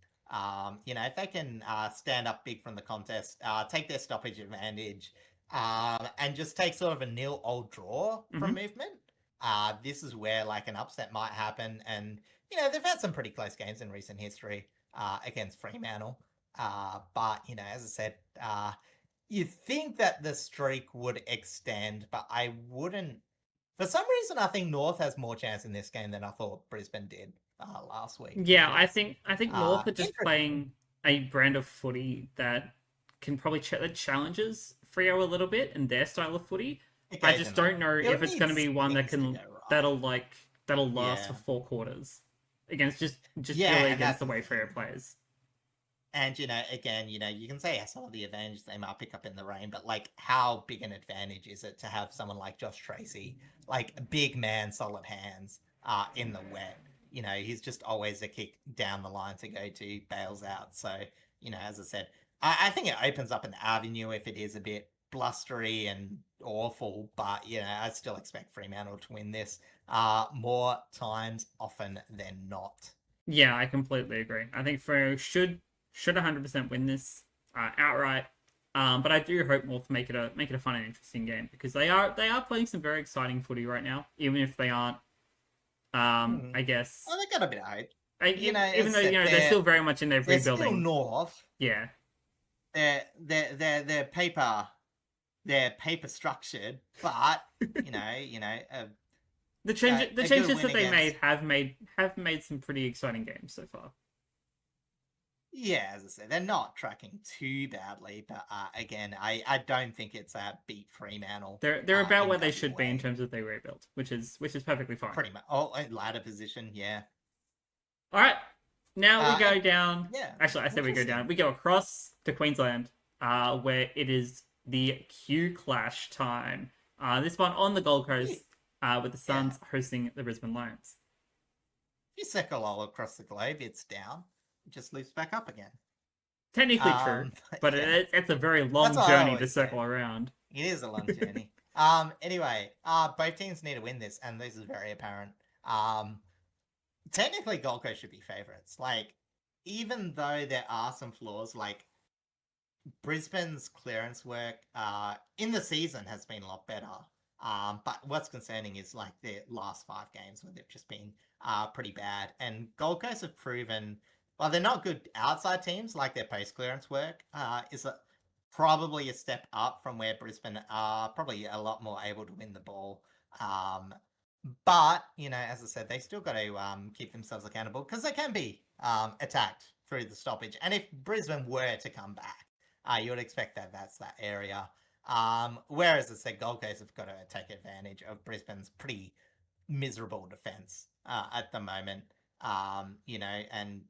You know, if they can stand up big from the contest, take their stoppage advantage, and just take sort of a 0-0 draw from movement, this is where like an upset might happen. And, you know, they've had some pretty close games in recent history against Fremantle. But, you know, as I said, you think that the streak would extend, but I wouldn't. For some reason, I think North has more chance in this game than I thought Brisbane did last week. Yeah, I think North are just playing a brand of footy that can probably that challenges Freo a little bit in their style of footy. I just don't know if it's going to be one that can that'll last for 4 quarters against just purely against the way Freo plays. And, you know, again, you know, you can say some of the advantage they might pick up in the rain, but, like, how big an advantage is it to have someone like Josh Tracy, like, a big man, solid hands, in the wet? You know, he's just always a kick down the line to go to, bails out. So, you know, as I said, I think it opens up an avenue if it is a bit blustery and awful, but, you know, I still expect Fremantle to win this more times often than not. Yeah, I completely agree. I think Freo should 100% win this outright. But I do hope North make it a fun and interesting game because they are playing some very exciting footy right now, even if they aren't. I guess. Well, they got a bit of hope. Even though you know they're still very much in their rebuilding. They're still North. Yeah. They're paper structured, but you know. The changes that they made have made some pretty exciting games so far. Yeah, as I said, they're not tracking too badly, but again, I don't think it's beat Fremantle. They're about where they should be in terms of their rebuild, which is perfectly fine. Pretty much. Oh, ladder position, yeah. All right, now we go down. Yeah. Actually, I said we go down. We go across to Queensland, where it is the Q Clash time. This one on the Gold Coast, with the Suns hosting the Brisbane Lions. If you circle all across the globe, it's down. Just loops back up again. Technically true, but it's a very long journey to circle around. It is a long journey. Anyway, both teams need to win this, and this is very apparent. Technically, Gold Coast should be favourites. Like, even though there are some flaws, like Brisbane's clearance work in the season has been a lot better. But what's concerning is like their last 5 games where they've just been pretty bad, and Gold Coast have proven. Well, they're not good outside teams, like their post-clearance work is probably a step up from where Brisbane are probably a lot more able to win the ball. But, you know, as I said, they still got to keep themselves accountable because they can be attacked through the stoppage. And if Brisbane were to come back, you would expect that that's that area. Whereas, as I said, Gold Coast have got to take advantage of Brisbane's pretty miserable defence at the moment. You know, and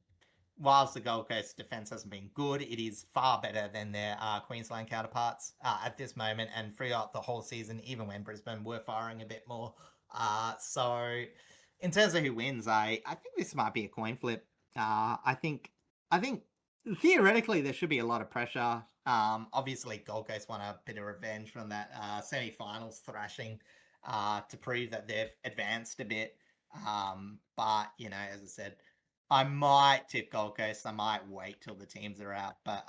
whilst the Gold Coast defence hasn't been good, it is far better than their Queensland counterparts at this moment and throughout the whole season, even when Brisbane were firing a bit more. So, in terms of who wins, I think this might be a coin flip. I think theoretically there should be a lot of pressure. Obviously, Gold Coast want a bit of revenge from that semi-finals thrashing to prove that they've advanced a bit. But, you know, as I said, I might tip Gold Coast. I might wait till the teams are out. But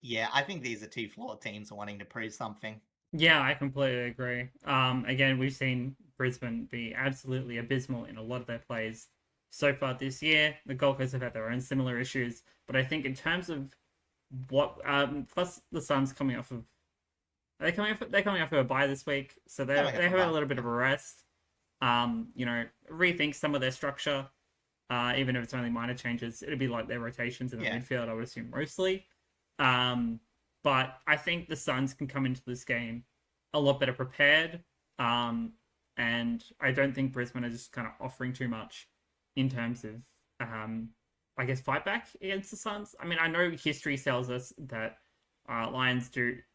yeah, I think these are two flawed teams wanting to prove something. Yeah, I completely agree. Again, we've seen Brisbane be absolutely abysmal in a lot of their plays so far this year. The Gold Coast have had their own similar issues, but I think in terms of what, plus the Suns coming off of, are they coming off? They're coming off of a bye this week, so they Coming up they a have had a bye. little bit of a rest. Rethink some of their structure. Even if it's only minor changes, it'd be like their rotations in the Yeah. midfield, I would assume mostly. Um, but I think the Suns can come into this game a lot better prepared. And I don't think Brisbane are just kind of offering too much in terms of, I guess, fight back against the Suns. I mean, I know history tells us that Lions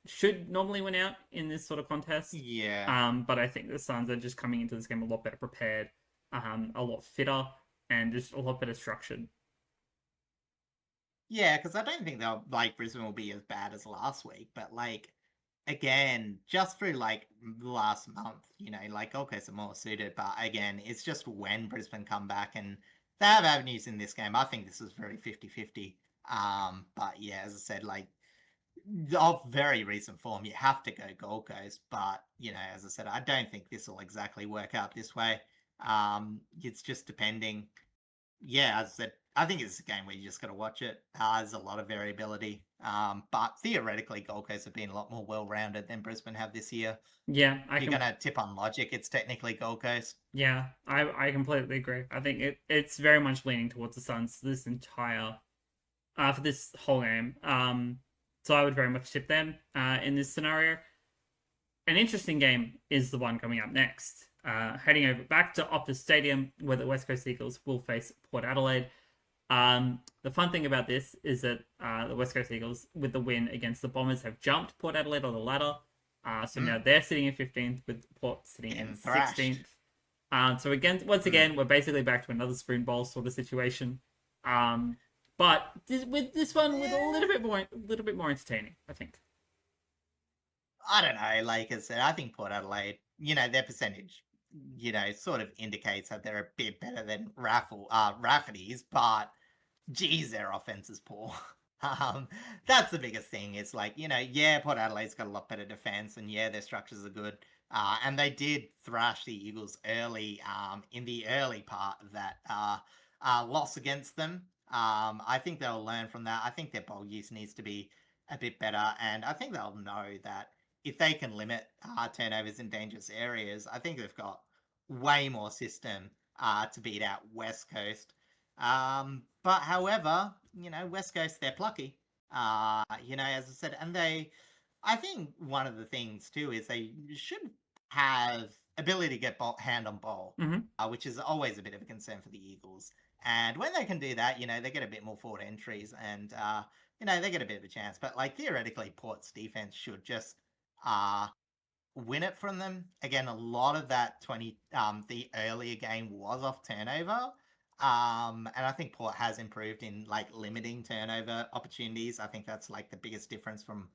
should normally win out in this sort of contest. Yeah. But I think the Suns are just coming into this game a lot better prepared, a lot fitter, and just a lot better structured. Yeah, because I don't think they'll like Brisbane will be as bad as last week, but like again, just through like the last month, like okay, so more suited, but again, it's just when Brisbane come back and they have avenues in this game. I think this is very 50-50. But yeah, as I said, like of very recent form, you have to go Gold Coast, but as I said, I don't think this will exactly work out this way. It's just depending. Yeah, as I said, I think it's a game where you just got to watch it. There's a lot of variability. But theoretically, Gold Coast have been a lot more well-rounded than Brisbane have this year. Yeah, If you're going to tip on logic, it's technically Gold Coast. Yeah, I completely agree. I think it's very much leaning towards the Suns for this whole game. So I would very much tip them in this scenario. An interesting game is the one coming up next. Heading over back to Optus Stadium, where the West Coast Eagles will face Port Adelaide. The fun thing about this is that the West Coast Eagles, with the win against the Bombers, have jumped Port Adelaide on the ladder. So now they're sitting in 15th, with Port sitting in 16th. So once again, we're basically back to another spoon bowl sort of situation. But with this one, with a little bit more entertaining, I think. I don't know. Like I said, I think Port Adelaide, their percentage, sort of indicates that they're a bit better than Rafferty's, but geez, their offense is poor. That's the biggest thing. It's like, yeah, Port Adelaide's got a lot better defense, and yeah, their structures are good. And they did thrash the Eagles early, in the early part of that loss against them. I think they'll learn from that. I think their ball use needs to be a bit better, and I think they'll know that if they can limit turnovers in dangerous areas, I think they've got way more system to beat out West Coast. But however, West Coast, they're plucky. As I said, and I think one of the things too is they should have ability to get hand on ball, which is always a bit of a concern for the Eagles. And when they can do that, they get a bit more forward entries and, they get a bit of a chance. But like theoretically, Port's defense should just win it from them. Again, a lot of that the earlier game was off turnover. And I think Port has improved in like limiting turnover opportunities. I think that's like the biggest difference from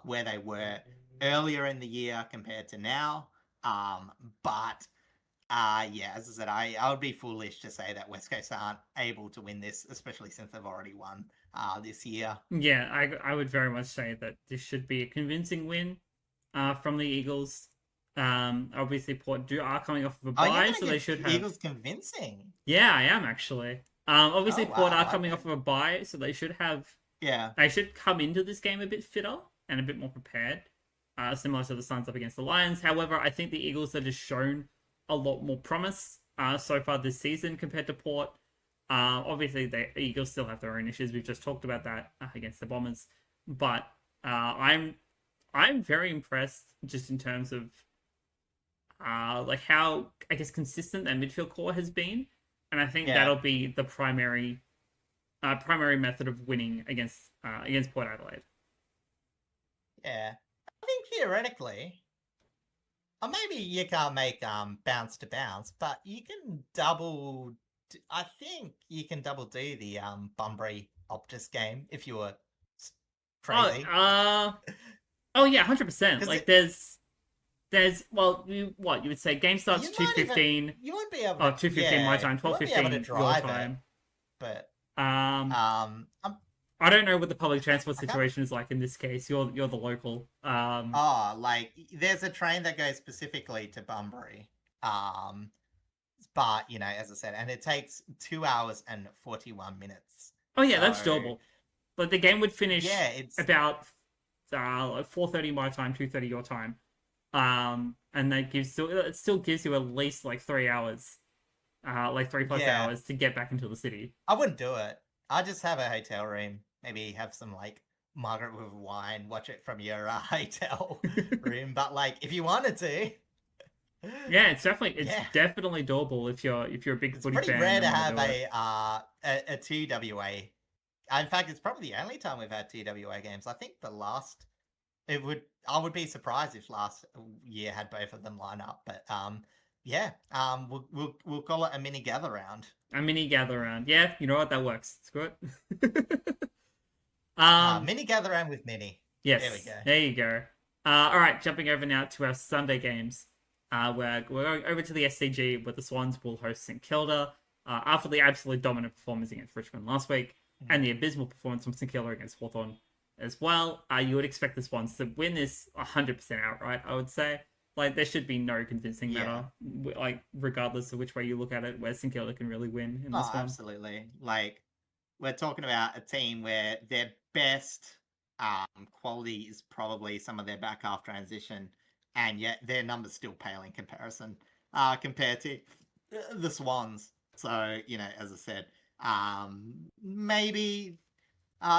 where they were earlier in the year compared to now. But yeah, as I said, I would be foolish to say that West Coast aren't able to win this, especially since they've already won this year. Yeah, I would very much say that this should be a convincing win from the Eagles. Obviously, Port are coming off of a bye, so they should have Eagles convincing. Yeah, I am actually. Obviously, Port are coming off of a bye, so they should have. Yeah, they should come into this game a bit fitter and a bit more prepared, similar to the Suns up against the Lions. However, I think the Eagles have just shown a lot more promise so far this season compared to Port. Obviously, the Eagles still have their own issues. We've just talked about that against the Bombers, but I'm very impressed just in terms of like how I guess consistent their midfield core has been, and I think that'll be the primary method of winning against Port Adelaide. Yeah, I think theoretically, or maybe you can't make bounce to bounce, but you can double. I think you can double do the Bunbury Optus game if you were crazy. Oh yeah, 100%. Like there's you would say game starts 2:15. You won't be able. 2:15 my time, 12:15 your time. but Um, um, I don't know what the public in fact, transport I can't. situation is like in this case. You're the local. Oh, like there's a train that goes specifically to Bunbury. Um, but as I said, and it takes 2 hours and 41 minutes. Oh yeah, So that's doable. But the game would finish yeah, it's about like 4:30 my time, 2:30 your time. And that still gives you at least like 3 hours, like 3+ yeah. hours to get back into the city. I wouldn't do it. I just have a hotel room. Maybe have some like Margaret with wine. Watch it from your hotel room. But like, if you wanted to, Yeah, it's yeah, definitely doable if you're a big it's footy pretty fan rare and to want to have do it. a two WA. In fact, it's probably the only time we've had two WA games. I think the last I would be surprised if last year had both of them line up. But yeah, we'll call it a mini gather round. A mini gather round. Yeah, you know what? That works. It's good. um, Mini gather round with mini. There we yes, go. there you go. All right, jumping over now to our Sunday games. We're going over to the SCG where the Swans will host St Kilda after the absolutely dominant performance against Richmond last week and the abysmal performance from St Kilda against Hawthorn as well. You would expect the Swans to win this 100% outright, I would say. Like, there should be no convincing matter, like, regardless of which way you look at it, where St Kilda can really win in this Oh, one. absolutely. Like, we're talking about a team where their best quality is probably some of their back half transition, and yet their numbers still pale in comparison compared to the Swans. So, as I said, maybe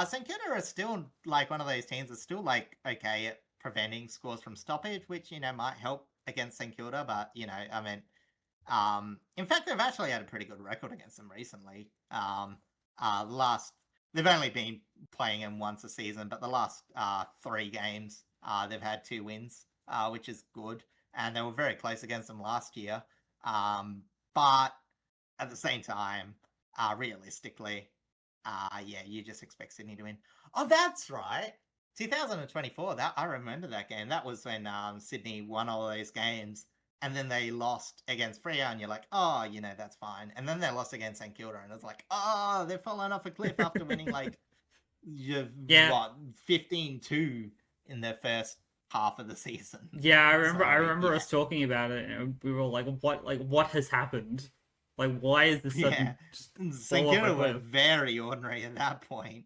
St Kilda are still like one of those teams that's still like okay at preventing scores from stoppage, which might help against St Kilda. But I mean, in fact, they've actually had a pretty good record against them recently. They've only been playing them once a season, but the last 3 games, they've had 2 wins, which is good, and they were very close against them last year. But at the same time, realistically, yeah, you just expect Sydney to win. Oh, that's right. 2024. That I remember that game. That was when Sydney won all those games, and then they lost against Freo, and you're like, oh, that's fine. And then they lost against St Kilda, and it's like, oh, they've fallen off a cliff after winning like Yeah, what 15-2 in their first half of the season. yeah, So I remember yeah, us talking about it, and we were like, what has happened? Like, why is this yeah. sudden just St fall off a Kilda were cliff? very ordinary at that point.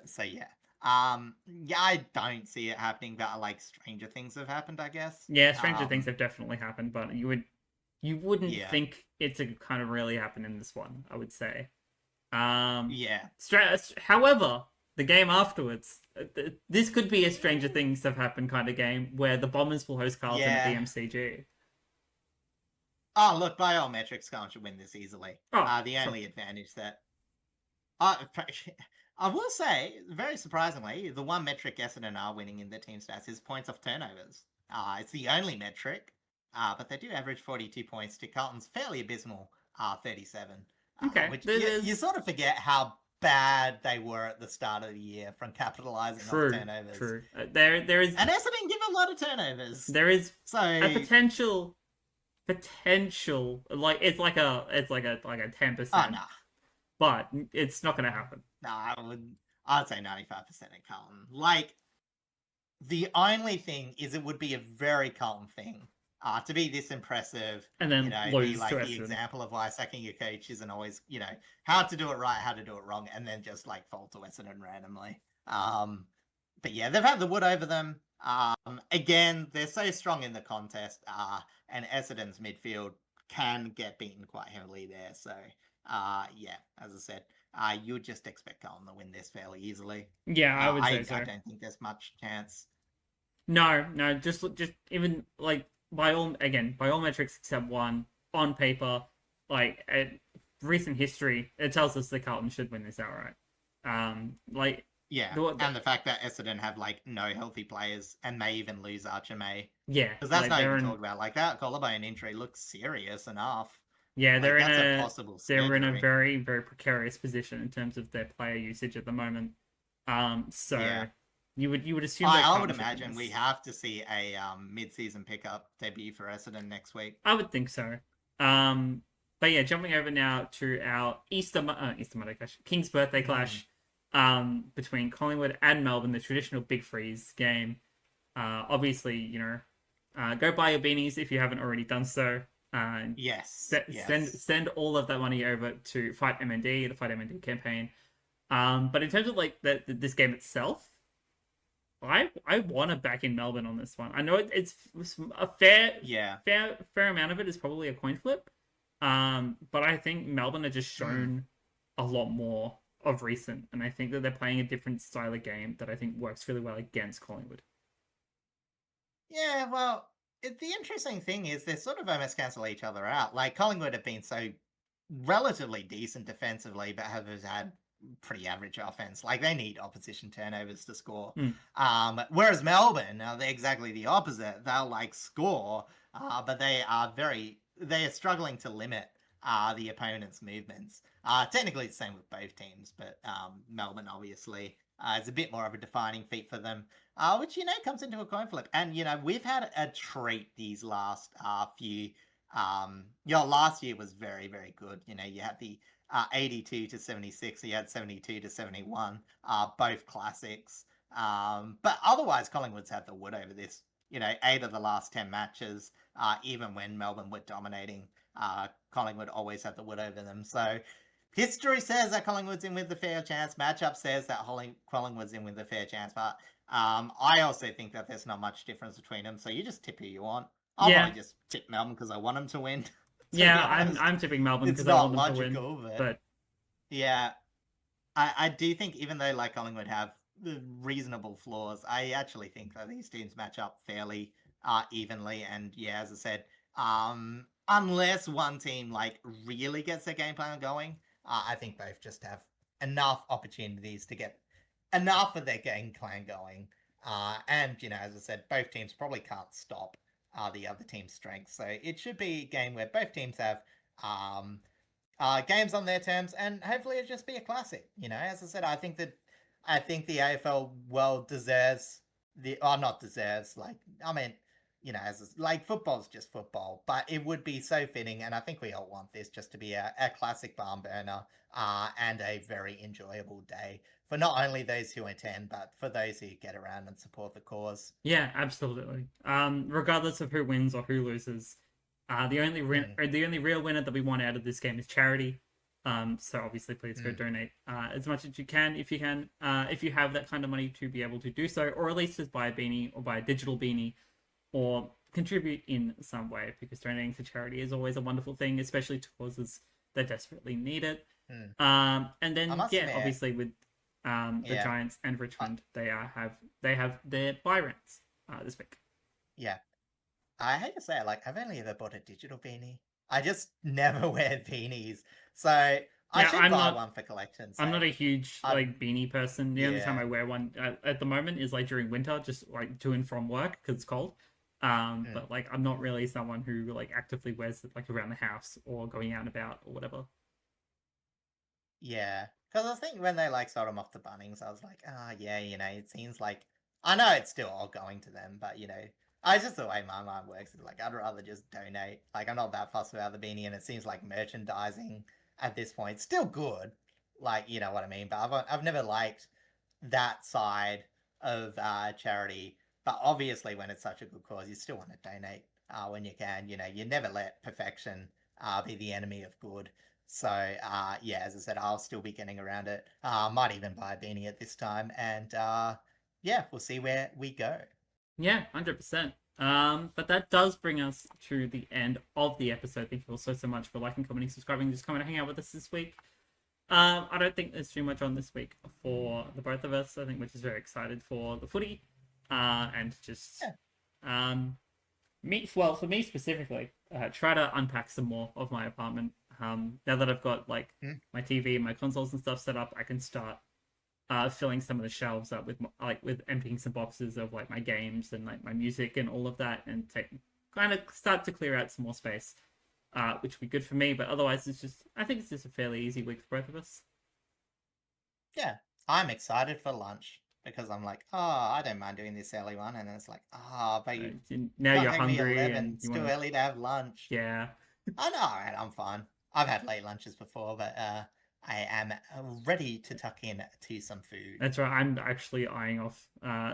So yeah. Yeah, I don't see it happening, but like stranger things have happened, I guess. Yeah, stranger things have definitely happened, but you wouldn't Yeah, think it to kind of really happen in this one, I would say. yeah, However, the game afterwards, this could be a Stranger Things have happened kind of game where the Bombers will host Carlton at the yeah. MCG. Oh, look, by all metrics, Carlton should win this easily. Oh, The only advantage that I will say, very surprisingly, the one metric Essendon are winning in their team stats is points off turnovers. It's the only metric, but they do average 42 points to Carlton's fairly abysmal 37. okay. Which you sort of forget how bad they were at the start of the year from capitalizing off True, turnovers. true. There is And Essendon give a lot of turnovers. there is So a potential like it's like a 10%, oh no, but it's not going to happen. no, I'd say 95% in Carlton. Like the only thing is it would be a very Carlton thing to be this impressive, And then be lose like to the Essendon. example of why sacking your coach isn't always, how to do it right, how to do it wrong, and then just like fall to Essendon randomly. But yeah, they've had the wood over them. Again, they're so strong in the contest, and Essendon's midfield can get beaten quite heavily there. So, yeah, as I said, you would just expect Carlton to win this fairly easily. Yeah, I would say so. I don't think there's much chance. No, just even like by all metrics except one on paper, like recent history, it tells us that Carlton should win this outright. Like Yeah, and the fact that Essendon have like no healthy players and may even lose Archer May. Yeah, because that's like, not even talked about. Like that collarbone injury looks serious enough. Yeah, like, they're in that's a possible. they're in a surgery. very very precarious position in terms of their player usage at the moment. So Yeah. you would assume I Carlton would should win imagine this. we have to see a mid-season pickup debut for Essendon next week. I would think so. Um, But yeah, jumping over now to our Easter Monday clash, King's birthday clash, between Collingwood and Melbourne, the traditional Big Freeze game. Obviously, go buy your beanies if you haven't already done so. Yes. Send all of that money over to Fight MND, the Fight MND campaign. But in terms of like this game itself, I want to back in Melbourne on this one. I know it's a fair amount of it is probably a coin flip. But I think Melbourne have just shown a lot more of recent, and I think that they're playing a different style of game that I think works really well against Collingwood. Yeah, well, the interesting thing is they sort of almost cancel each other out. Like Collingwood have been so relatively decent defensively, but have had pretty average offense. Like they need opposition turnovers to score. Whereas Melbourne, now they're exactly the opposite. They'll like score, but they are struggling to limit the opponent's movements. Technically, it's the same with both teams, but Melbourne obviously is a bit more of a defining feat for them, which comes into a coin flip. And we've had a treat these last few. Last year was very, very good. You had the 82-76, you had 72-71, both classics. But otherwise, Collingwood's had the wood over this. 8 of the last 10 matches, even when Melbourne were dominating, Collingwood always had the wood over them. So history says that Collingwood's in with the fair chance. Matchup says that Collingwood's in with the fair chance. But I also think that there's not much difference between them. So you just tip who you want. I'll probably just tip Melbourne because I want them to win. I'm tipping Melbourne because I want them to win. But yeah, I do think even though like Collingwood have reasonable flaws, I actually think that these teams match up fairly evenly. And yeah, as I said, unless one team like really gets their game plan going, I think both just have enough opportunities to get enough of their game plan going. And as I said, both teams probably can't stop the other team's strengths. So it should be a game where both teams have games on their terms, and hopefully it'll just be a classic. As I said, I think the AFL world deserves football's just football, but it would be so fitting, and I think we all want this just to be a classic barn burner and a very enjoyable day for not only those who attend, but for those who get around and support the cause. Yeah, absolutely. Regardless of who wins or who loses, the only real winner that we want out of this game is charity. So obviously, please go donate as much as you can if you can. If you have that kind of money to be able to do so, or at least just buy a beanie or buy a digital beanie, or contribute in some way, because donating to charity is always a wonderful thing, especially to causes that desperately need it. And then obviously with the Giants and Richmond, they have their buy rounds this week. Yeah, I hate to say it, like I've only ever bought a digital beanie. I just never wear beanies, so I should buy one for collection. I'm not a huge beanie person. The only time I wear one at the moment is like during winter, just like to and from work because it's cold. But like I'm not really someone who like actively wears it like around the house or going out and about or whatever. Yeah, because I think when they like sold them off to Bunnings, I was like, it seems like I know it's still all going to them, but I just the way my mind works is like I'd rather just donate. Like I'm not that fussed about the beanie, and it seems like merchandising at this point still good. Like you know what I mean. But I've never liked that side of charity. But obviously, when it's such a good cause, you still want to donate when you can. You never let perfection be the enemy of good. So as I said, I'll still be getting around it. Might even buy a beanie at this time, and we'll see where we go. Yeah, 100%. But that does bring us to the end of the episode. Thank you all so much for liking, commenting, subscribing, just coming to hang out with us this week. I don't think there's too much on this week for the both of us. I think we're just very excited for the footy. And just for me specifically, try to unpack some more of my apartment. Now that I've got like my TV and my consoles and stuff set up, I can start filling some of the shelves up with emptying some boxes of like my games and like my music and all of that, and kind of start to clear out some more space, which would be good for me. But otherwise, I think it's just a fairly easy week for both of us. Yeah, I'm excited for lunch because I'm like, I don't mind doing this early one, and then it's like, but now you're hungry and it's too early to have lunch. Yeah, I know, and I'm fine. I've had late lunches before, but I am ready to tuck in to some food. That's right. I'm actually eyeing off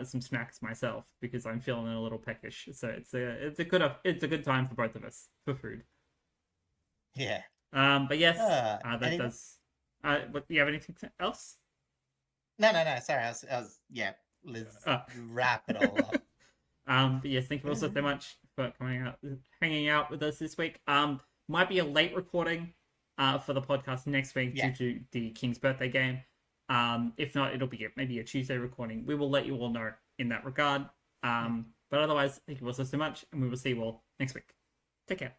some snacks myself because I'm feeling a little peckish. So it's a good time for both of us for food. Yeah. But yes, that any- does. What do you have anything else? No. Sorry, I was yeah. Let's wrap it all up. But yes, thank you also so much for hanging out with us this week. Might be a late recording for the podcast next week due to the King's birthday game. If not, it'll be maybe a Tuesday recording. We will let you all know in that regard. But otherwise, thank you also so much, and we will see you all next week. Take care.